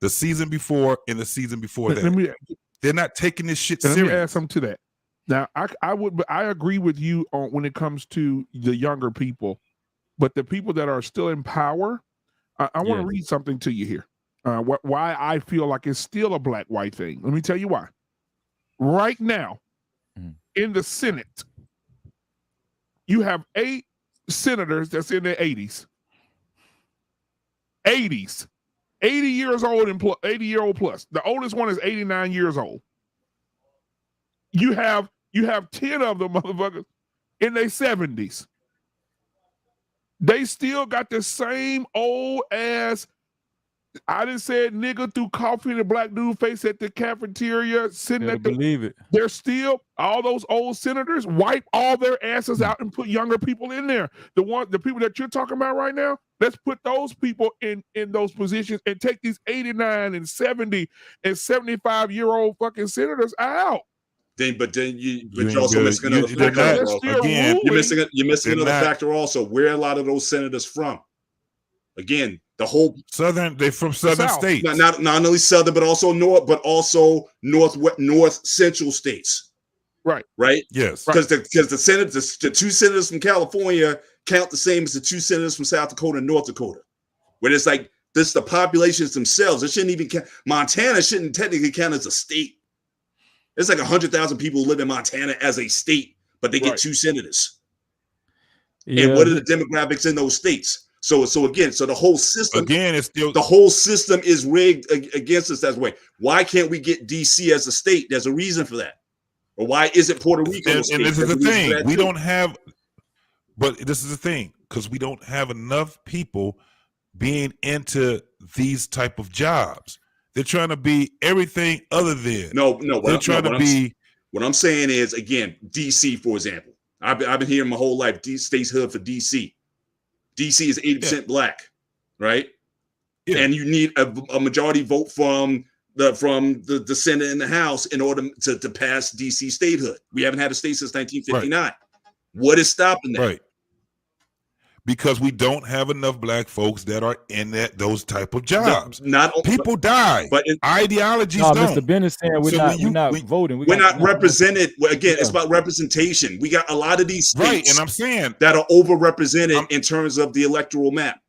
season before and the season before that. They're not taking this shit serious. Let me add something to that. Now I agree with you on when it comes to the younger people, but the people that are still in power, I want to read something to you here. Why I feel like it's still a black-white thing. Let me tell you why. Right now, in the Senate, you have 8 senators that's in their 80s. 80s. 80 years old and 80-year-old plus. The oldest one is 89 years old. You have 10 of them motherfuckers in their 70s. They still got the same old ass, I done said nigga through coffee in a black dude face at the cafeteria sitting at the, believe it. They're still, all those old senators wipe all their asses out and put younger people in there. The people that you're talking about right now, let's put those people in those positions and take these 89 and 70 and 75-year-old fucking senators out. But you're also missing another factor. You're missing another factor also. Where are a lot of those senators from? Again, the whole Southern, they're from Southern states. Not only Southern, but also North Central states. Right. Yes. Because the senators, the 2 senators from California count the same as the 2 senators from South Dakota and North Dakota. Where it's like this, the populations themselves. It shouldn't even count. Montana shouldn't technically count as a state. It's like 100,000 people live in Montana as a state, but they get 2 senators. Yeah. And what are the demographics in those states? So the whole system is rigged against us that way. Why can't we get DC as a state? There's a reason for that. Or why isn't Puerto Rico a state? And this is the thing. We don't have, but this is the thing, because we don't have enough people being into these type of jobs. They're trying to be everything other than. What I'm saying is, again, DC, for example. I've been hearing my whole life, state's hood for DC. DC is 80% black, right? Yeah. And you need a majority vote from the Senate and the House in order to pass DC statehood. We haven't had a state since 1959. Right. What is stopping that? Right. Because we don't have enough black folks that are in those type of jobs. People die, but ideologies don't. Mr. Ben is saying we're not voting. We're not represented. Again, it's about representation. We got a lot of these states, and I'm saying that are overrepresented in terms of the electoral map.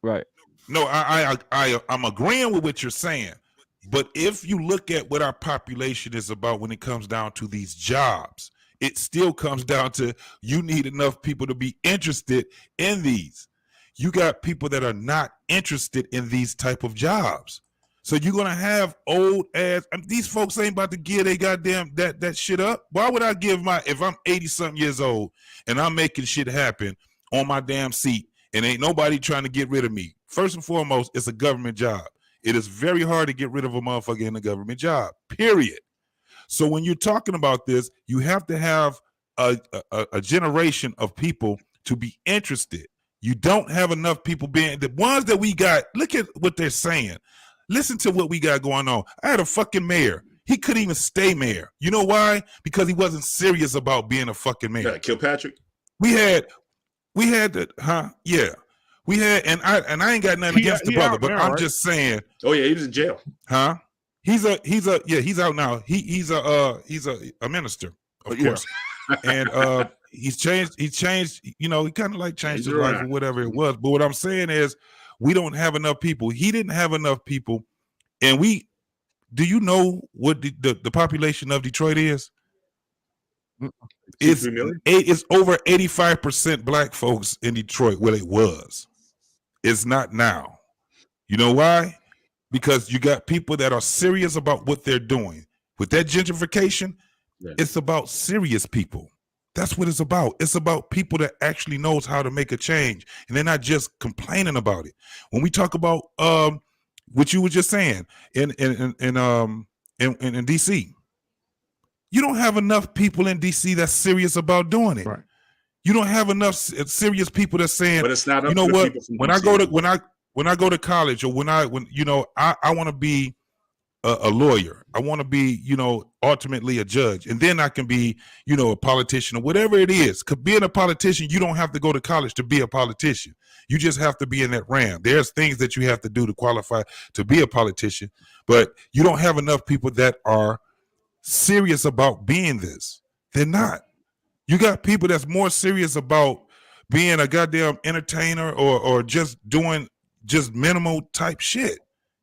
Right. No, I'm agreeing with what you're saying, but if you look at what our population is about when it comes down to these jobs, it still comes down to you need enough people to be interested in these. You got people that are not interested in these type of jobs. So you're gonna have old ass. These folks ain't about to give they goddamn that shit up. Why would I give if I'm 80-something years old and I'm making shit happen on my damn seat and ain't nobody trying to get rid of me? First and foremost, it's a government job. It is very hard to get rid of a motherfucker in a government job, period. So when you're talking about this, you have to have a generation of people to be interested. You don't have enough people being the ones that we got. Look at what they're saying. Listen to what we got going on. I had a fucking mayor. He couldn't even stay mayor. You know why? Because he wasn't serious about being a fucking mayor. Kilpatrick? We had that, huh? Yeah. We had, and I ain't got nothing against the brother, but I'm just saying. Oh yeah, he was in jail. Huh? He's out now. He's a minister, of course. And he changed, you know, he kind of like changed his life or whatever it was. But what I'm saying is we don't have enough people. He didn't have enough people. And do you know what the population of Detroit is? It's over 85% black folks in Detroit. Well, it was. It's not now. You know why? Because you got people that are serious about what they're doing. With that gentrification, it's about serious people. That's what it's about. It's about people that actually knows how to make a change, and they're not just complaining about it. When we talk about what you were just saying in DC, you don't have enough people in DC that's serious about doing it. Right. You don't have enough serious people that's saying, but it's not up you know to what? When DC. I go to college, or when I want to be a lawyer, I want to be, you know, ultimately a judge, and then I can be, you know, a politician or whatever it is. Because being a politician, you don't have to go to college to be a politician. You just have to be in that ram. There's things that you have to do to qualify to be a politician, but you don't have enough people that are serious about being this. They're not. You got people that's more serious about being a goddamn entertainer or just doing just minimal type shit.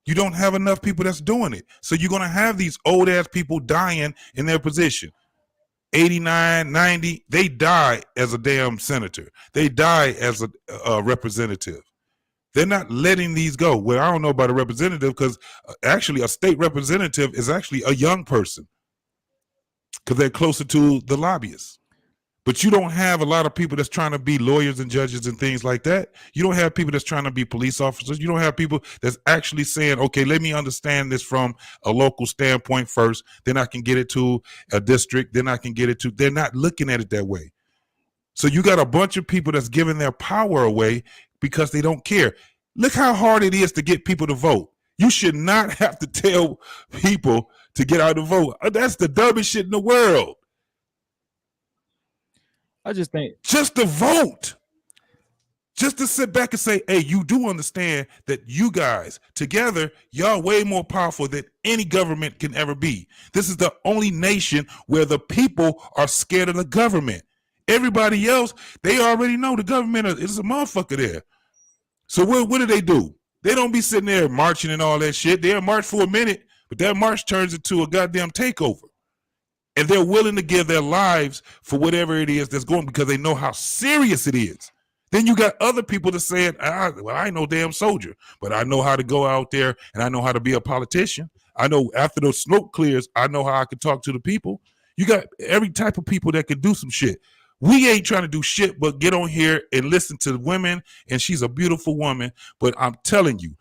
You don't have enough people that's doing it. So you're going to have these old ass people dying in their position. 89, 90, they die as a damn senator. They die as a representative. They're not letting these go. Well, I don't know about a representative, because actually a state representative is actually a young person, because they're closer to the lobbyists. But you don't have a lot of people that's trying to be lawyers and judges and things like that. You don't have people that's trying to be police officers. You don't have people that's actually saying, okay, let me understand this from a local standpoint first, then I can get it to a district, then I can get it to, they're not looking at it that way. So you got a bunch of people that's giving their power away because they don't care. Look how hard it is to get people to vote. You should not have to tell people to get out to vote. That's the dumbest shit in the world. I just think just to vote, just to sit back and say, hey, you do understand that you guys together, y'all way more powerful than any government can ever be. This is the only nation where the people are scared of the government. Everybody else, they already know the government is a motherfucker there. So what do? They don't be sitting there marching and all that shit. They'll march for a minute, but that march turns into a goddamn takeover. And they're willing to give their lives for whatever it is that's going, because they know how serious it is. Then you got other people that saying, well, I ain't no damn soldier, but I know how to go out there and I know how to be a politician. I know after those smoke clears, I know how I can talk to the people. You got every type of people that can do some shit. We ain't trying to do shit but get on here and listen to women, and she's a beautiful woman. But I'm telling you,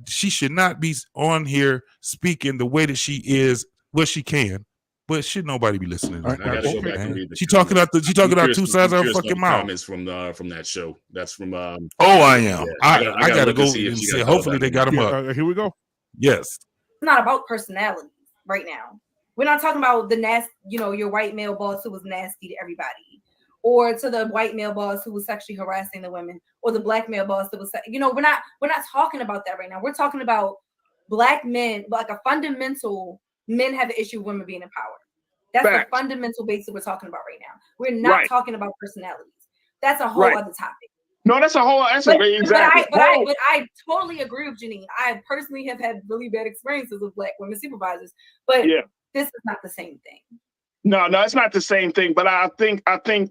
she should not be on here speaking the way that she is. Well, she can, but should nobody be listening? I gotta go back and read she talking out two sides of her fucking mouth. Comments from that show. That's from. I am. Yeah, I gotta go see and say. Hopefully they got them up. Here we go. Yes. It's not about personality right now. We're not talking about the nasty, your white male boss who was nasty to everybody, or to the white male boss who was sexually harassing the women, or the black male boss that was, we're not talking about that right now. We're talking about black men, like a fundamental. Men have an issue with women being in power. That's the fundamental basis we're talking about right now. We're not talking about personalities. That's a whole other topic. No, that's a whole exactly. But I totally agree with Janine. I personally have had really bad experiences with black women supervisors, but this is not the same thing. No, it's not the same thing. But I think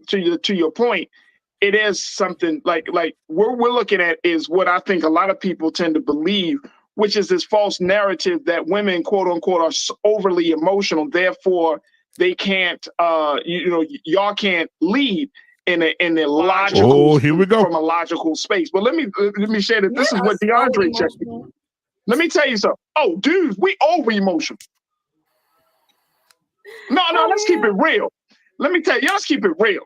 to your point, it is something like what we're looking at is what I think a lot of people tend to believe which is this false narrative that women, quote unquote, are overly emotional. Therefore, they can't, y'all can't lead in a logical. Oh, here we go. From a logical space. But let me share that. This is what DeAndre checked. Let me tell you something. Oh, dudes, we over emotional. No, let's keep it real. Let me tell you, let's keep it real.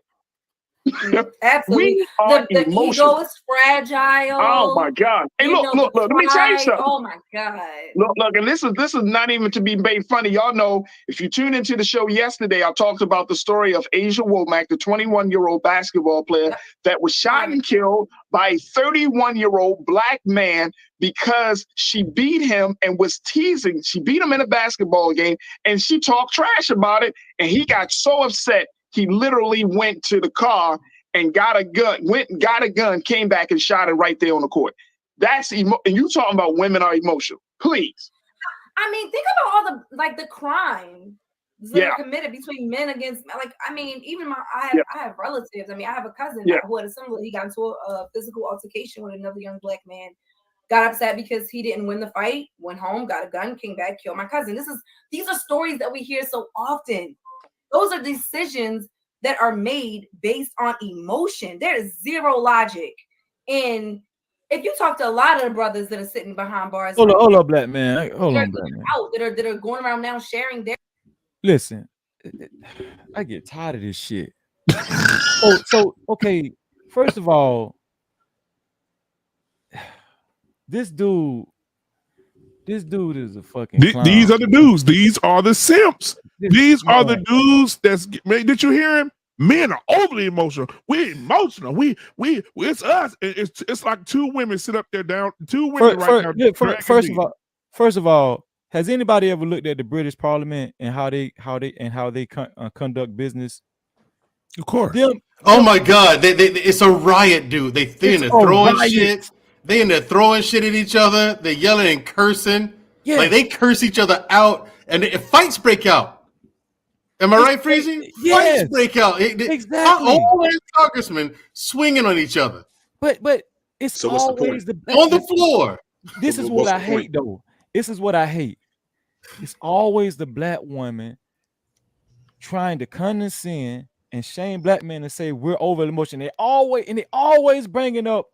Absolutely. We are the emotional. ego is fragile. Oh my God. Hey, look, let me tell you something. Oh my God. Look, and this is not even to be made funny. Y'all know, if you tuned into the show yesterday, I talked about the story of Asia Womack, the 21-year-old basketball player that was shot and killed by a 31-year-old black man because she beat him and was teasing. She beat him in a basketball game and she talked trash about it. And he got so upset, he literally went to the car and got a gun, came back and shot it right there on the court. That's and you talking about women are emotional. Please. I mean, think about all the crime that are committed between men against, like, I mean, even I have relatives. I mean, I have a cousin who had a similar, he got into a physical altercation with another young black man, got upset because he didn't win the fight, went home, got a gun, came back, killed my cousin. These are stories that we hear so often. Those are decisions that are made based on emotion. There is zero logic. And if you talk to a lot of the brothers that are sitting behind bars, hold on, black man. Hold on, black man. That are going around now sharing their. Listen, I get tired of this shit. So okay. First of all, this dude is a fucking clown. These are the dudes. These are the simps. These are the dudes did you hear him? Men are overly emotional. We're emotional. It's us. It's like two women sit up there down. Two women now. First of all, has anybody ever looked at the British Parliament and how they conduct business? Of course. Oh my God, it's a riot, dude. They're in there throwing shit. They in there throwing shit at each other. They're yelling and cursing. Yeah. Like they curse each other out, and fights break out. Am I right, Freezy? Yes. Fights break out. Exactly. All congressmen swinging on each other. But it's always on the floor. This is what I hate, though. This is what I hate. It's always the black woman trying to condescend and shame black men and say we're over emotional. They always bringing up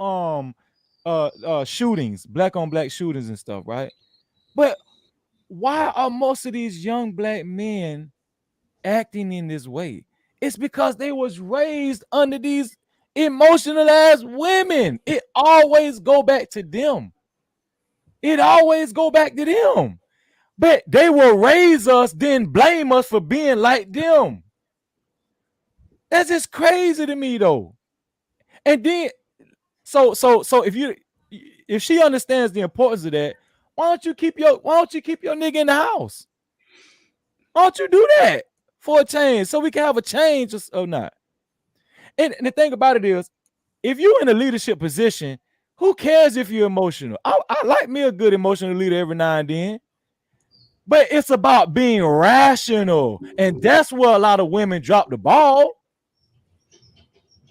shootings, black on black shootings and stuff, right? But why are most of these young black men acting in this way? It's because they was raised under these emotional ass women. It always go back to them. But they will raise us, then blame us for being like them. That's just crazy to me, though. And then, so if she understands the importance of that, why don't you keep your nigga in the house? Why don't you do that for a change so we can have a change or not? And the thing about it is, if you're in a leadership position, who cares if you're emotional? I like me a good emotional leader every now and then. But it's about being rational. And that's where a lot of women drop the ball.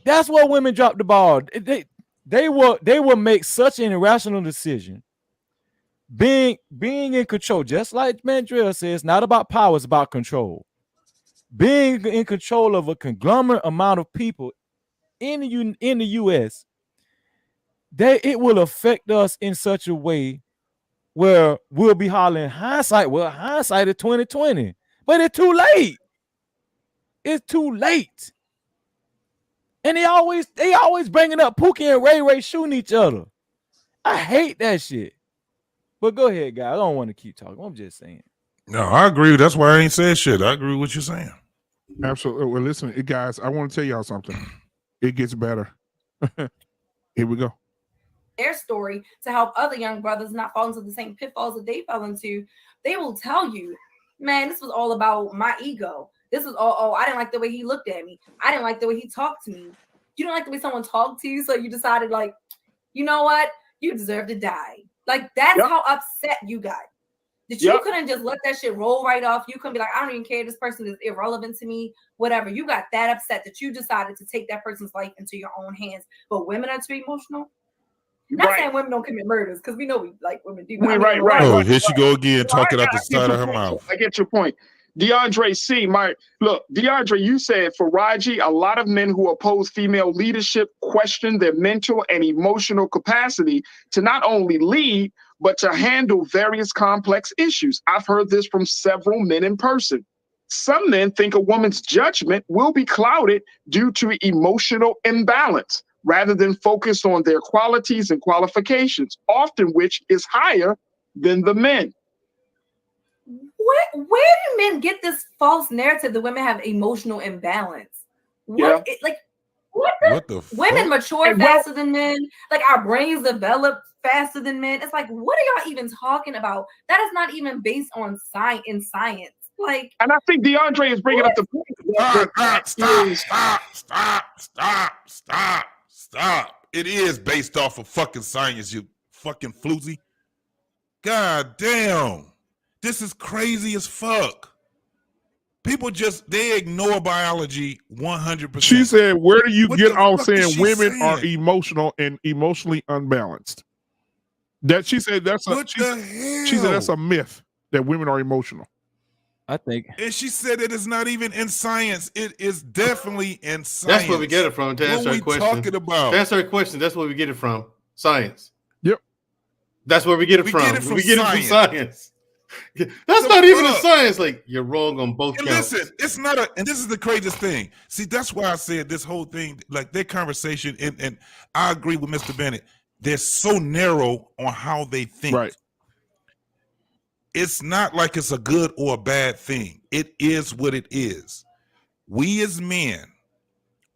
That's where women drop the ball. They will make such an irrational decision. Being in control, just like Mandrell says, not about power, it's about control. Being in control of a conglomerate amount of people in the US, it will affect us in such a way where we'll be hollering hindsight. Well, hindsight is 2020, but it's too late. It's too late. And they always bringing up Pookie and Ray shooting each other. I hate that shit. But go ahead, guys. I don't want to keep talking. I'm just saying. No, I agree. That's why I ain't said shit. I agree with what you're saying. Absolutely. Well, listen, guys, I want to tell y'all something. It gets better. Here we go. Their story to help other young brothers not fall into the same pitfalls that they fell into. They will tell you, man, this was all about my ego. This was all, I didn't like the way he looked at me. I didn't like the way he talked to me. You don't like the way someone talked to you, so you decided, like, you know what? You deserve to die. Like, that's how upset you got. That you couldn't just let that shit roll right off. You couldn't be like, I don't even care. This person is irrelevant to me. Whatever. You got that upset that you decided to take that person's life into your own hands. But women are too emotional. Not saying women don't commit murders, because we know women do. Right. Oh, here she go again, talking out the side of her mouth. I get your point. DeAndre C, DeAndre, you said for Raji, a lot of men who oppose female leadership question their mental and emotional capacity to not only lead, but to handle various complex issues. I've heard this from several men in person. Some men think a woman's judgment will be clouded due to emotional imbalance, rather than focus on their qualities and qualifications, often which is higher than the men. Where do men get this false narrative that women have emotional imbalance? What the women mature faster than men? Like our brains develop faster than men. It's like, what are y'all even talking about? That is not even based on science. Like, and I think DeAndre is bringing up the point. Stop. It is based off of fucking science, you fucking floozy. God damn. This is crazy as fuck. People they ignore biology 100%. She said, where do you get off saying women are emotional and emotionally unbalanced? That she said that's she said that's a myth that women are emotional. I think. And she said it is not even in science. It is definitely in science. That's where we get it from. To answer her question. Talking about? To answer her question, that's where we get it from. Science. Yep. That's where we get it from. We get it from science. That's not even a science. Like, you're wrong on both counts. Listen, it's not and this is the craziest thing. See, that's why I said this whole thing, like their conversation, and I agree with Mr. Bennett. They're so narrow on how they think. Right. It's not like it's a good or a bad thing. It is what it is. We as men,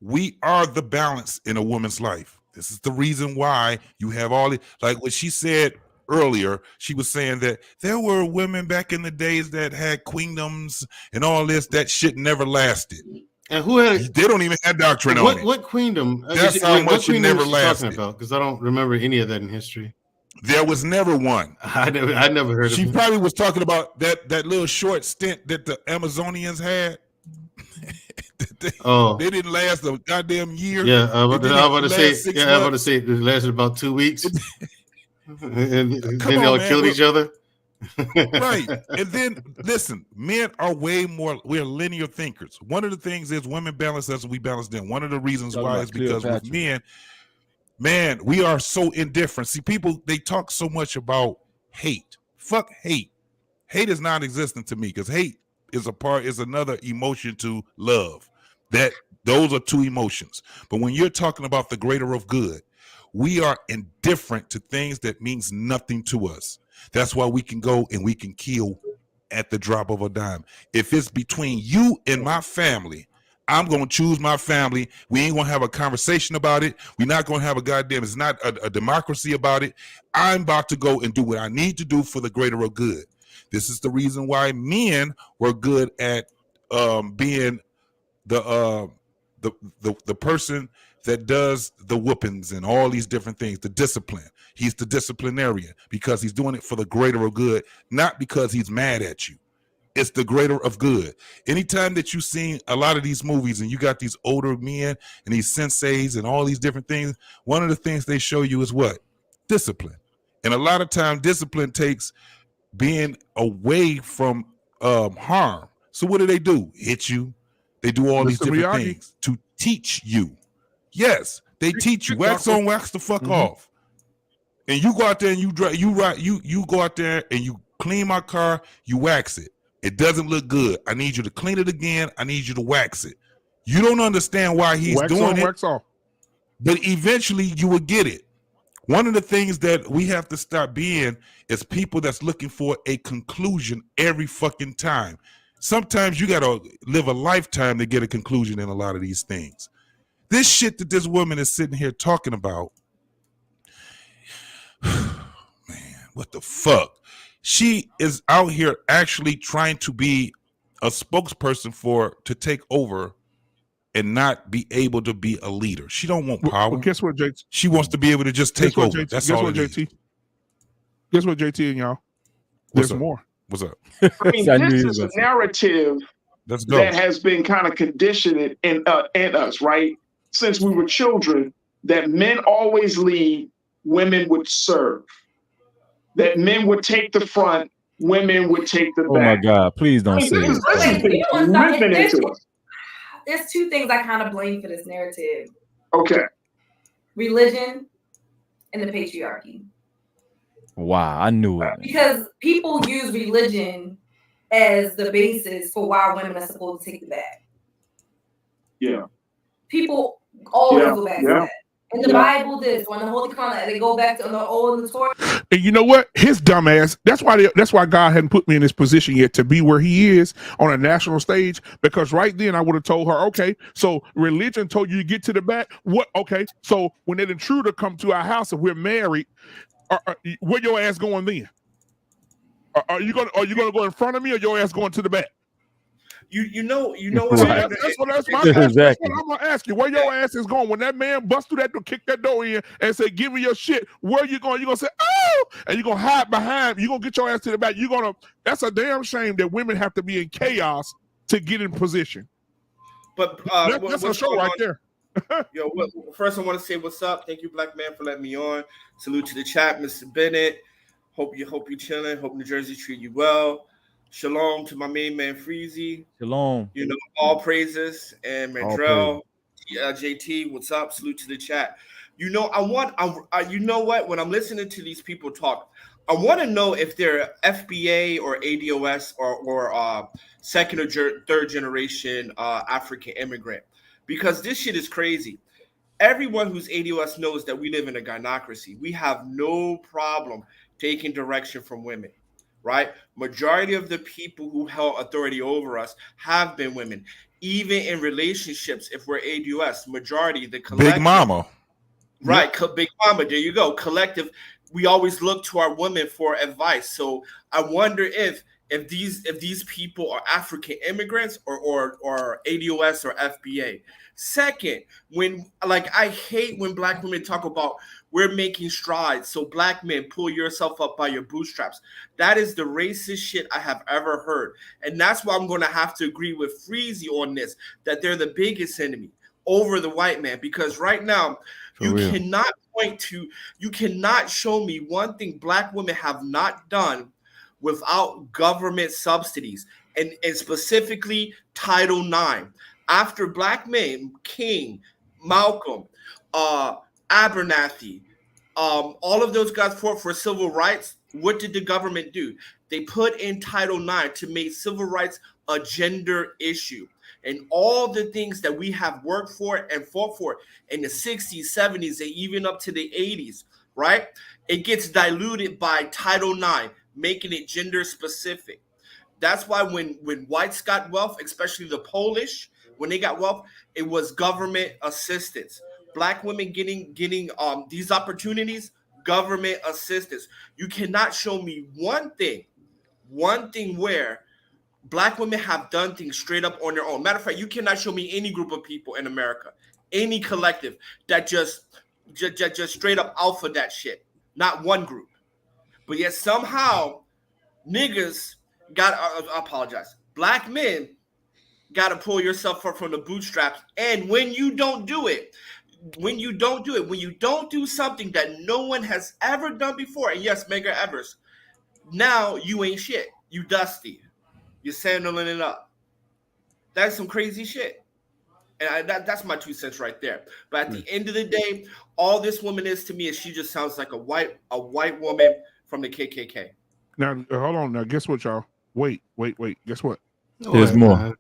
we are the balance in a woman's life. This is the reason why you have all the, like what she said earlier, she was saying that there were women back in the days that had queendoms and all this. That shit never lasted. And who had? They don't even have doctrine on it. What queendom? That's how much it never lasted. Because I don't remember any of that in history. There was never one. I never heard of it. She probably was talking about that little short stint that the Amazonians had. They didn't last a goddamn year. Yeah, I was about to say it lasted about 2 weeks. and then they all killed each other. Right. And then listen, men are we're linear thinkers. One of the things is women balance us and we balance them. One of the reasons why is because with men, man, we are so indifferent. See, people, they talk so much about hate. Fuck hate. Hate is non-existent to me because hate is another emotion to love. Those are two emotions. But when you're talking about the greater of good, we are indifferent to things that means nothing to us. That's why we can go and we can kill at the drop of a dime. If it's between you and my family, I'm going to choose my family. We ain't going to have a conversation about it. We're not going to have it's not a democracy about it. I'm about to go and do what I need to do for the greater of good. This is the reason why men were good at being the person that does the whoopings and all these different things, the discipline. He's the disciplinarian because he's doing it for the greater of good, not because he's mad at you. It's the greater of good. Anytime that you've seen a lot of these movies and you got these older men and these senseis and all these different things, one of the things they show you is what? Discipline. And a lot of time discipline takes being away from harm. So what do? Hit you. They do all these different things to teach you. Yes, they teach you. Wax on, wax the fuck off. And you go out there and you go out there and you clean my car, you wax it. It doesn't look good. I need you to clean it again. I need you to wax it. You don't understand why he's doing it. Wax off. But eventually you will get it. One of the things that we have to stop being is people that's looking for a conclusion every fucking time. Sometimes you got to live a lifetime to get a conclusion in a lot of these things. This shit that this woman is sitting here talking about, man, what the fuck? She is out here actually trying to be a spokesperson to take over and not be able to be a leader. She don't want power. Well, guess what, JT? She wants to be able to just take over. That's all it is. Guess what, JT and y'all? There's more. What's up? I mean, this is a narrative that has been kind of conditioned in us, right? Since we were children, that men always lead, women would serve. That men would take the front, women would take the back. Oh my God! Please don't say this. There's two things I kind of blame for this narrative. Okay. Religion and the patriarchy. Wow, I knew it. Because people use religion as the basis for why women are supposed to take the back. Yeah. People always go back to that. In the Bible, this when the Holy Quran, they go back to the Old and the Torah. And you know what? His dumbass. That's why God hadn't put me in this position yet to be where he is on a national stage. Because right then I would have told her, okay, so religion told you to get to the back. What? Okay, so when that intruder come to our house and we're married, where your ass going then? Are you gonna go in front of me or your ass going to the back? You know what? Right. That's what I'm gonna ask you. Where your ass is going when that man bust through that door, kick that door in, and say, "Give me your shit." Where you going? You gonna say, "Oh," and you gonna hide behind. You gonna get your ass to the back. You gonna. That's a damn shame that women have to be in chaos to get in position. But that's a show right there. Yo, first I want to say what's up. Thank you, Black Man, for letting me on. Salute to the chat, Mr. Bennett. Hope you chilling. Hope New Jersey treat you well. Shalom to my main man Freezy. Shalom. You know, all praises. And Mandrell, JT, what's up? Salute to the chat. You know, you know what? When I'm listening to these people talk, I want to know if they're FBA or ADOS or second or third generation African immigrant, because this shit is crazy. Everyone who's ADOS knows that we live in a gynocracy. We have no problem taking direction from women. Right? Majority of the people who held authority over us have been women. Even in relationships, if we're ADOS, majority, the collective. Big Mama. Right. Yep. Big Mama. There you go. Collective. We always look to our women for advice. So I wonder if these people are African immigrants or ADOS or FBA. Second, I hate when Black women talk about we're making strides. So Black men, pull yourself up by your bootstraps. That is the racist shit I have ever heard. And that's why I'm going to have to agree with Freezy on this, that they're the biggest enemy over the white man. Because right now, you cannot show me one thing Black women have not done without government subsidies, and specifically Title IX. After Black men, King, Malcolm, Abernathy, all of those guys fought for civil rights. What did the government do? They put in Title IX to make civil rights a gender issue. And all the things that we have worked for and fought for in the 60s, 70s, and even up to the 80s, right? It gets diluted by Title IX, making it gender specific. That's why when whites got wealth, especially the Polish, when they got wealth, it was government assistance. Black women getting these opportunities, government assistance. You cannot show me one thing where Black women have done things straight up on their own. Matter of fact, you cannot show me any group of people in America, any collective that just straight up alpha that shit. Not one group. But yet somehow niggas Black men got to pull yourself up from the bootstraps. And when you don't do it, when you don't do something that no one has ever done before, and yes, Medgar Evers, now you ain't shit. You dusty. You're sandaling it up. That's some crazy shit. And that's my 2 cents right there. But at the end of the day, all this woman is to me is she just sounds like a white woman from the KKK. Now, hold on. Now, guess what, y'all? Wait. Guess what? No, there's more.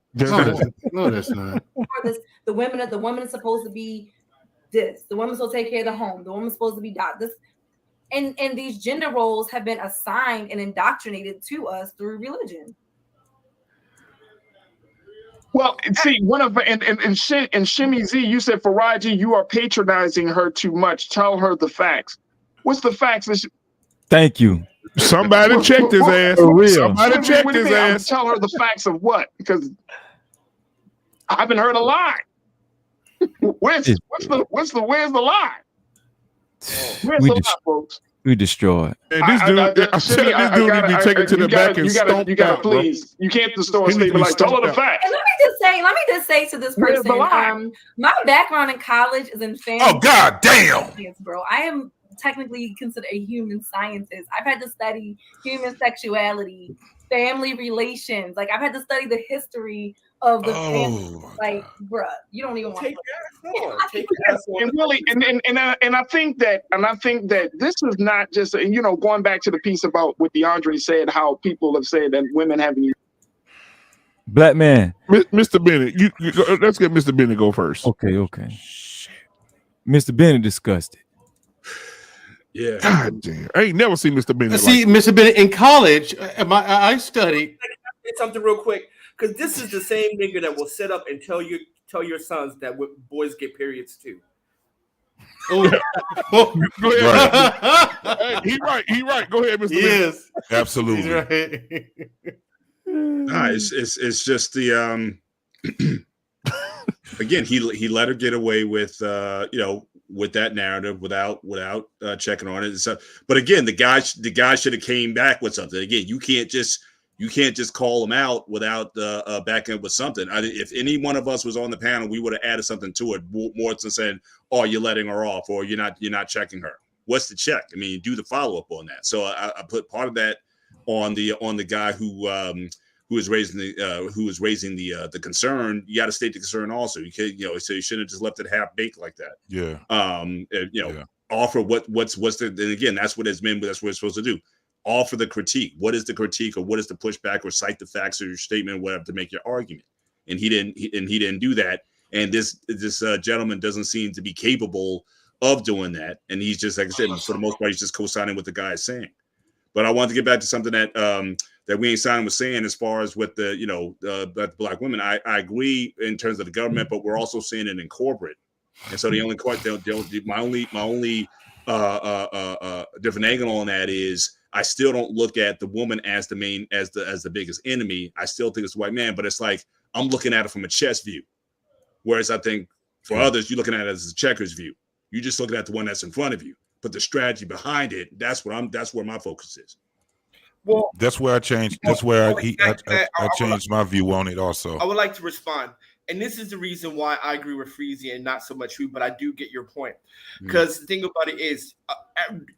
No, that's not. The woman is supposed to be this. The woman's supposed to take care of the home. The woman's supposed to be this. And these gender roles have been assigned and indoctrinated to us through religion. Well, see, and Shimmy Z, you said, Faraji, you are patronizing her too much. Tell her the facts. What's the facts? Thank you. Somebody checked his ass. For real. Somebody checked his ass. Tell her the facts of what? Because I haven't heard a lie. Where's the lie? Where's the lie, folks? We destroyed. Hey, this dude need to be taken to the back and stomped out, please. You can't just throw a statement like, tell her the facts. And let me just say to this person, my background in college is in family. Oh, God damn. Bro, I am technically considered a human scientist. I've had to study human sexuality, family relations. Like I've had to study the history of the family. Like, bruh, you don't even want to take and really, and I think that this is not just going back to the piece about what DeAndre said, how people have said that women haven't. Black man, Mr. Bennett, you go, let's get Mr. Bennett go first. Okay. Mr. Bennett discussed it. Yeah. God damn. I ain't never seen Mr. Bennett. See, Mr. Bennett, in college, I studied. Say something real quick, because this is the same nigga that will sit up and tell your sons that boys get periods too. Go ahead. He right. Go ahead, Mr. Bennett. Yes, absolutely. He's right. It's just the again, he let her get away with with that narrative without checking on it and stuff. But again, the guy should have came back with something. Again, you can't just call him out without backing up with something. If any one of us was on the panel, we would have added something to it more than saying, "Oh, you're letting her off," or "You're not checking her." What's the check? I mean, do the follow up on that. So I put part of that on the guy who is raising the concern. You got to state the concern also. You can't, so you shouldn't have just left it half baked like that. Yeah. Offer what's the, and again, that's what it's been. That's what it's supposed to do. Offer the critique. What is the critique, or what is the pushback, or cite the facts or your statement, or whatever, to make your argument. And he didn't do that. And this gentleman doesn't seem to be capable of doing that. And he's just, like I said, for the most part, he's just co-signing what the guy is saying. But I wanted to get back to something that we ain't signing was saying, as far as with the black women. I agree in terms of the government, but we're also seeing it in corporate. And so the only my only different angle on that is, I still don't look at the woman as the main, as the biggest enemy. I still think it's the white man, but it's like I'm looking at it from a chess view. Whereas I think for others, you're looking at it as a checkers view. You're just looking at the one that's in front of you. But the strategy behind it, that's where my focus is. Well, that's where I changed. That's where I changed my view on it also. I would like to respond. And this is the reason why I agree with Freezy and not so much you, but I do get your point. Because the thing about it is,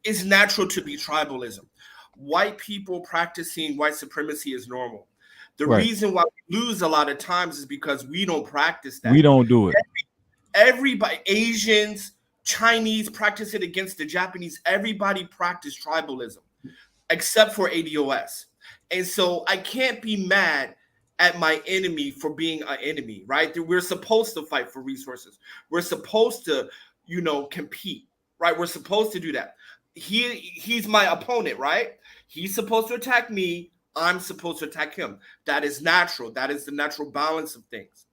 it's natural to be tribalism. White people practicing white supremacy is normal. The reason why we lose a lot of times is because we don't practice that. We don't do it. Everybody, Asians, Chinese practice it against the Japanese. Everybody practice tribalism, except for ADOS. And so I can't be mad at my enemy for being an enemy, right? We're supposed to fight for resources. We're supposed to, compete, right? We're supposed to do that. He's my opponent, right? He's supposed to attack me. I'm supposed to attack him. That is natural. That is the natural balance of things.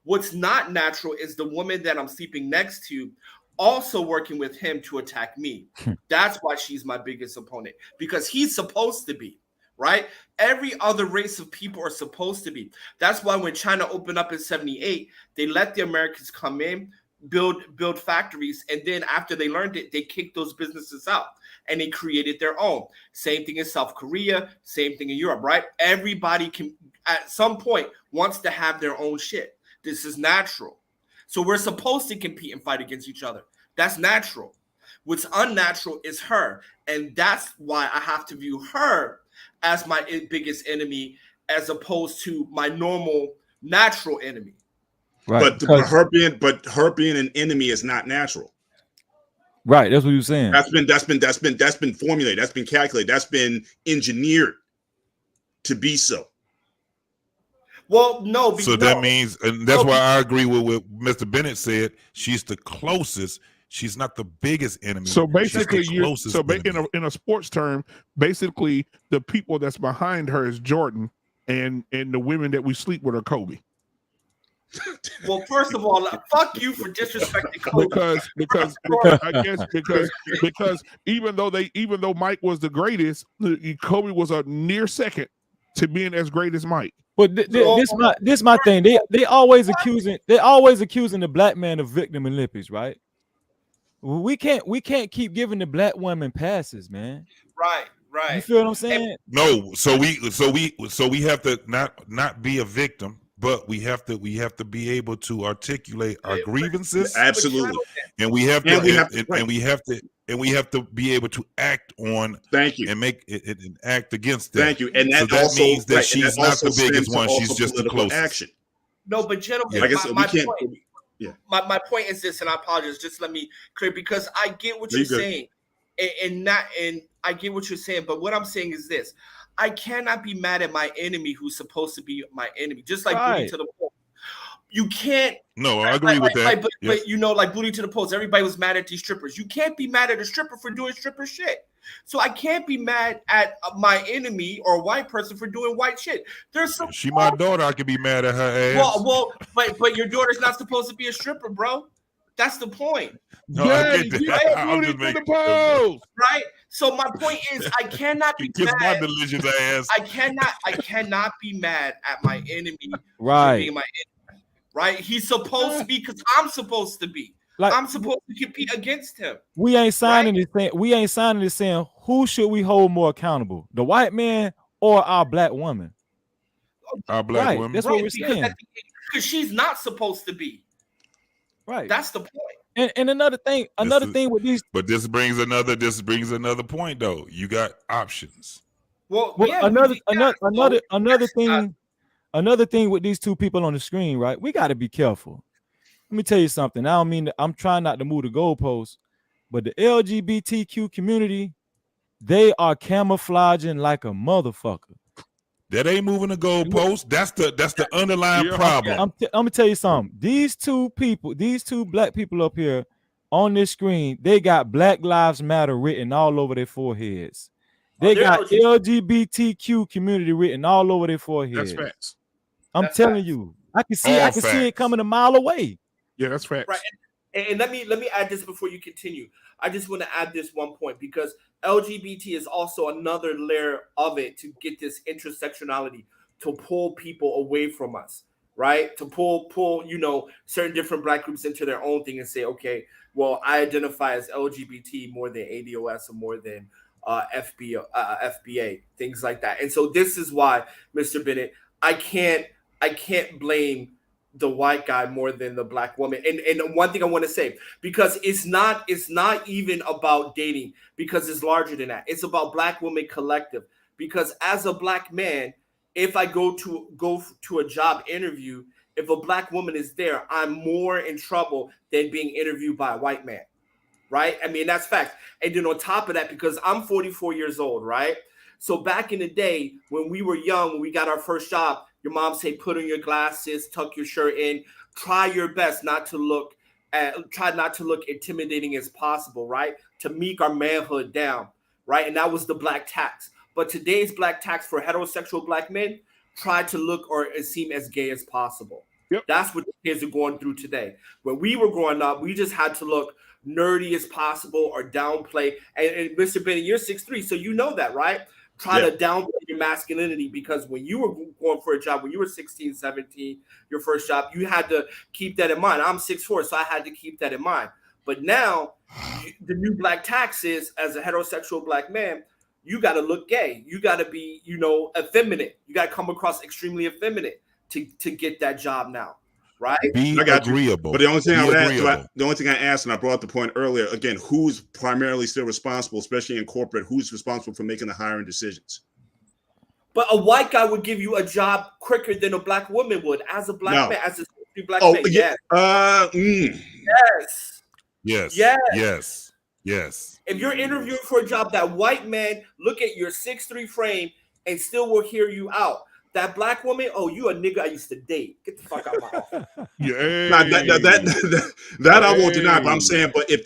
What's not natural is the woman that I'm sleeping next to also working with him to attack me. That's why she's my biggest opponent, because he's supposed to be, right? Every other race of people are supposed to be. That's why when China opened up in 78, they let the Americans come in, build factories, and then after they learned it, they kicked those businesses out and they created their own. Same thing in South Korea, same thing in Europe, right? Everybody can, at some point, wants to have their own shit. This is natural. So we're supposed to compete and fight against each other. That's natural. What's unnatural is her. And that's why I have to view her as my biggest enemy, as opposed to my normal, natural enemy. Right. But her being an enemy is not natural. Right. That's what you're saying. That's been formulated. That's been calculated. That's been engineered to be so. Well, no. So that means, and that's why I agree with what Mr. Bennett said. She's the closest. She's not the biggest enemy. So basically, enemy. in a sports term, basically the people that's behind her is Jordan, and the women that we sleep with are Kobe. Well, first of all, fuck you for disrespecting Kobe. Because I guess because even though Mike was the greatest, Kobe was a near second to being as great as Mike. But this my thing. They always accusing the black man of victim Olympics, right? We can't keep giving the black women passes, man. Right. You feel what I'm saying? No, so we have to not be a victim, but we have to be able to articulate our grievances. Absolutely. And we have and we have to be able to act on. Thank you. And make it and act against that. Thank you. And that, so that also means that right, she's not the biggest one. She's just the political closest. action. No, but gentlemen, my point is this, and I apologize. Just let me clear because I get what you're saying, and I get what you're saying. But what I'm saying is this: I cannot be mad at my enemy who's supposed to be my enemy. Just like booty to the pole. You can't. No, I agree with that. But you know, like booty to the post, everybody was mad at these strippers. You can't be mad at a stripper for doing stripper shit. So I can't be mad at my enemy or a white person for doing white shit. There's some. She my daughter. I can be mad at her ass. Well, but your daughter's not supposed to be a stripper, bro. That's the point. No, I get that. I'm just making right. So my point is, I cannot be kiss mad. my delicious ass. I cannot be mad at my enemy. Right. For being my enemy. Right, he's supposed to be because I'm supposed to be. Like, I'm supposed to compete against him. We ain't signing this thing. We ain't signing this saying who should we hold more accountable, the white man or our black woman? Our black woman. That's what we're saying. Because she's not supposed to be. Right. That's the point. And another thing with these. But this brings another point though. You got options. Well yeah, Another thing with these two people on the screen, right? We got to be careful. Let me tell you something. I don't mean that I'm trying not to move the goalposts, but the LGBTQ community, they are camouflaging like a motherfucker. That ain't moving the goalpost. That's the underlying problem. I'm gonna tell you something. These two black people up here on this screen, they got Black Lives Matter written all over their foreheads. They got LGBTQ community written all over their foreheads. That's facts. I'm telling you, I can see it coming a mile away. Yeah, that's facts. Right. And let me add this before you continue. I just want to add this one point because LGBT is also another layer of it to get this intersectionality to pull people away from us, right? To pull certain different black groups into their own thing and say, okay, well, I identify as LGBT more than ADOS or more than FBA, things like that. And so this is why, Mr. Bennett, I can't blame the white guy more than the black woman. And one thing I want to say, because it's not even about dating, because it's larger than that. It's about Black Women Collective. Because as a black man, if I go to a job interview, if a black woman is there, I'm more in trouble than being interviewed by a white man. Right? I mean, that's fact. And then on top of that, because I'm 44 years old, right? So back in the day when we were young, when we got our first job, your mom say, put on your glasses, tuck your shirt in, try your best try not to look intimidating as possible, right? To meek our manhood down, right? And that was the black tax. But today's black tax for heterosexual black men, try to look or seem as gay as possible. Yep. That's what the kids are going through today. When we were growing up, we just had to look nerdy as possible or downplay. And Mr. Bennett, you're 6'3", so you know that, right? Try to downplay your masculinity because when you were going for a job, when you were 16, 17, your first job, you had to keep that in mind. I'm 6'4", so I had to keep that in mind. But now, the new black tax is, as a heterosexual black man, you got to look gay. You got to be, effeminate. You got to come across extremely effeminate to get that job now. Right? Be agreeable. But the only thing I asked, and I brought up the point earlier, again, who's primarily still responsible, especially in corporate, who's responsible for making the hiring decisions? But a white guy would give you a job quicker than a black woman would. As a black man, as a black man, yes. Yes. If you're interviewing for a job, that white man look at your 6'3" frame and still will hear you out. That black woman, you a nigga I used to date. Get the fuck out of my office. Yeah, that I won't deny. But I'm saying, but if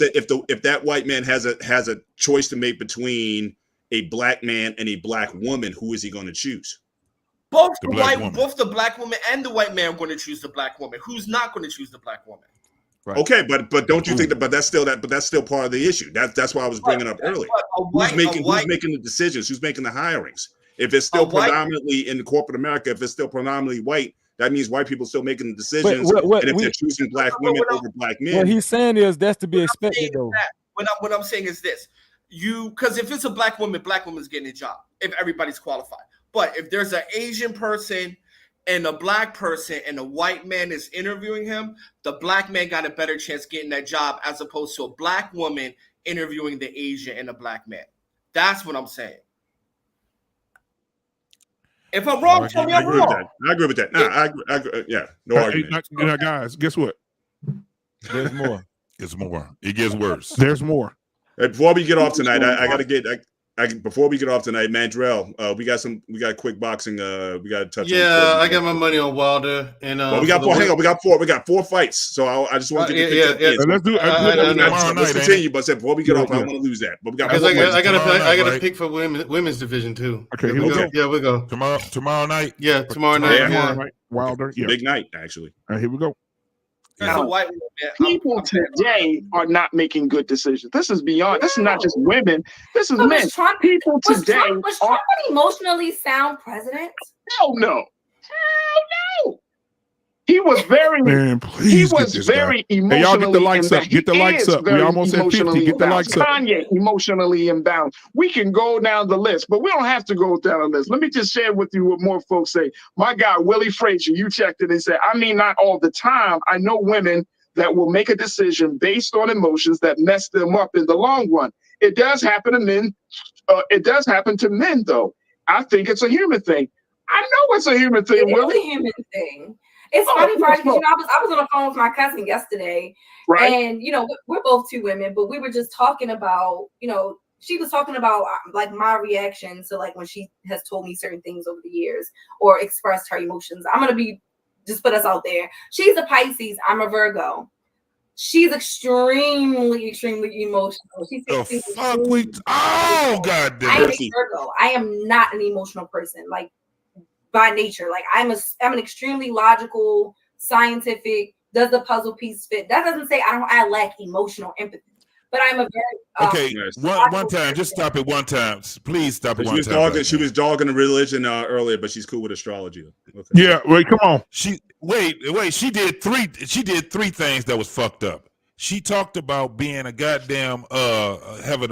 that white man has a choice to make between a black man and a black woman, who is he going to choose? Both the black woman and the white man are going to choose the black woman. Who's not going to choose the black woman? Right. Okay, but don't you think that? But that's still part of the issue. That's why I was bringing up earlier. Who's making the decisions? Who's making the hirings? If it's still predominantly in corporate America, if it's still predominantly white, that means white people still making the decisions. And if they're choosing black women over black men, what he's saying is that's to be expected, though. What I'm saying is this: because if it's a black woman's getting a job if everybody's qualified. But if there's an Asian person and a black person and a white man is interviewing him, the black man got a better chance getting that job as opposed to a black woman interviewing the Asian and the black man. That's what I'm saying. If I'm wrong, tell me I'm wrong. I agree with that. Nah, I agree. Yeah, no argument. Now, guys, guess what? There's more. It's more. It gets worse. There's more. Before we get off tonight, I got to get. Before we get off tonight, Mandrell, we got quick boxing. We got to touch. Yeah, I got my money on Wilder, and well, we got four. Hang on, we got four fights. So I just want to get. Let's do it. Let's continue. But before we get off, I don't want to lose that. But we got. I got to pick for women's division too. Okay, here we go. Yeah, we go tomorrow night. Yeah, tomorrow night. Wilder. Yeah. Big night, actually. All right, here we go. Now, people today are not making good decisions. This is beyond. This is not just women. This is men. People today was Trump an emotionally sound president? Hell no. Hell no. He was very. Man, please. He was very emotionally. Hey, y'all get the likes up. Get the likes up. We almost at 50. Get the likes up. Kanye emotionally imbalanced. We can go down the list, but we don't have to go down the list. Let me just share with you what more folks say. My guy Willie Frazier, you checked it and said, I mean, not all the time. I know women that will make a decision based on emotions that mess them up in the long run. It does happen to men. It does happen to men, though. I think it's a human thing. I know it's a human thing, Willie. It's a human thing. It's funny, because I was on the phone with my cousin yesterday, and we're both two women, but we were just talking about, she was talking about like my reaction to like when she has told me certain things over the years or expressed her emotions. I'm gonna just put us out there. She's a Pisces. I'm a Virgo. She's extremely emotional. She's goddamn. I'm a Virgo. I am not an emotional person. Like, by nature, like I'm an extremely logical, scientific. Does the puzzle piece fit? That doesn't say I lack emotional empathy, but I'm a very one time. Just stop it one time, please. Stop it one time. She was dogging the religion earlier, but she's cool with astrology. Okay. Yeah, wait, come on. She did three things that was fucked up. She talked about being a goddamn having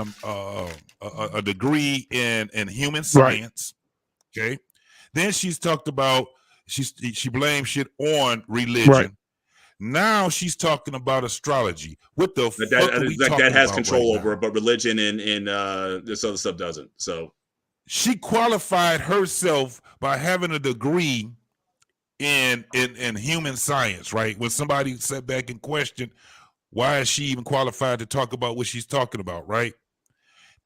a degree in human science. Right. Okay. Then she's talked about she blamed shit on religion. Right. Now she's talking about astrology. What the fuck are we talking that has about control right over it, but religion and this other stuff doesn't. So she qualified herself by having a degree in human science, right? When somebody sat back and questioned why is she even qualified to talk about what she's talking about, right?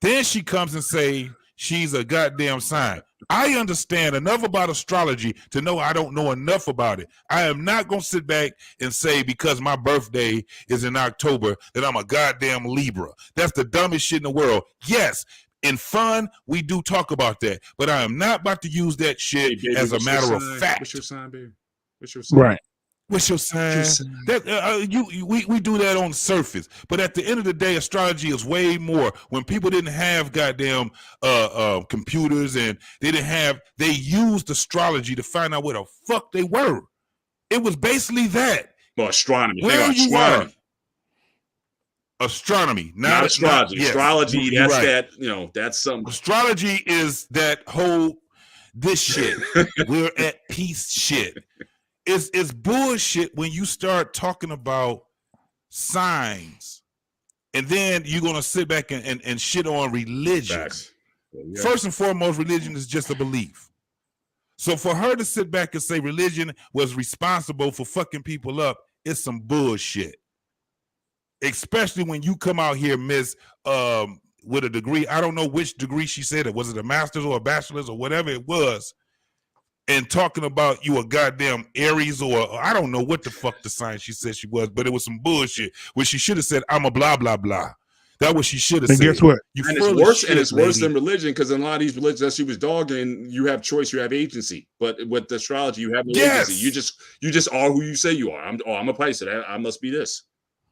Then she comes and say she's a goddamn sign. I understand enough about astrology to know I don't know enough about it. I am not going to sit back and say because my birthday is in October that I'm a goddamn Libra. That's the dumbest shit in the world. Yes, in fun, we do talk about that, but I am not about to use that shit as a matter of fact. What's your sign, baby? What's your sign? Right. What's your sign? We do that on the surface, but at the end of the day, astrology is way more. When people didn't have goddamn computers and they used astrology to find out where the fuck they were. It was basically that. Well, astronomy. Where you were. Astronomy, not astrology. Yes. Astrology, You're that's right. that. That's something. Astrology is that whole this shit. We're at peace shit. It's bullshit when you start talking about signs and then you're going to sit back and shit on religion. Yeah. First and foremost, religion is just a belief. So for her to sit back and say religion was responsible for fucking people up, it's some bullshit. Especially when you come out here, miss, with a degree. I don't know which degree she said it. Was it a master's or a bachelor's or whatever it was? And talking about you a goddamn Aries or I don't know what the fuck the sign she said she was, but it was some bullshit. Where she should have said, I'm a blah, blah, blah. That what she should have said. And guess what? It's worse than religion, because in a lot of these religions that she was dogging, you have choice, you have agency. But with the astrology, you have no agency. You just are who you say you are. I'm a Pisces. I must be this.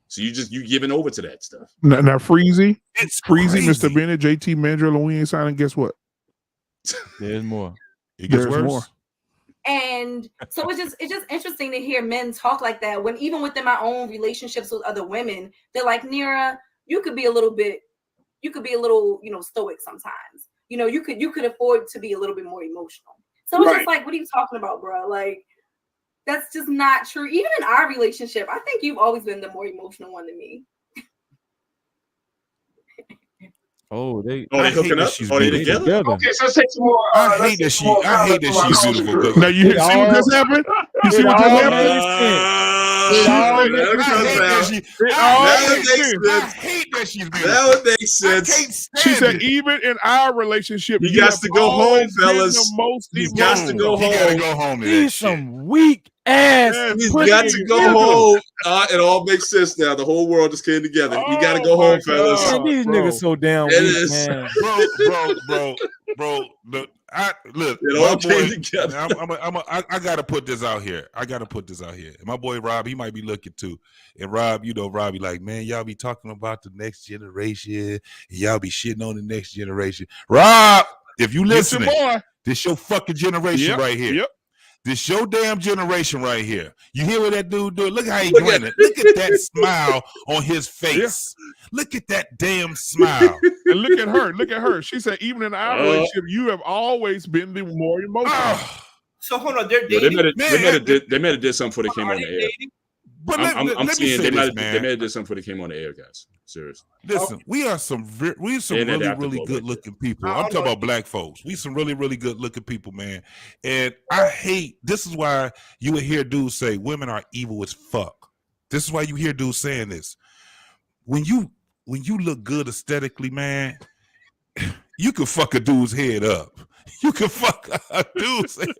So you giving over to that stuff. Now Freezy, it's Freezy, crazy. Mr. Bennett, JT Mandrell, and we ain't signing. Guess what? There's more. It gets worse. More. And so it's just interesting to hear men talk like that when even within my own relationships with other women, they're like, Nira, you could be a little, stoic sometimes. You could afford to be a little bit more emotional. So it's just like, what are you talking about, bro? Like, that's just not true. Even in our relationship, I think you've always been the more emotional one than me. they hooking up? Oh, they together? Okay, so let's take some more. I hate that she's beautiful. Now you see what just happened? You see what just happened? I hate that she's beautiful. That would make sense. She said, even in our relationship, you got to go home, fellas. He got to go home. He gotta go home. He's some weak ass. He's got to go home. It all makes sense now. The whole world just came together. You got to go home, fellas. Man, these niggas so damn weak, man. Bro. Look, it all came together. I gotta put this out here. My boy Rob, he might be looking too. And Rob, Rob be like, man, y'all be talking about the next generation, and y'all be shitting on the next generation. Rob, if you listening, this your fucking generation right here. Yep. This your damn generation right here. You hear what that dude do? Look how he grinning. Look at that smile on his face. Yeah. Look at that damn smile. And look at her. Look at her. She said, even in our relationship, you have always been the more emotional. So hold on, they're dating. They might have did something before they came on the air. But I'm seeing they might have did something before they came on the air, guys. Seriously. Listen, we are some really good looking people. I'm talking about black folks. We some really good looking people, man. And I hate. This is why you would hear dudes say women are evil as fuck. This is why you hear dudes saying this. When you look good aesthetically, man, you can fuck a dude's head up. You can fuck a dude's head.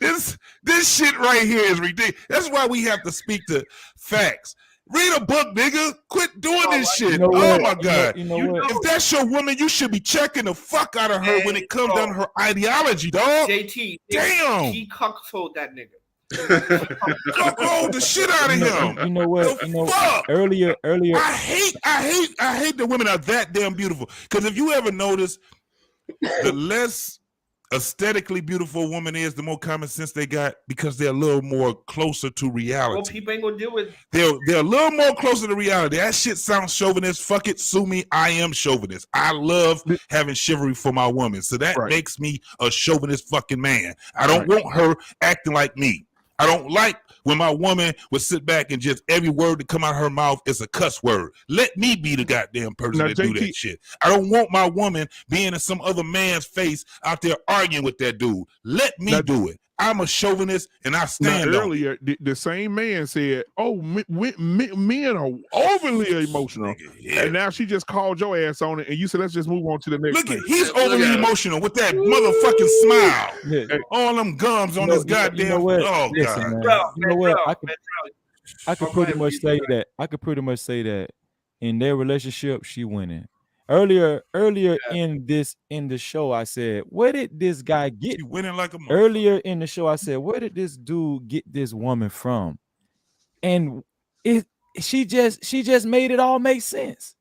This shit right here is ridiculous. That's why we have to speak to facts. Read a book, nigga. Quit doing this shit. Oh my God. If that's your woman, you should be checking the fuck out of her when it comes down to her ideology, dog. JT, damn. He cuckolded that nigga. Cuckold the shit out of him. You know what? Earlier. I hate the women are that damn beautiful. Because if you ever notice, the less aesthetically beautiful a woman is, the more common sense they got, because they're a little more closer to reality. Well, people ain't gonna deal with. They're a little more closer to reality. That shit sounds chauvinist. Fuck it, sue me. I am chauvinist. I love having chivalry for my woman, so that makes me a chauvinist fucking man. I don't want her acting like me. I don't like when my woman would sit back and just every word that come out of her mouth is a cuss word. Let me be the goddamn person that do that shit. I don't want my woman being in some other man's face out there arguing with that dude. Let me do it. I'm a chauvinist and I stand on earlier, the same man said, oh, men are overly emotional. And now she just called your ass on it and you said, let's just move on to the next thing. He's overly emotional with that motherfucking smile. All them gums on his goddamn. You know what? Oh, listen, God. You know what? I could pretty much say that. I could pretty much say that in their relationship, she winning. Earlier in the show, I said, where did this guy get? Winning like a earlier in the show, I said, where did this dude get this woman from? And she just made it all make sense.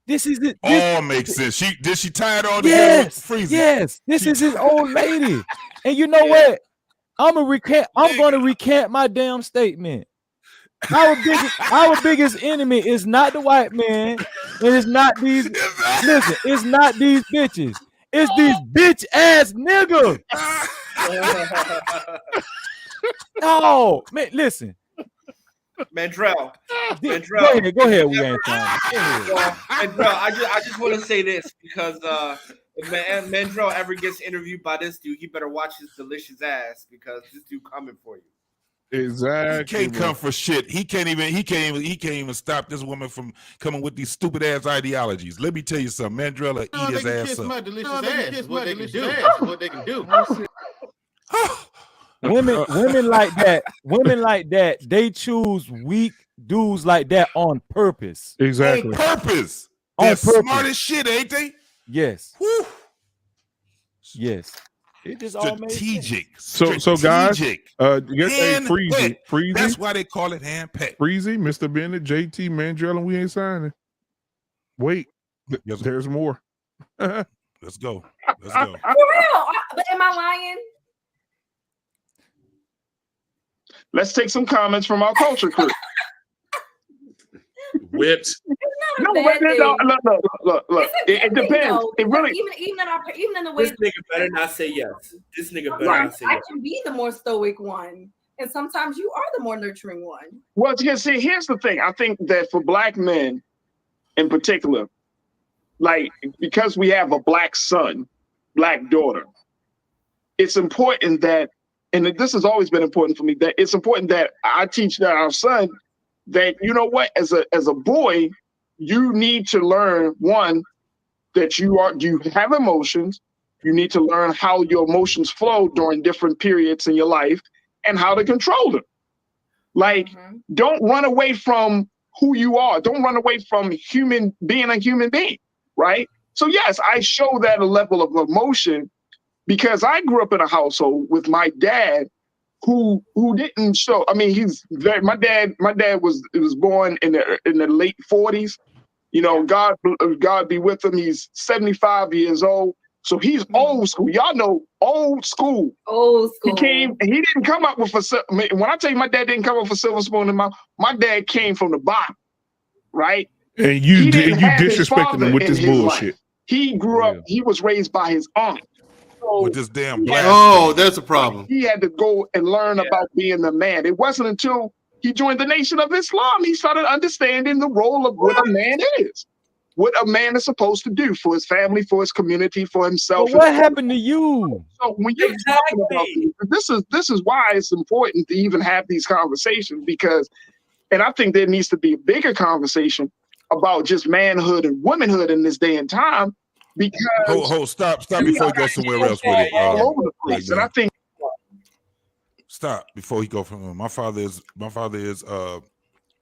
This is it. All makes sense. She tie it all together with the freezer. Yes, this is his old lady. And you know what? I'm gonna recant my damn statement. Our biggest enemy is not the white man, and it's not these. Listen, it's not these bitches. It's these bitch ass niggas. No, man, listen. Mandrell. Go ahead. We ain't time. Mandrell, I just want to say this because if Mandrell ever gets interviewed by this dude, he better watch his delicious ass because this dude coming for you. Exactly. He can't come for shit. He can't even stop this woman from coming with these stupid ass ideologies. Let me tell you something. Mandrell will eat his ass up. My delicious ass. What they can do. Women like that, they choose weak dudes like that on purpose. Exactly. On purpose. They're smart as shit, ain't they? Yes. Woo. Yes. It just all strategic. So guys, get a Freezy. That's why they call it hand packed. Freezy, Mr. Bennett, JT, Mandrell, and we ain't signing. Wait, there's more. Let's go. For real? But am I lying? Let's take some comments from our culture crew. Whipped. No, look. It depends. It really even in the way this nigga better not say yes. This nigga better not say yes. I can be the more stoic one, and sometimes you are the more nurturing one. Well, here's the thing. I think that for black men, in particular, like, because we have a black son, black daughter, it's important that, and this has always been important for me, that it's important that I teach our son that, you know what, as a boy, you need to learn, one, that you have emotions. You need to learn how your emotions flow during different periods in your life and how to control them. Like, don't run away from who you are. Don't run away from being a human being, right? So yes, I show that a level of emotion because I grew up in a household with my dad who didn't show. I mean, my dad was born in the late 40s. You know, God be with him. He's 75 years old. So he's old school. Y'all know old school. Old school. He didn't come up with when I tell you my dad didn't come up with a silver spoon in his mouth, my dad came from the bottom, right? And you disrespecting him with this bullshit. Life. He grew up, he was raised by his aunt. So with this damn black. Oh, that's a problem. He had to go and learn about being a man. It wasn't until he joined the Nation of Islam he started understanding the role of what a man is. What a man is supposed to do for his family, for his community, for himself. But what happened to you? So when you're talking about this is why it's important to even have these conversations, because, and I think there needs to be a bigger conversation about just manhood and womanhood in this day and time. Because stop before he goes somewhere else with it. All over the place, and I think stop before he go from him. My father is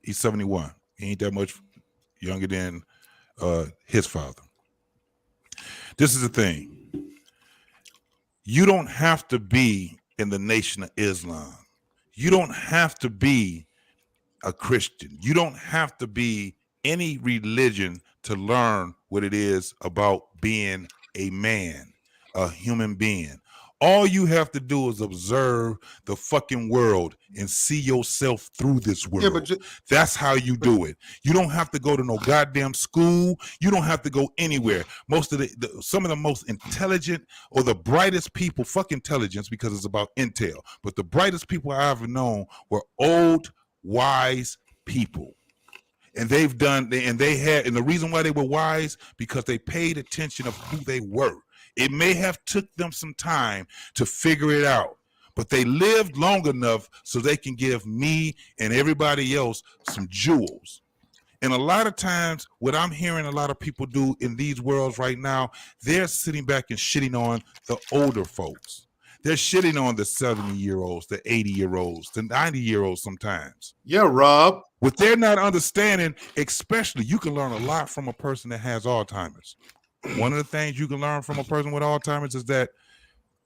he's 71. He ain't that much younger than his father. This is the thing. You don't have to be in the Nation of Islam. You don't have to be a Christian. You don't have to be any religion to learn what it is about being a man, a human being. All you have to do is observe the fucking world and see yourself through this world. Yeah, that's how you do it. You don't have to go to no goddamn school. You don't have to go anywhere. Most of some of the most intelligent or the brightest people, fuck intelligence because it's about intel, but the brightest people I ever known were old, wise people. And and the reason why they were wise, because they paid attention of who they were. It may have took them some time to figure it out, but they lived long enough so they can give me and everybody else some jewels. And a lot of times, what I'm hearing a lot of people do in these worlds right now, they're sitting back and shitting on the older folks. They're shitting on the 70-year-olds, the 80-year-olds, the 90-year-olds sometimes. Yeah, Rob. What they're not understanding, especially, you can learn a lot from a person that has Alzheimer's. One of the things you can learn from a person with Alzheimer's is that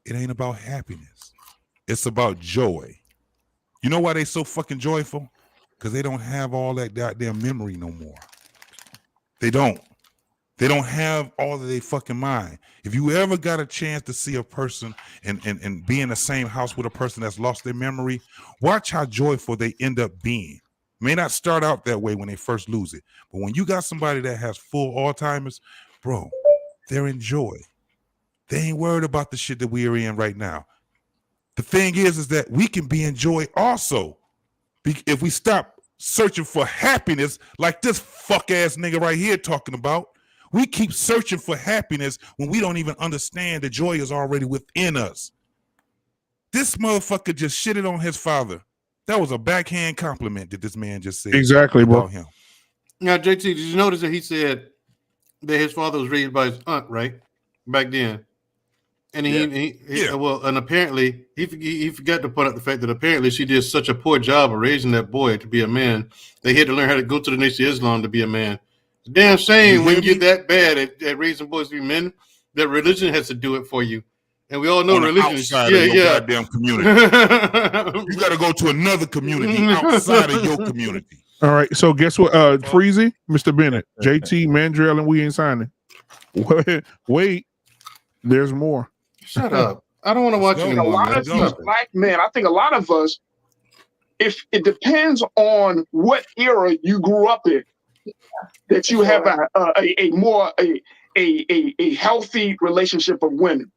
it ain't about happiness. It's about joy. You know why they so fucking joyful? Because they don't have all that goddamn memory no more. They don't. They don't have all of their fucking mind. If you ever got a chance to see a person and be in the same house with a person that's lost their memory, watch how joyful they end up being. May not start out that way when they first lose it, but when you got somebody that has full Alzheimer's, bro, they're in joy. They ain't worried about the shit that we are in right now. The thing is that we can be in joy also. If we stop searching for happiness like this fuck ass nigga right here talking about, we keep searching for happiness when we don't even understand the joy is already within us. This motherfucker just shitted on his father. That was a backhand compliment that this man just said. Exactly, bro. Him. Now, JT, did you notice that he said that his father was raised by his aunt, right? Back then. And and apparently he forgot to point out the fact that apparently she did such a poor job of raising that boy to be a man. They had to learn how to go to the Nation of Islam to be a man. It's damn shame when you get that bad at raising boys to be men, that religion has to do it for you. And we all know religion is goddamn community. You got to go to another community outside of your community. All right. So guess what? Freezy, Mr. Bennett, JT, Mandrell, and we ain't signing. Wait, there's more. Shut up. I don't want to watch anymore. A lot of these black men, I think a lot of us, if it depends on what era you grew up in, that you have a more healthy relationship of women.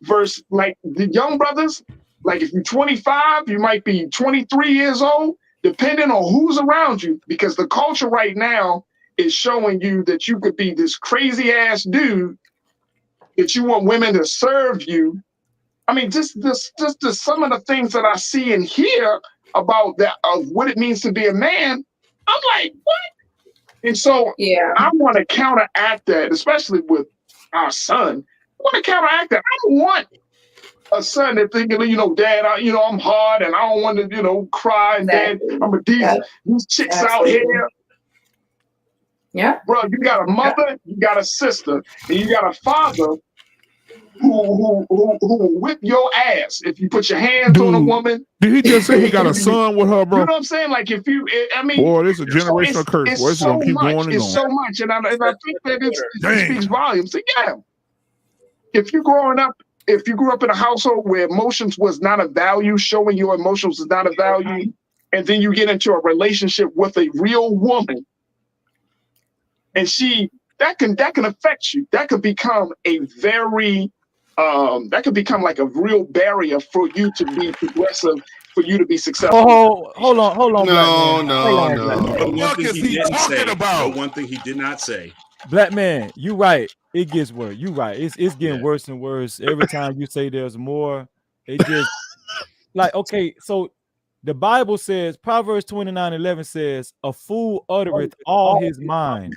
Versus like the young brothers, like if you're 25, you might be 23 years old, depending on who's around you, because the culture right now is showing you that you could be this crazy ass dude that you want women to serve you. I mean, just some of the things that I see and hear about that of what it means to be a man. I'm like, what? And so I want to counteract that, especially with our son. I want to counteract that. I don't want a son that thinking, you know, Dad, I'm hard and I don't want to, you know, cry. And Dad, I'm a these chicks out here. Yeah, bro, you got a mother, you got a sister, and you got a father who will whip your ass if you put your hands on a woman. Did he just say he got a son with her, bro? You know what I'm saying? Like if you, I mean, boy, this is a generational curse. It's Boy, it's so gonna keep much. going and It's going. so much, and I think that it speaks volumes. So yeah, if you grew up in a household where emotions was not a value, showing your emotions is not a value, and then you get into a relationship with a real woman, and that can affect you. That could become a very that could become like a real barrier for you to be progressive, for you to be successful. Oh, hold on, But one thing he didn't say. But one thing he did not say. Black man, you right. It gets worse. You right. It's getting worse and worse every time you say there's more. It just like, okay, so the Bible says, Proverbs 29:11 says, a fool uttereth all his mind,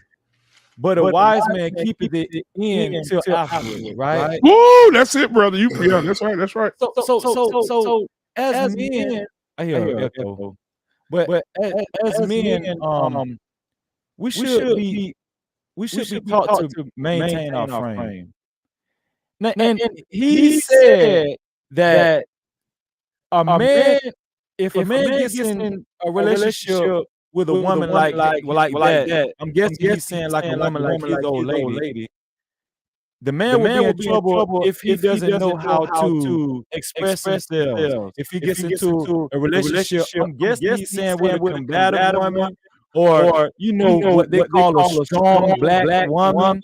but a wise man keepeth it in till afterward, right? Woo, that's it, brother. Yeah, that's right. That's right. So as men, I hear echo, but as men, we should be taught to maintain our frame. And he said that a man, if a man gets in a relationship with a woman like that, I'm guessing he's saying like a woman like his old lady. The man will be in trouble if he doesn't know how to express himself. If he gets into a relationship, I'm guessing he's saying with a combative woman, or you know what they call a strong black woman.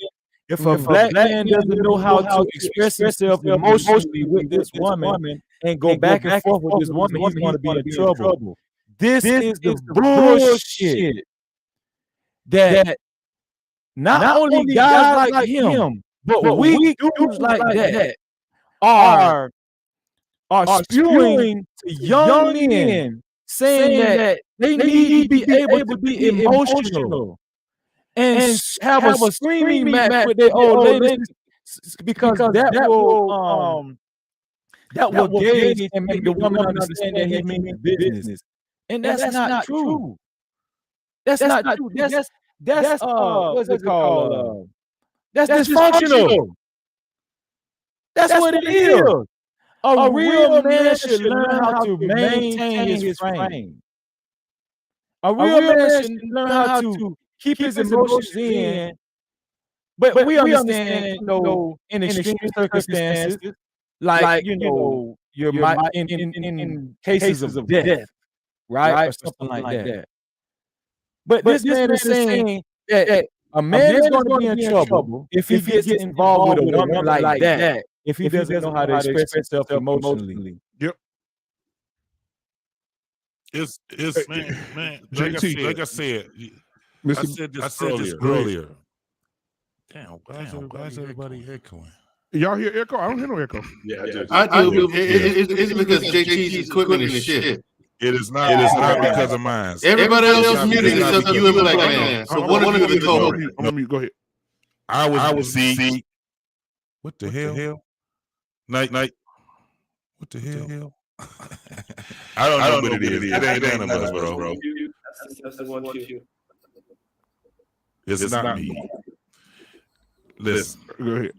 If a black man doesn't know how to express himself emotionally with this woman and go back and forth with this woman, he's going to be in trouble. This is the bullshit that not only guys like him, but we dudes like that are spewing to young men, saying that they need to be able to be emotional and have a screaming match with their old ladies, because that will gauge and make the woman understand that he means business. And that's not true. That's not true. That's what's it called? That's dysfunctional. That's what it is. A real man should learn how to maintain his frame. A real man should learn how to keep his emotions in. But we understand, you know, in extreme circumstances, like you know, in cases of death, right, or something like that. But this man is saying that a man is going to be in trouble if he gets involved with a woman like that, if he doesn't know how to express himself emotionally. Yep. It's man. Like I said this earlier. Damn, why is everybody echoing? Y'all hear echo? I don't hear no echo. Yeah, I do. It's because JT's equipment is shit. It is not because of mine. Everybody else muted except you and Black Man. So one of you go. I'm on mute. Go ahead. I was Zeke. What the hell? Night. What the hell? I don't know what it is. It ain't none of us, bro. That's the one too. It's not me. Listen. Go ahead.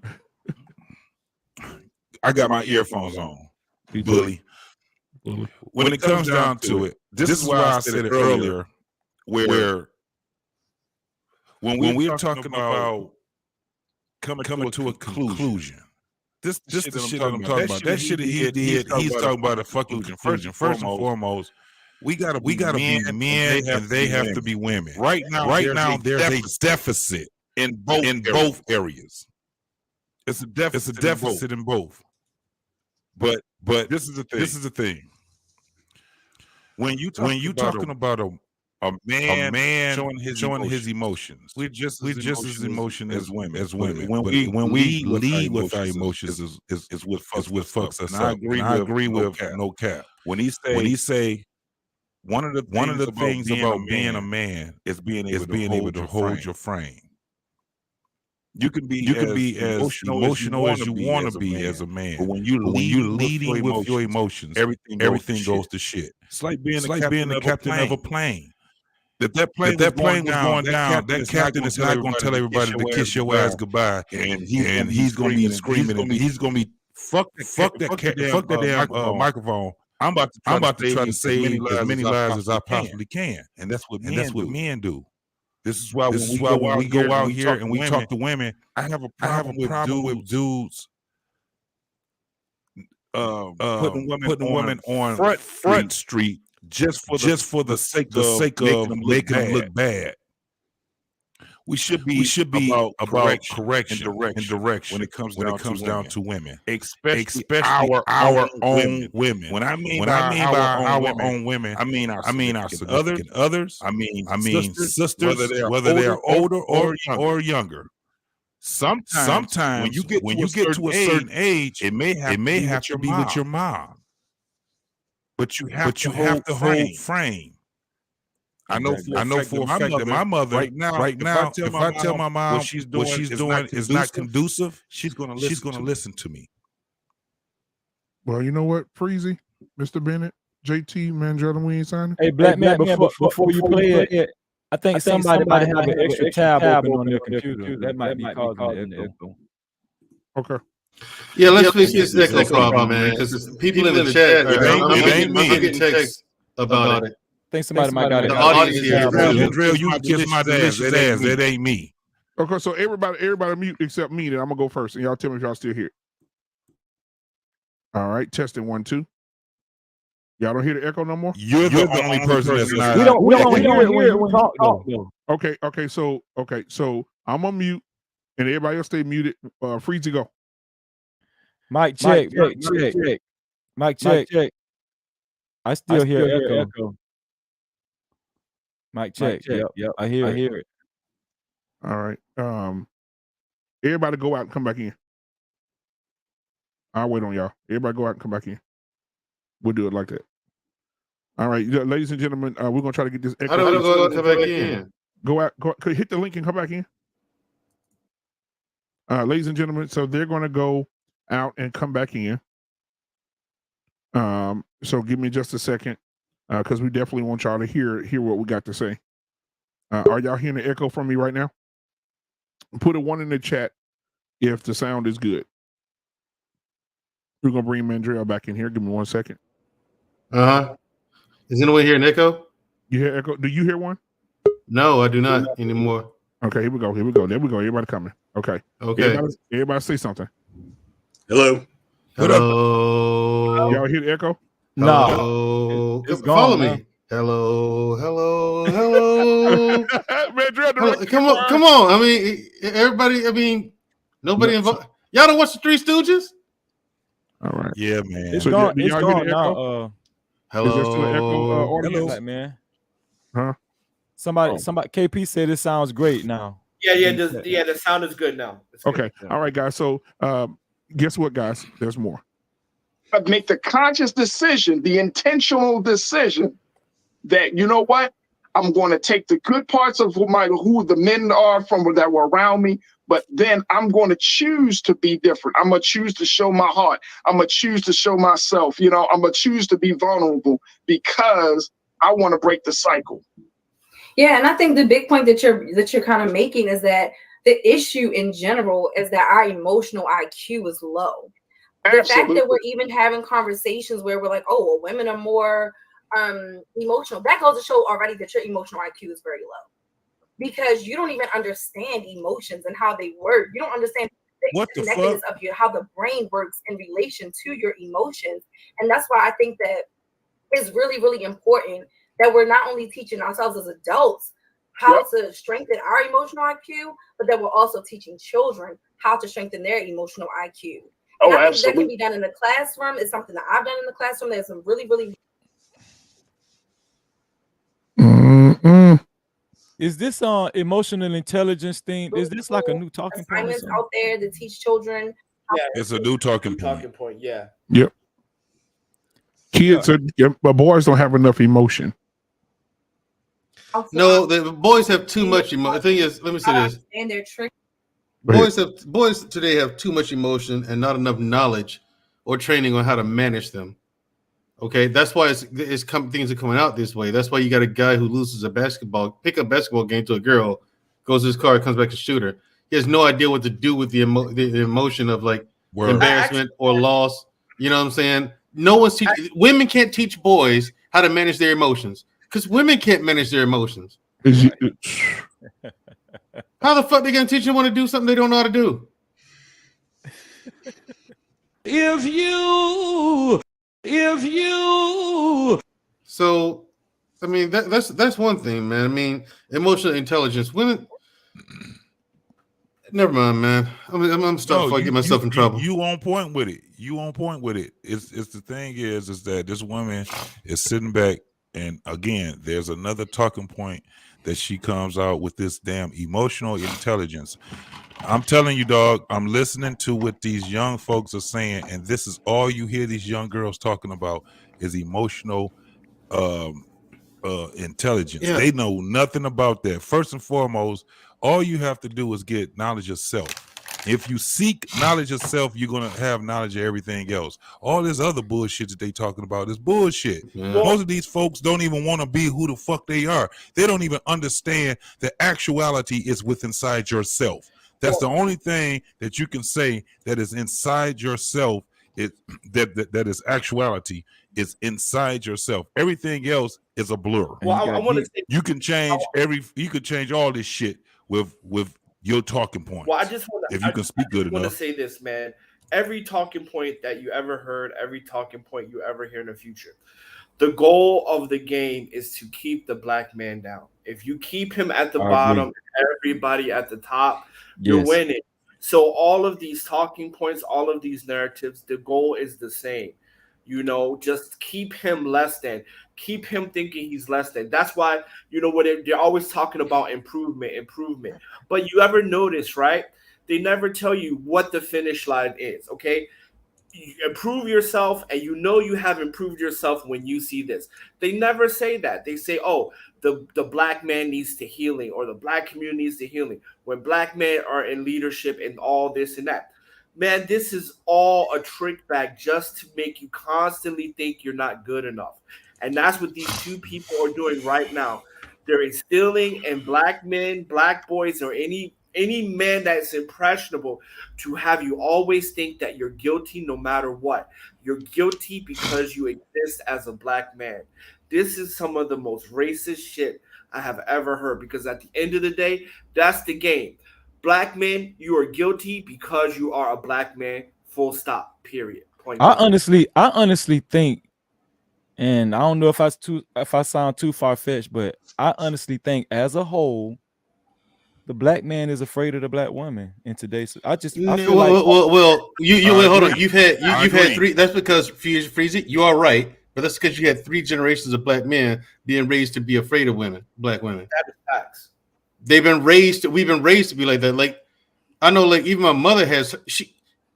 I got my earphones on. Bully. When it comes down to it, this is why I said it earlier, where when we're talking about coming to a conclusion, this is the shit I'm talking about. That shit he did, he's talking about a fucking conclusion. First and foremost, we gotta be men and they have to be women. Right now, there's a deficit in both areas. It's a deficit in both. But this is the thing. When you talking about A man showing his emotions. We're just as emotional as women. When we lead with our emotions is what fucks us up. And I agree with no cap. When he say one of the things about being a man is being able to hold your frame. You can be as emotional as you want to be as a man. But when you're leading with your emotions, everything goes to shit. It's like being the captain of a plane. That plane was going down, that captain is not going to tell everybody to kiss your ass goodbye, and he's going to be screaming, and he's going to be fuck that damn microphone. I'm about to try to save as many lives as I possibly can, and that's what men do. This is why when we go out here and we talk to women, I have a problem with dudes putting women on front street. Just for the sake of making them look bad. We should be about correction and direction when it comes down to women, especially our own women. When I mean by our own women, I mean our significant others. I mean sisters, whether they are older or younger. Sometimes when you get to a certain age, it may have to be with your mom. But you have to hold frame. I know for a fact that my mother right now, if I tell my mom what she's doing is not conducive, she's gonna listen to me. Well, you know what, Freezy, Mr. Bennett, JT, Mandrell, we ain't signing. Hey, Black Man, before you play it, I think somebody might have an extra tab open on their computer. That might be causing the echo. Okay. Yeah, let's fix this echo problem, man. Because people in the chat, it ain't me. I'm getting texts about it. I think somebody might got it. The audience here, Drill, you kiss my delicious ass. It ain't me. Okay, so everybody mute except me. Then I'm gonna go first, and y'all tell me if y'all still here. All right, testing 1 2. Y'all don't hear the echo no more. You're the only person that's not. We don't hear it when you talk though. Okay, so I'm gonna mute, and everybody else stay muted. Freezy, go. Mic check. Mic check. I still hear echo. Mic check. Yep. I hear it. All right. Everybody go out and come back in. I'll wait on y'all. Everybody go out and come back in. We'll do it like that. All right, ladies and gentlemen, we're gonna try to get this echo. How do we go come back in? Go out. Hit the link and come back in. Ladies and gentlemen, so they're gonna go out and come back in. So give me just a second, because we definitely want y'all to hear what we got to say. Are y'all hearing the echo from me right now? Put a 1 in the chat if the sound is good. We're gonna bring Mandrell back in here. Give me 1 second. Is anyone hearing echo? You hear echo? Do you hear one? No, I do not anymore. Okay, here we go. There we go. Everybody coming. Okay. Everybody say something. Hello. Hello. Y'all hear the echo? No. It's gone, follow me. Man. Hello. Mandrell, come on. I mean, everybody. Nobody involved. Y'all don't watch the Three Stooges? All right. Yeah, man. It's gone now. Hello. Is there still an echo? Hello, Black Man. Huh? Somebody. KP said it sounds great now. Yeah. The sound is good now. Okay. All right, guys. So, guess what, guys? There's more. But make the conscious decision, the intentional decision that, you know what? I'm going to take the good parts of who the men are that were around me, but then I'm going to choose to be different. I'm going to choose to show my heart. I'm going to choose to show myself. I'm going to choose to be vulnerable because I want to break the cycle. Yeah, and I think the big point that you're kind of making is that the issue in general is that our emotional IQ is low. The fact that we're even having conversations where we're like, oh, well, women are more emotional. That goes to show already that your emotional IQ is very low because you don't even understand emotions and how they work. You don't understand the connectedness of how the brain works in relation to your emotions. And that's why I think that it's really, really important that we're not only teaching ourselves as adults how to strengthen our emotional IQ, but that we're also teaching children how to strengthen their emotional IQ. And I think that can be done in the classroom. It's something that I've done in the classroom. There's some really, really Is this emotional intelligence thing? Is this like a new talking point? Assignments out there to teach children. It's a new talking point. Yeah. Yep. Kids but boys don't have enough emotion. No, the boys have too much emotion. The thing is, let me say this. And they're tricky. Boys today have too much emotion and not enough knowledge or training on how to manage them. Okay, that's why things are coming out this way. That's why you got a guy who loses a pickup basketball game to a girl, goes to his car, comes back to shoot her. He has no idea what to do with the emotion of like embarrassment or loss. You know what I'm saying? No one's teaching. Women can't teach boys how to manage their emotions because women can't manage their emotions. How the fuck they gonna teach them how to do something they don't know how to do? If you so I mean that's one thing, man. I mean, emotional intelligence. Women, never mind, man. I'm stopping before I get myself in trouble. You on point with it. It's the thing is that this woman is sitting back, and again, there's another talking point that she comes out with, this damn emotional intelligence. I'm telling you, dog, I'm listening to what these young folks are saying, and this is all you hear these young girls talking about is emotional intelligence. Yeah. They know nothing about that. First and foremost, all you have to do is get knowledge of self. If you seek knowledge of self, you're going to have knowledge of everything else. All this other bullshit that they talking about is bullshit. Yeah. Most of these folks don't even want to be who the fuck they are. They don't even understand that actuality is within inside yourself. That's the only thing that you can say that is inside yourself. That is actuality is inside yourself. Everything else is a blur. Well, I want to say you can change all this shit with your talking points. Well, I just want to, if you can speak good enough. I want to say this, man. Every talking point that you ever heard, every talking point you ever hear in the future, the goal of the game is to keep the black man down. If you keep him at the bottom, and everybody at the top, you're winning. So all of these talking points, all of these narratives, the goal is the same. You know, just keep him less than. Keep him thinking he's less than. That's why, you know, what they're always talking about improvement. But you ever notice, right? They never tell you what the finish line is, okay? You improve yourself, and you know you have improved yourself when you see this. They never say that. They say, oh, the black man needs to healing, or the black community needs to healing. When black men are in leadership and all this and that. Man, this is all a trick bag just to make you constantly think you're not good enough. And that's what these two people are doing right now. They're instilling in black men, black boys, or any man that's impressionable to have you always think that you're guilty no matter what. You're guilty because you exist as a black man. This is some of the most racist shit I have ever heard, because at the end of the day, that's the game. Black men, you are guilty because you are a black man. Full stop. Period. Point. I honestly think, and I don't know if I sound too far-fetched, but I honestly think as a whole, the black man is afraid of the black woman in today's. I feel like hold on. You've had three. That's because Freezy, you are right, but that's because you had 3 generations of black men being raised to be afraid of women, black women. That is facts. We've been raised to be like that. Like, I know, like, even my mother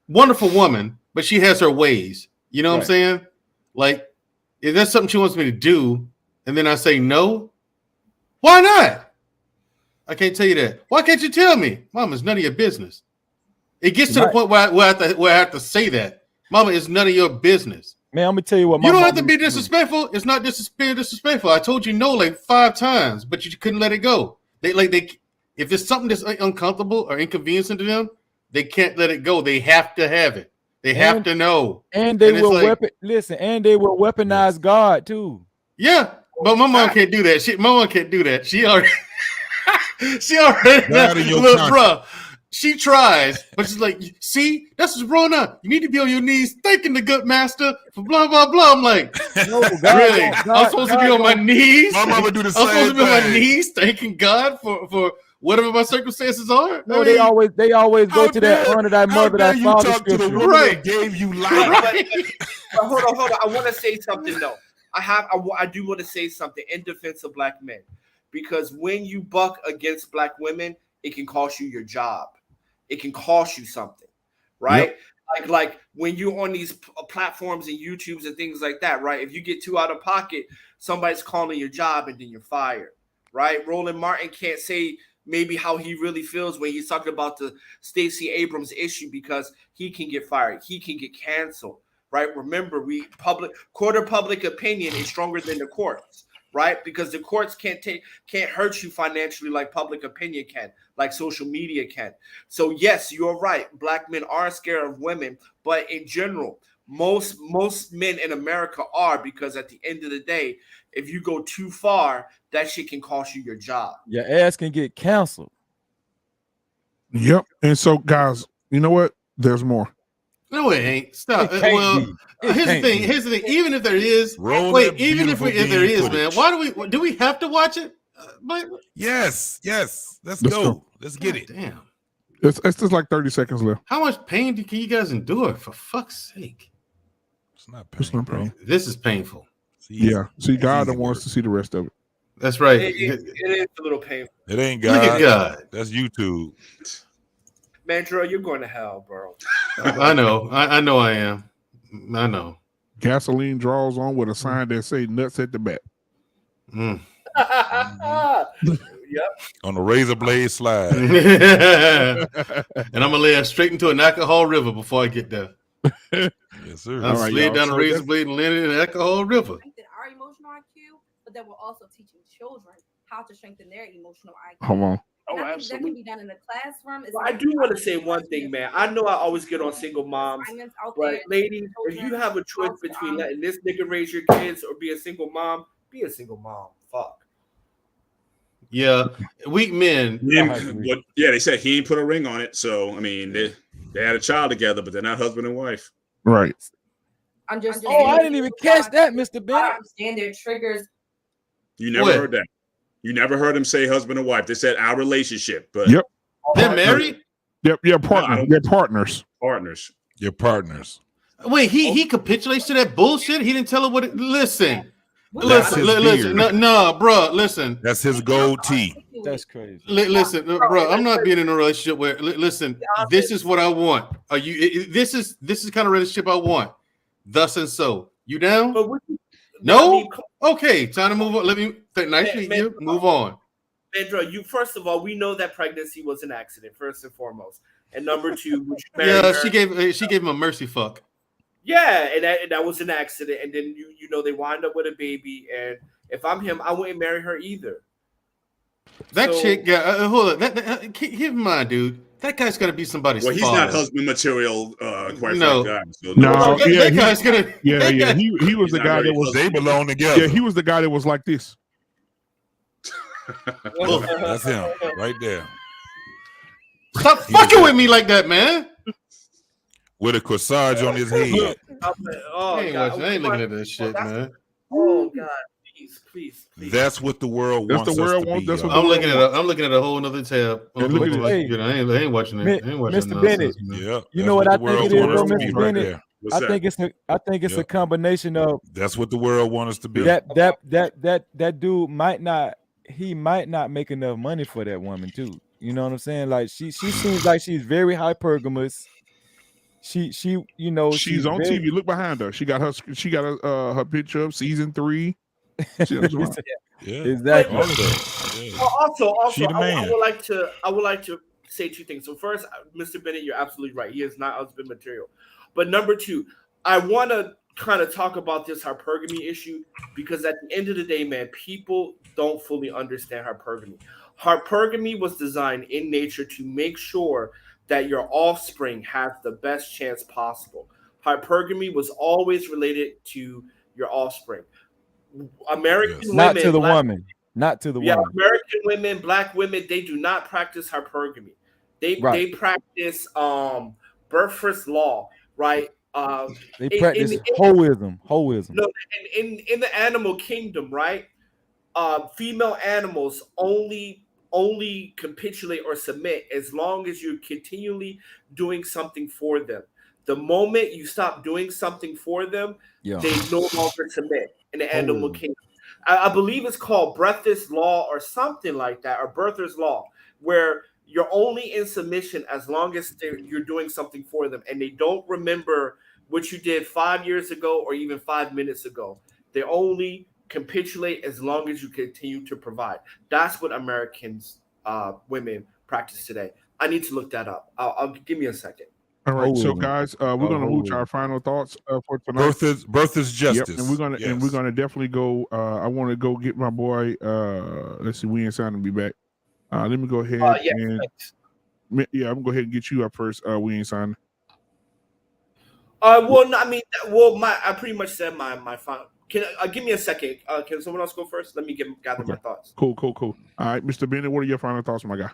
wonderful woman, but she has her ways. You know what I'm saying? Like, if that's something she wants me to do, and then I say no, why not? I can't tell you that. Why can't you tell me? Mama, it's none of your business. It gets to the point where I have to say that. Mama, it's none of your business. Man, I'm gonna tell you what. You don't have to be disrespectful. It's not disrespectful. I told you no like 5 times, but you couldn't let it go. If there's something that's uncomfortable or inconveniencing to them, they can't let it go. They have to have it. They have to know. And they will weaponize God too. Yeah, but my mom can't do that. My mom can't do that. She already look, bro. She tries, but she's like, see, that's what's wrong now. You need to be on your knees thanking the good master for blah, blah, blah. I'm like, no, really? I'm supposed to be on my knees? My mama do the same thing. I'm supposed to be on my knees thanking God for whatever my circumstances are? No, they always go to that honor thy mother, thy father scripture. Right. Gave you life. Right. But hold on. I want to say something though. I do want to say something in defense of black men. because when you buck against black women, it can cost you your job. It can cost you something, right? Yep. Like when you're on these platforms and YouTubes and things like that, right? If you get too out of pocket, somebody's calling your job and then you're fired, right? Roland Martin can't say maybe how he really feels when he's talking about the Stacey Abrams issue because he can get fired. He can get canceled, right? Remember, court of public opinion is stronger than the courts, right? Because the courts can't hurt you financially like public opinion can, like social media can. So yes, you're right. Black men are scared of women, but in general, most men in America are, because at the end of the day, if you go too far, that shit can cost you your job. Your ass can get canceled. Yep. And so, guys, you know what? There's more. No, it ain't. Stop. Well, here's the thing. Even if there is, even if there is, man, why do we have to watch it? Yes. Let's go. Let's get it. Damn. It's just like 30 seconds left. How much pain can you guys endure? For fuck's sake. It's not pain, bro. This is painful. Yeah. See, God don't want us to see the rest of it. That's right. It is a little painful. It ain't God. Look at God. That's YouTube. Mandrell, you're going to hell, bro. I know. I know I am. I know. Gasoline draws on with a sign that say nuts at the back. Mm. Yep. On a razor blade slide. And I'm going to lay it straight into an alcohol river before I get there. Yes, sir. I'll slid down a razor blade and land in an alcohol river. Strengthen our emotional IQ, but then we're also teaching children how to strengthen their emotional IQ. Hold on. Oh, And I think absolutely. that can be done in the classroom. Well, I do want to say one thing, man. I know I always get on single moms, but ladies, if you have a choice between letting this nigga raise your kids or be a single mom, be a single mom. Fuck. Yeah, weak men. But yeah, they said he ain't put a ring on it. So I mean, they had a child together, but they're not husband and wife. Right. Understand. Oh, I didn't even catch that, Mr. Bennett. I understand their triggers. You never heard that. You never heard him say husband and wife. They said our relationship. But yep, they're married. Yep, yeah, partners. They're partners. Partners. Your partners. Wait, he capitulates to that bullshit. He didn't tell her what. Listen. No, bro. Listen. That's his gold tee. That's crazy. Listen, bro. I'm not being in a relationship where. Listen, this is what I want. Are you? This is the kind of relationship I want. Thus and so. You down? No. Okay, time to move on. Let me. Nice to meet you. Move on. Mandrell, first of all, we know that pregnancy was an accident, first and foremost, and number two, she gave him a mercy fuck. Yeah, and that was an accident, and then you know they wind up with a baby, and if I'm him, I wouldn't marry her either. That chick, hold on, keep in mind, dude. That guy's gonna be somebody's. Well, he's father. not husband material, quite no. frankly. So that guy's gonna. Yeah. He was the guy that was. They belong together. Yeah, he was the guy that was like this. That's him right there. Stop fucking with me like that, man. With a corsage on his head. I ain't looking at this shit, man. Oh God, please. That's what the world wants. I'm looking at a whole nother tab. I ain't watching it. Mr. Bennett, yeah, you know what I think it is, though, Mr. Bennett? I think it's a combination of. That's what the world wants us to be. That dude might not make enough money for that woman too. You know what I'm saying? Like she seems like she's very hypergamous. She's on TV. Look behind her. She got her picture of season 3. Yeah, exactly. Also, she the man. I would like to say two things. So first, Mr. Bennett, you're absolutely right. He is not husband material. But number two, I want to kind of talk about this hypergamy issue because at the end of the day, man, people don't fully understand hypergamy. Hypergamy was designed in nature to make sure that your offspring has the best chance possible. Hypergamy was always related to your offspring. American women, not to the woman. American women, black women, they do not practice hypergamy. They practice birth first law, right? They practice hoism. No, in the animal kingdom, right? Female animals only capitulate or submit as long as you're continually doing something for them. The moment you stop doing something for them, they no longer submit in the animal kingdom. I believe it's called Breathless Law or something like that, or Birther's Law, where you're only in submission as long as you're doing something for them, and they don't remember what you did 5 years ago or even 5 minutes ago. They only capitulate as long as you continue to provide. That's what Americans, women practice today. I need to look that up. I'll give me a second. All right, so guys, we're gonna move to our final thoughts for tonight. Birth is justice. Yep, and we're gonna definitely go. I want to go get my boy. Let's see, we ain't signing to be back. Let me go ahead and I'm gonna go ahead and get you up first. We ain't signing. Well, no, I mean, I pretty much said my final. Can give me a second? Can someone else go first? Let me gather my thoughts. Cool. All right, Mr. Bennett, what are your final thoughts, my guy?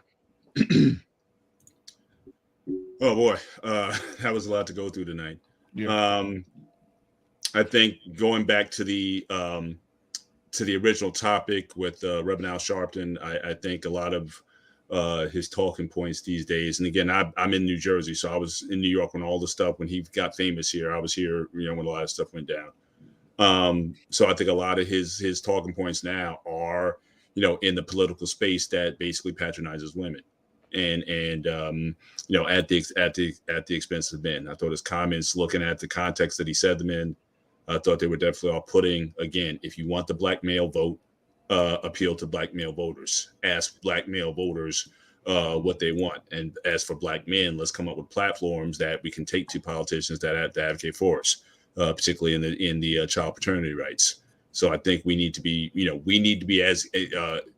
Oh boy, that was a lot to go through tonight. Yeah. I think going back to the original topic with Reverend Al Sharpton, I think a lot of his talking points these days. And again, I'm in New Jersey, so I was in New York when all the stuff, when he got famous here. I was here, when a lot of stuff went down. So I think a lot of his talking points now are, in the political space that basically patronizes women, and at the expense of men. I thought his comments, looking at the context that he said them in, I thought they were definitely all putting, again, if you want the black male vote, appeal to black male voters. Ask black male voters what they want. And as for black men, let's come up with platforms that we can take to politicians that advocate for us, particularly in the child paternity rights. So I think we need to be, as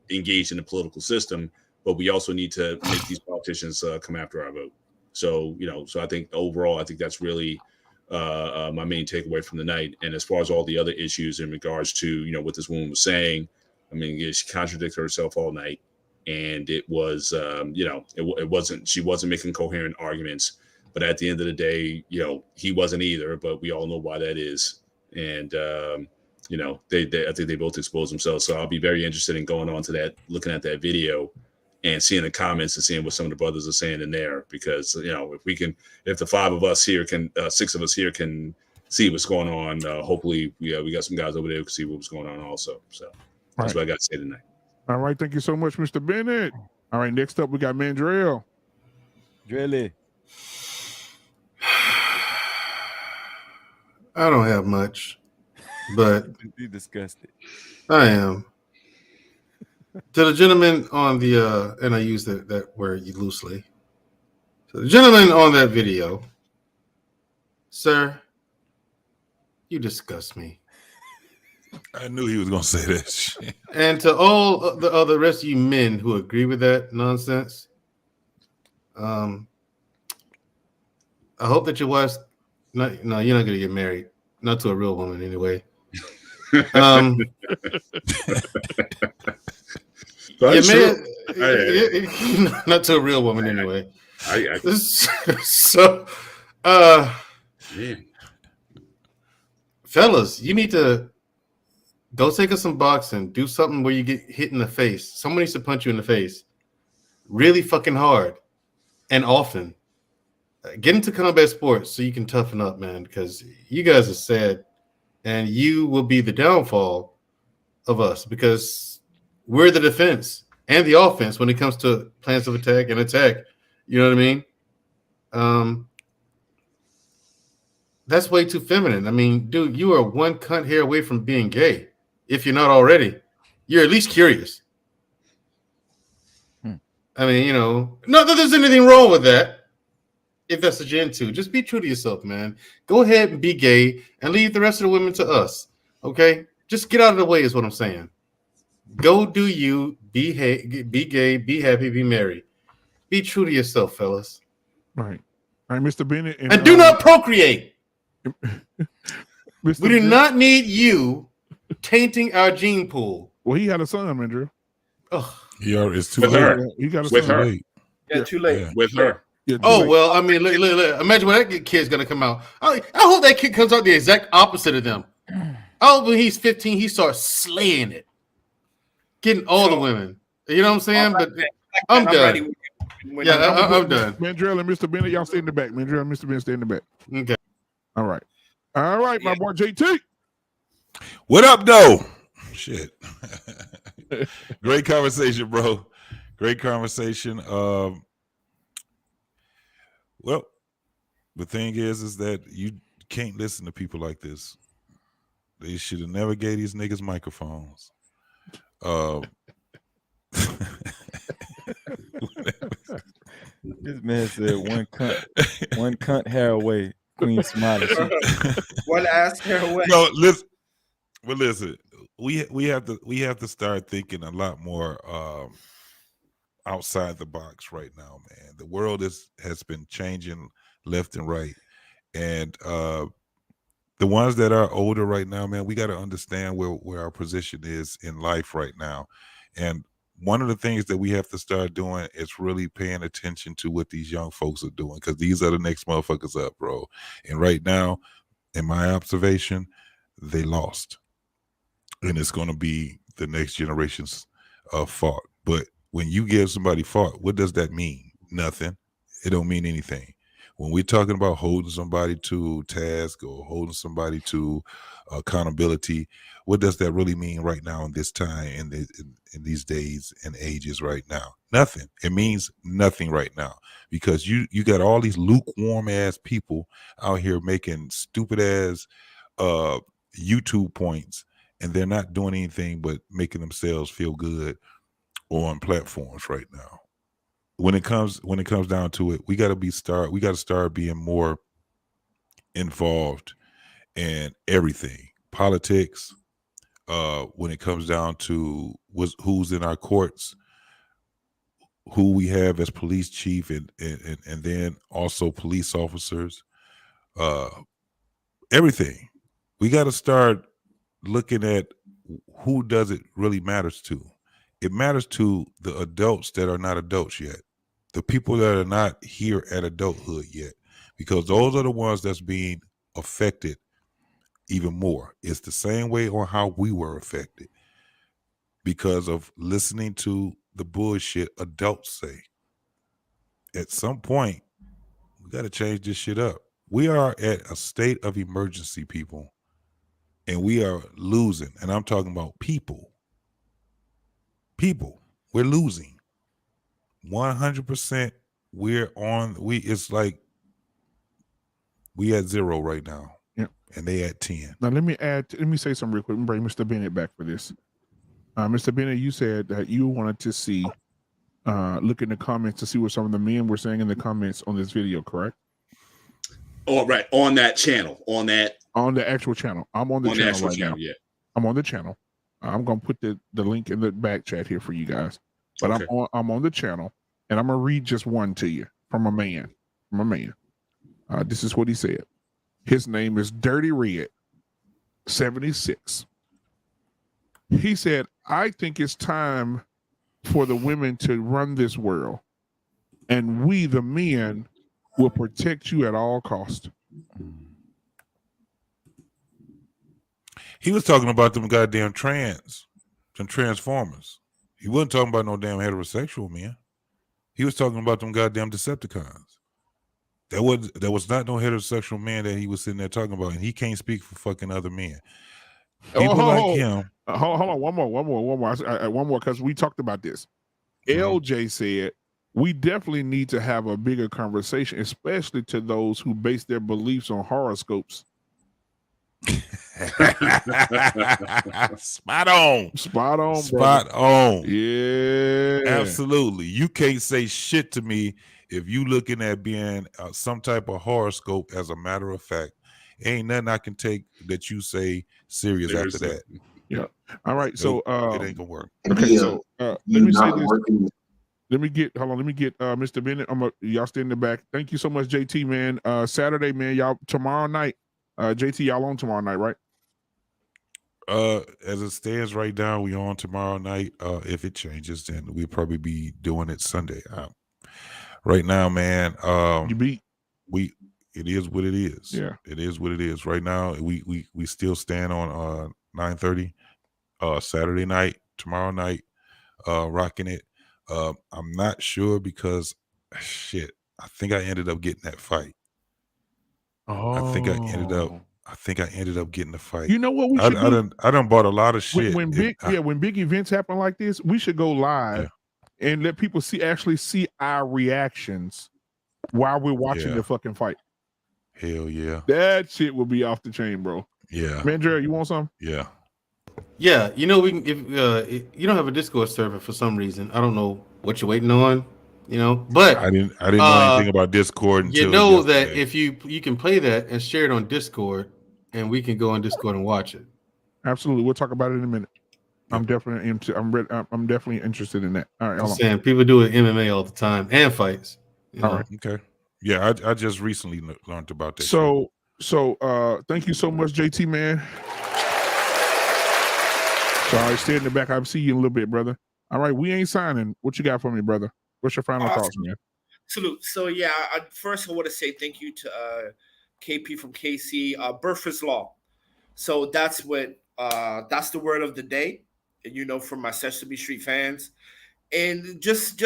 engaged in the political system, but we also need to make these politicians come after our vote. So, so I think overall, I think that's really my main takeaway from the night. And as far as all the other issues in regards to, what this woman was saying, I mean, she contradicted herself all night, and it was, she wasn't making coherent arguments, but at the end of the day, he wasn't either, but we all know why that is. And, I think they both exposed themselves. So I'll be very interested in going on to that, looking at that video and seeing the comments and seeing what some of the brothers are saying in there, because, if the 5 of us here can, 6 of us here can see what's going on, hopefully we got some guys over there who can see what's going on also. So that's what I got to say tonight. All right. Thank you so much, Mr. Bennett. All right. Next up, we got Mandrell. Drilly. I don't have much, but you disgusted. I am. To the gentleman on the and I use that word loosely. So the gentleman on that video, sir, you disgust me. I knew he was gonna say that shit. And to all the other rest of you men who agree with that nonsense, I hope that your wife's no, you're not gonna get married, not to a real woman anyway. Not to a real woman anyway. So, fellas, you need to go take us some boxing. Do something where you get hit in the face. Someone needs to punch you in the face, really fucking hard, and often. Get into combat sports so you can toughen up, man. Because you guys are sad, and you will be the downfall of us because we're the defense and the offense when it comes to plans of attack and attack. You know what I mean? That's way too feminine. I mean, dude, you are one cunt hair away from being gay. If you're not already, you're at least curious. I mean, not that there's anything wrong with that. If that's what you're into, just be true to yourself, man. Go ahead and be gay and leave the rest of the women to us. Okay? Just get out of the way is what I'm saying. Go do you, be gay, be happy, be married. Be true to yourself, fellas. Right. All right, Mr. Bennett. And do not procreate. We do not need you tainting our gene pool. Well, he had a son, Mandrell. Oh, it's too with late. her. He got a with son. her. Late. Yeah, too late. Yeah. With her. Yeah, oh, well, I mean, look. Imagine when that kid's going to come out. I hope that kid comes out the exact opposite of them. I hope when he's 15, he starts slaying it. Getting all the women. You know what I'm saying? But I'm done. I'm done. Mandrell and Mr. Bennett, y'all stay in the back. Mandrell and Mr. Bennett, stay in the back. Okay. All right, my boy JT. What up, though? shit. Great conversation, bro. Great conversation. Well, the thing is that you can't listen to people like this. They should have never gave these niggas microphones. This man said one cunt hair away. Queen Smiley. One ass hair away. No, listen. We have to start thinking a lot more outside the box right now, man. The world has been changing left and right, and the ones that are older right now, man, we got to understand where our position is in life right now. And one of the things that we have to start doing is really paying attention to what these young folks are doing, because these are the next motherfuckers up, bro. And right now, in my observation, they lost. And it's going to be the next generation's fault. But when you give somebody fault, what does that mean? Nothing. It don't mean anything. When we're talking about holding somebody to task or holding somebody to accountability, what does that really mean right now in this time, in these days and ages right now? Nothing. It means nothing right now, because you got all these lukewarm ass people out here making stupid ass YouTube points, and they're not doing anything but making themselves feel good on platforms right now. When it comes down to it, we got to start being more involved in everything. Politics, when it comes down to who's in our courts, who we have as police chief, and then also police officers, everything. We got to start looking at who does it really matters to. It matters to the adults that are not adults yet, the people that are not here at adulthood yet, because those are the ones that's being affected even more. It's the same way on how we were affected because of listening to the bullshit adults say. At some point, we got to change this shit up. We are at a state of emergency, people, and we are losing. And I'm talking about people. We're losing 100%. It's like we at 0 right now. Yep. And they at 10. Now let me say something real quick. Bring Mr. Bennett back for this. Mr. Bennett, you said that you wanted to see, look in the comments to see what some of the men were saying in the comments on this video, correct? Oh, right. On that channel. On the actual channel. I'm on the channel right now. Yeah. I'm on the channel. I'm gonna put the link in the back chat here for you guys. But okay. I'm on the channel, and I'm gonna read just one to you from a man. This is what he said. His name is Dirty Red 76. He said, "I think it's time for the women to run this world, and we, the men, will protect you at all costs." He was talking about them goddamn transformers. He wasn't talking about no damn heterosexual men. He was talking about them goddamn Decepticons. There was not no heterosexual man that he was sitting there talking about, and he can't speak for fucking other men. People like him. Hold on, one more, because we talked about this. LJ said we definitely need to have a bigger conversation, especially to those who base their beliefs on horoscopes. Spot on, brother. Yeah, absolutely. You can't say shit to me if you looking at being some type of horoscope as a matter of fact. Ain't nothing I can take that you say serious after that. Yeah. All right. So it ain't gonna work. Okay. So let me say this. Let me get Mr. Bennett. Y'all stay in the back. Thank you so much, JT, man. Saturday, man. Y'all tomorrow night. JT, y'all on tomorrow night, right? As it stands right now, we on tomorrow night. If it changes, then we'll probably be doing it Sunday. Right now, man. It is what it is. Yeah, it is what it is. Right now, we still stand on 9:30 Saturday night, tomorrow night, rocking it. I'm not sure because shit, I think I ended up getting that fight. I think I I think I ended up getting the fight. You know what we should do? I done bought a lot of shit. When big events happen like this, we should go live and let people actually see our reactions while we're watching the fucking fight. Hell yeah. That shit will be off the chain, bro. Yeah. Mandrell, you want some? Yeah. Yeah, you know, we can, if you don't have a Discord server for some reason, I don't know what you're waiting on, you know, but I didn't know anything about Discord until you know yesterday. that if you can play that and share it on Discord, and we can go on Discord and watch it. Absolutely, we'll talk about it in a minute. I'm definitely interested in that. All right, I'm saying people do it MMA all the time and fights. All right, okay, yeah, I just recently learned about that. So thank you so much, JT, man. Sorry, stay in the back. I'll see you in a little bit, brother. All right, we ain't signing. What you got for me, brother? What's your final thoughts, man? Salute. So yeah, first I want to say thank you to KP from KC. Birth is law. So that's what that's the word of the day. And you know, from my Sesame Street fans, and just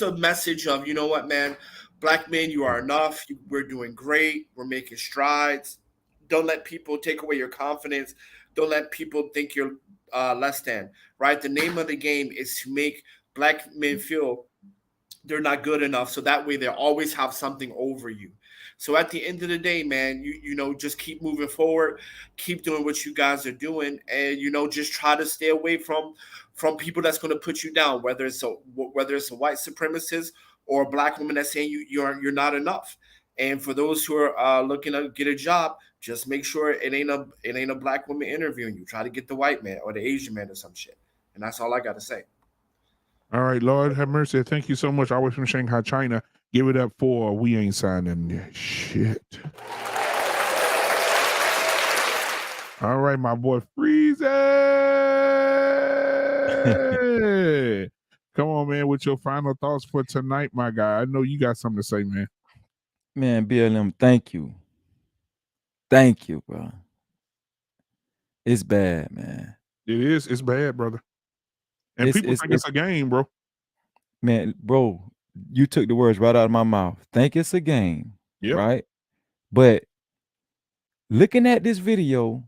a message of, you know what, man, Black men, you are enough. We're doing great. We're making strides. Don't let people take away your confidence. Don't let people think you're less than, right? The name of the game is to make Black men feel they're not good enough, so that way they always have something over you. So at the end of the day, man, you know, just keep moving forward, keep doing what you guys are doing, and you know, just try to stay away from people that's going to put you down, whether it's a white supremacist or a Black woman that's saying you're not enough. And for those who are looking to get a job, just make sure it ain't a Black woman interviewing you. Try to get the white man or the Asian man or some shit. And that's all I got to say. All right, Lord have mercy. Thank you so much. Always from Shanghai, China. Give it up for we ain't signing shit. All right, my boy Freezy. Come on, man, with your final thoughts for tonight, my guy. I know you got something to say, man. Man, BLM, thank you. Thank you, bro. It's bad, man. It is. It's bad, brother. And people think it's a game, bro. Man, bro, you took the words right out of my mouth. Think it's a game, right? But looking at this video,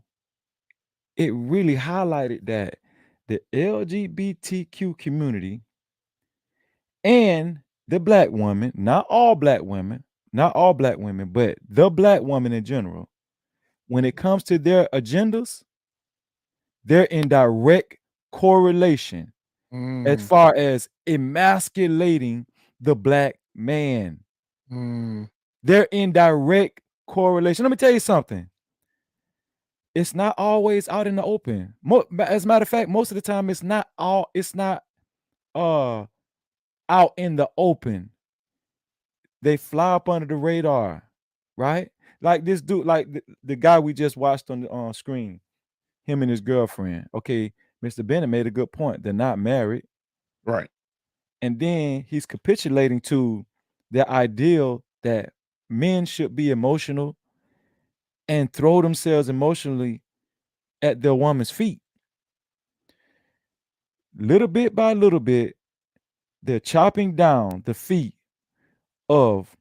it really highlighted that the LGBTQ community and the Black woman, not all Black women, but the Black woman in general, when it comes to their agendas, they're in direct correlation as far as emasculating the Black man. They're in direct correlation. Let me tell you something. It's not always out in the open. As a matter of fact, most of the time it's not out in the open. They fly up under the radar, right? Like this dude, like the guy we just watched on the screen, him and his girlfriend. Okay, Mr. Bennett made a good point. They're not married. Right. And then he's capitulating to the ideal that men should be emotional and throw themselves emotionally at their woman's feet. Little bit by little bit, they're chopping down the feet of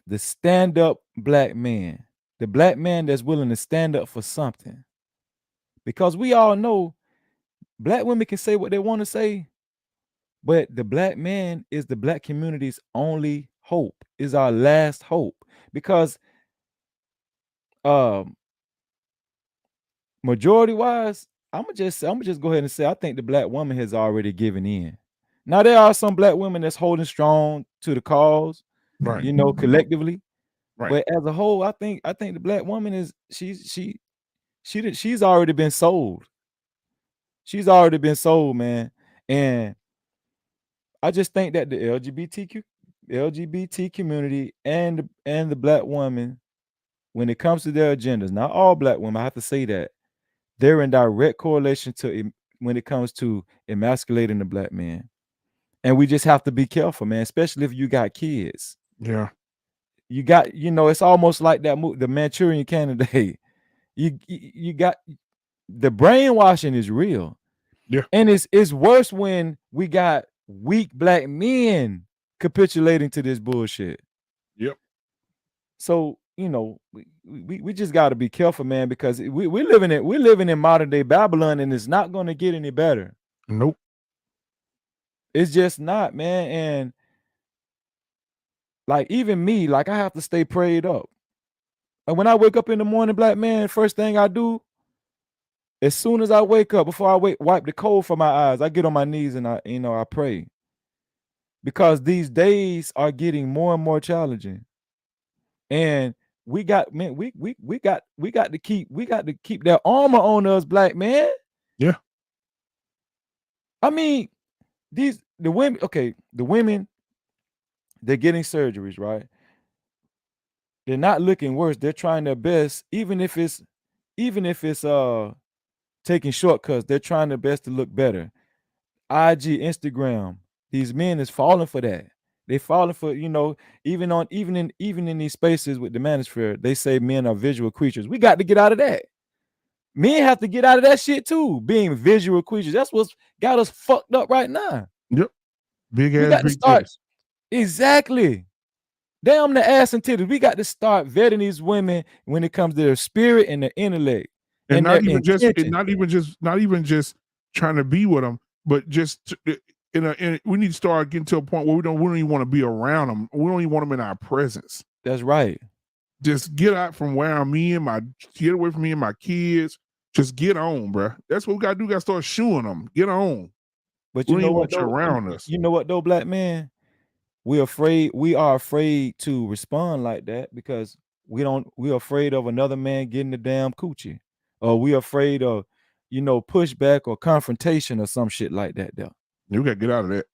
the stand-up Black man, the Black man that's willing to stand up for something. Because we all know Black women can say what they want to say, but the Black man is the Black community's only hope, is our last hope. Because majority wise, I'm gonna just go ahead and say I think the Black woman has already given in. Now there are some Black women that's holding strong to the cause, right? You know, collectively, right? But as a whole, I think the Black woman is she's already been sold. She's already been sold, man. And I just think that the LGBT community and the Black woman, when it comes to their agendas, not all Black women, I have to say that they're in direct correlation to when it comes to emasculating the Black man. And we just have to be careful, man, especially if you got kids. Yeah. You got, you know, it's almost like that movie, the Manchurian Candidate. You got the brainwashing is real. Yeah. And it's worse when we got weak Black men capitulating to this bullshit. Yep. So, we just got to be careful, man, because we're living in modern day Babylon, and it's not going to get any better. Nope. It's just not, man. And like, even me, like, I have to stay prayed up. And when I wake up in the morning, Black man, first thing I do, as soon as I wake up, before I wipe the cold from my eyes, I get on my knees and I pray. Because these days are getting more and more challenging. And we got to keep that armor on us, Black man. Yeah. I mean, the women, they're getting surgeries, right? They're not looking worse. They're trying their best, even if it's taking shortcuts. They're trying their best to look better. IG, Instagram, these men is falling for that. They falling for, even in these spaces with the manosphere, they say men are visual creatures. We got to get out of that. Men have to get out of that shit too, being visual creatures. That's what's got us fucked up right now. Yep. Big ass, big titties. Exactly. Damn the ass and titties. We got to start vetting these women when it comes to their spirit and their intellect. And not even just trying to be with them, but just we need to start getting to a point where we don't even want to be around them. We don't even want them in our presence. That's right. Just get out from where I'm get away from me and my kids. Just get on, bro. That's what we gotta do. We gotta start shooing them. Get on. But you know what? Around us. You know what though, Black man? We are afraid to respond like that because we're afraid of another man getting the damn coochie. Or we're afraid of, pushback or confrontation or some shit like that though. You gotta get out of that.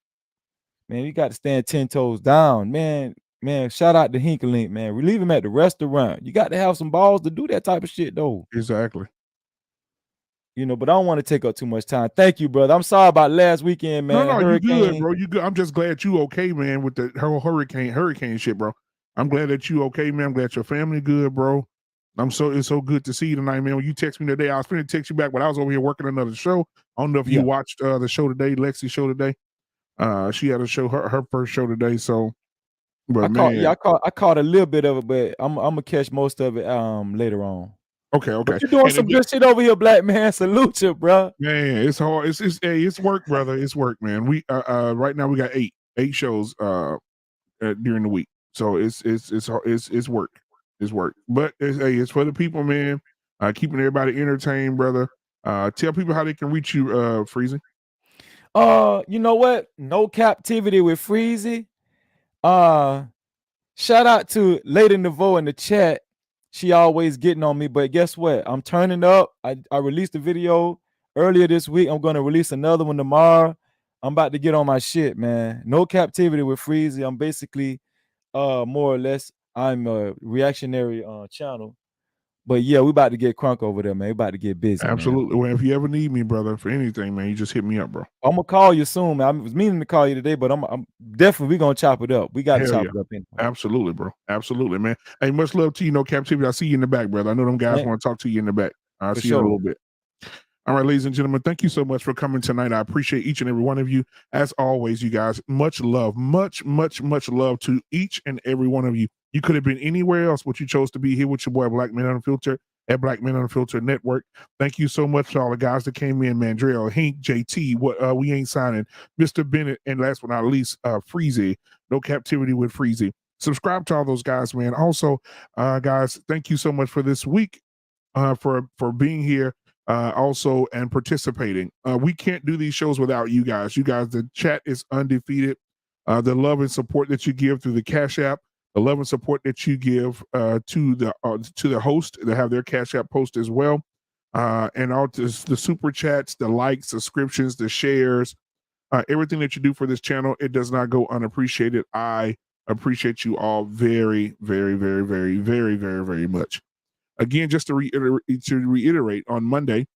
Man, you got to stand 10 toes down. Man, shout out to Hinkelink, man. We leave him at the restaurant. You got to have some balls to do that type of shit though. Exactly. But I don't want to take up too much time. Thank you, brother. I'm sorry about last weekend, man. No, you good, bro. You good. I'm just glad you okay, man, with the whole hurricane shit, bro. I'm glad that you okay, man. I'm glad your family good, bro. It's so good to see you tonight, man. When you text me today, I was finna text you back, but I was over here working another show. I don't know if you watched the show today, Lexi's show today. She had a show, her first show today. So, but I caught a little bit of it, but I'm gonna catch most of it later on. Okay. But you're doing some good shit over here, Black man. Salute you, bro. Man, it's hard. It's work, brother. It's work, man. We right now we got eight shows during the week, so it's work. It's work, but it's for the people, man. Keeping everybody entertained, brother. Tell people how they can reach you, Freezy. You know what? No Captivity with Freezy. Shout out to Lady Nouveau in the chat. She always getting on me, but guess what? I'm turning up. I released a video earlier this week. I'm going to release another one tomorrow. I'm about to get on my shit, man. No Captivity with Freezy. I'm basically more or less, I'm a reactionary channel. But yeah, we about to get crunk over there, man. We about to get busy. Absolutely. Man. Well, if you ever need me, brother, for anything, man, you just hit me up, bro. I'm gonna call you soon, man. I was meaning to call you today, but I'm definitely gonna chop it up. We gotta chop it up. Absolutely, bro. Absolutely, man. Hey, much love to you, No Captivity. I see you in the back, brother. I know them guys want to talk to you in the back. I'll see you in a little bit. All right, ladies and gentlemen, thank you so much for coming tonight. I appreciate each and every one of you. As always, you guys, much love, much love to each and every one of you. You could have been anywhere else, but you chose to be here with your boy, Black Man Unfiltered, at Black Man Unfiltered Network. Thank you so much to all the guys that came in, Mandrell, Hank, JT, We Ain't Signing, Mr. Bennett, and last but not least, Freezy. No Captivity with Freezy. Subscribe to all those guys, man. Also, guys, thank you so much for this week, for being here. Also and participating. We can't do these shows without you guys. You guys, the chat is undefeated. The love and support that you give through the Cash App, the love and support that you give to the host that have their Cash App post as well, and all the super chats, the likes, subscriptions, the shares, everything that you do for this channel, it does not go unappreciated. I appreciate you all very, very, very, very, very, very, very much. Again, just to reiterate, on Monday,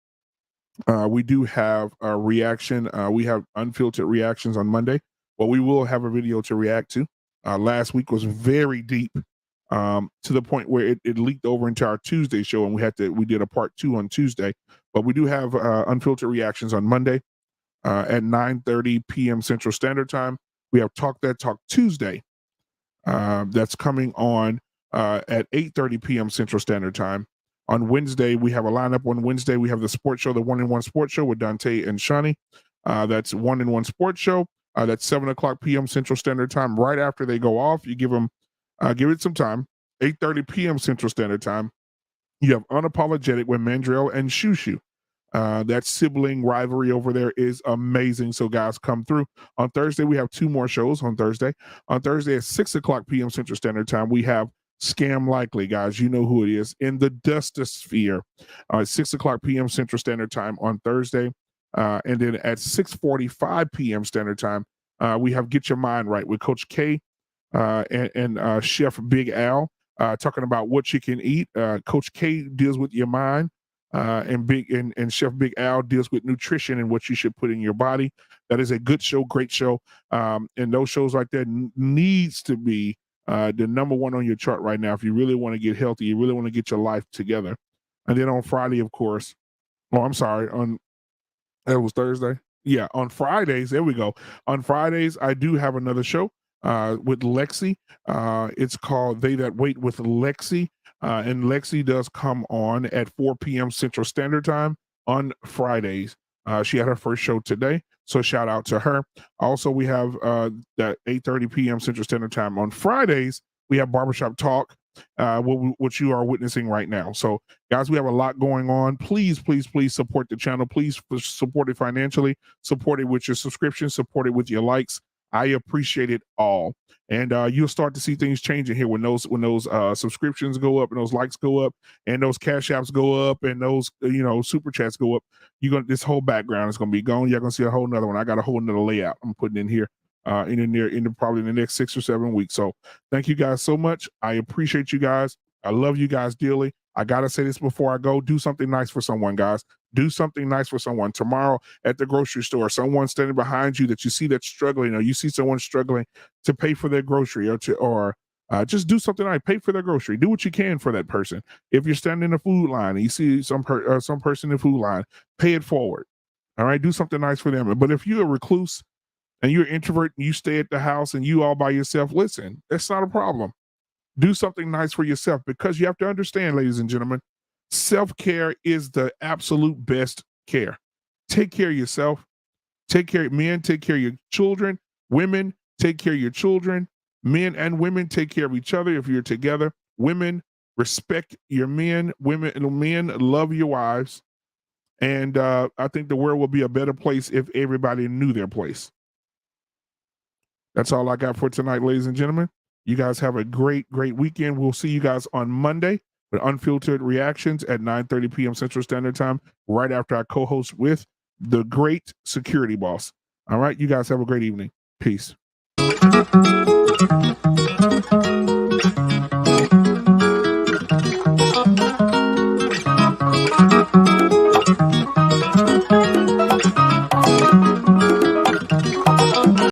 we do have a reaction. We have unfiltered reactions on Monday, but we will have a video to react to. Last week was very deep, to the point where it leaked over into our Tuesday show, and we did a part 2 on Tuesday. But we do have unfiltered reactions on Monday at 9:30 p.m. Central Standard Time. We have Talk That Talk Tuesday that's coming on at 8:30 p.m. Central Standard Time. On Wednesday, we have a lineup. On Wednesday, we have the sports show, the 1-in-1 Sports Show with Dante and Shani. That's 1-in-1 Sports Show. That's 7:00 p.m. Central Standard Time. Right after they go off, you give it some time. 8:30 p.m. Central Standard Time. You have Unapologetic with Mandrell and Shushu. That sibling rivalry over there is amazing. So guys, come through. On Thursday, we have 2 more shows on Thursday. On Thursday at 6:00 p.m. Central Standard Time, we have Scam Likely, guys. You know who it is. In the Dustosphere. 6:00 p.m. Central Standard Time on Thursday. And then at 6:45 p.m. Standard Time, we have Get Your Mind Right with Coach K and Chef Big Al, talking about what you can eat. Coach K deals with your mind. And Chef Big Al deals with nutrition and what you should put in your body. That is a good show, great show. And those shows like that needs to be the #1 on your chart right now. If you really want to get healthy, you really want to get your life together. And then on Friday, of course, that was Thursday. Yeah, on Fridays, there we go. On Fridays, I do have another show with Lexi. It's called They That Wait with Lexi. And Lexi does come on at 4 p.m. Central Standard Time on Fridays. She had her first show today, so shout out to her. Also, we have that 8:30 p.m. Central Standard Time on Fridays. We have Barbershop Talk, what you are witnessing right now. So, guys, we have a lot going on. Please, please, please support the channel. Please support it financially. Support it with your subscription. Support it with your likes. I appreciate it all. And you'll start to see things changing here when those subscriptions go up and those likes go up and those cash apps go up and those super chats go up. This whole background is gonna be gone. You're gonna see a whole nother one. I got a whole nother layout I'm putting in here probably in the next 6 or 7 weeks. So thank you guys so much. I appreciate you guys. I love you guys dearly. I gotta say this before I go. Do something nice for someone, guys. Do something nice for someone. Tomorrow at the grocery store, someone standing behind you that you see that's struggling, or you see someone struggling to pay for their grocery, or just do something nice. Pay for their grocery. Do what you can for that person. If you're standing in a food line and you see some person in the food line, pay it forward. All right, do something nice for them. But if you're a recluse and you're an introvert and you stay at the house and you all by yourself, listen, that's not a problem. Do something nice for yourself, because you have to understand, ladies and gentlemen, self-care is the absolute best care. Take care of yourself. Take care of men. Take care of your children. Women, take care of your children. Men and women, take care of each other if you're together. Women, respect your men. Men, love your wives. And I think the world will be a better place if everybody knew their place. That's all I got for tonight, ladies and gentlemen. You guys have a great, great weekend. We'll see you guys on Monday with Unfiltered Reactions at 9:30 p.m. Central Standard Time, right after I co-host with the great Security Boss. All right, you guys have a great evening. Peace.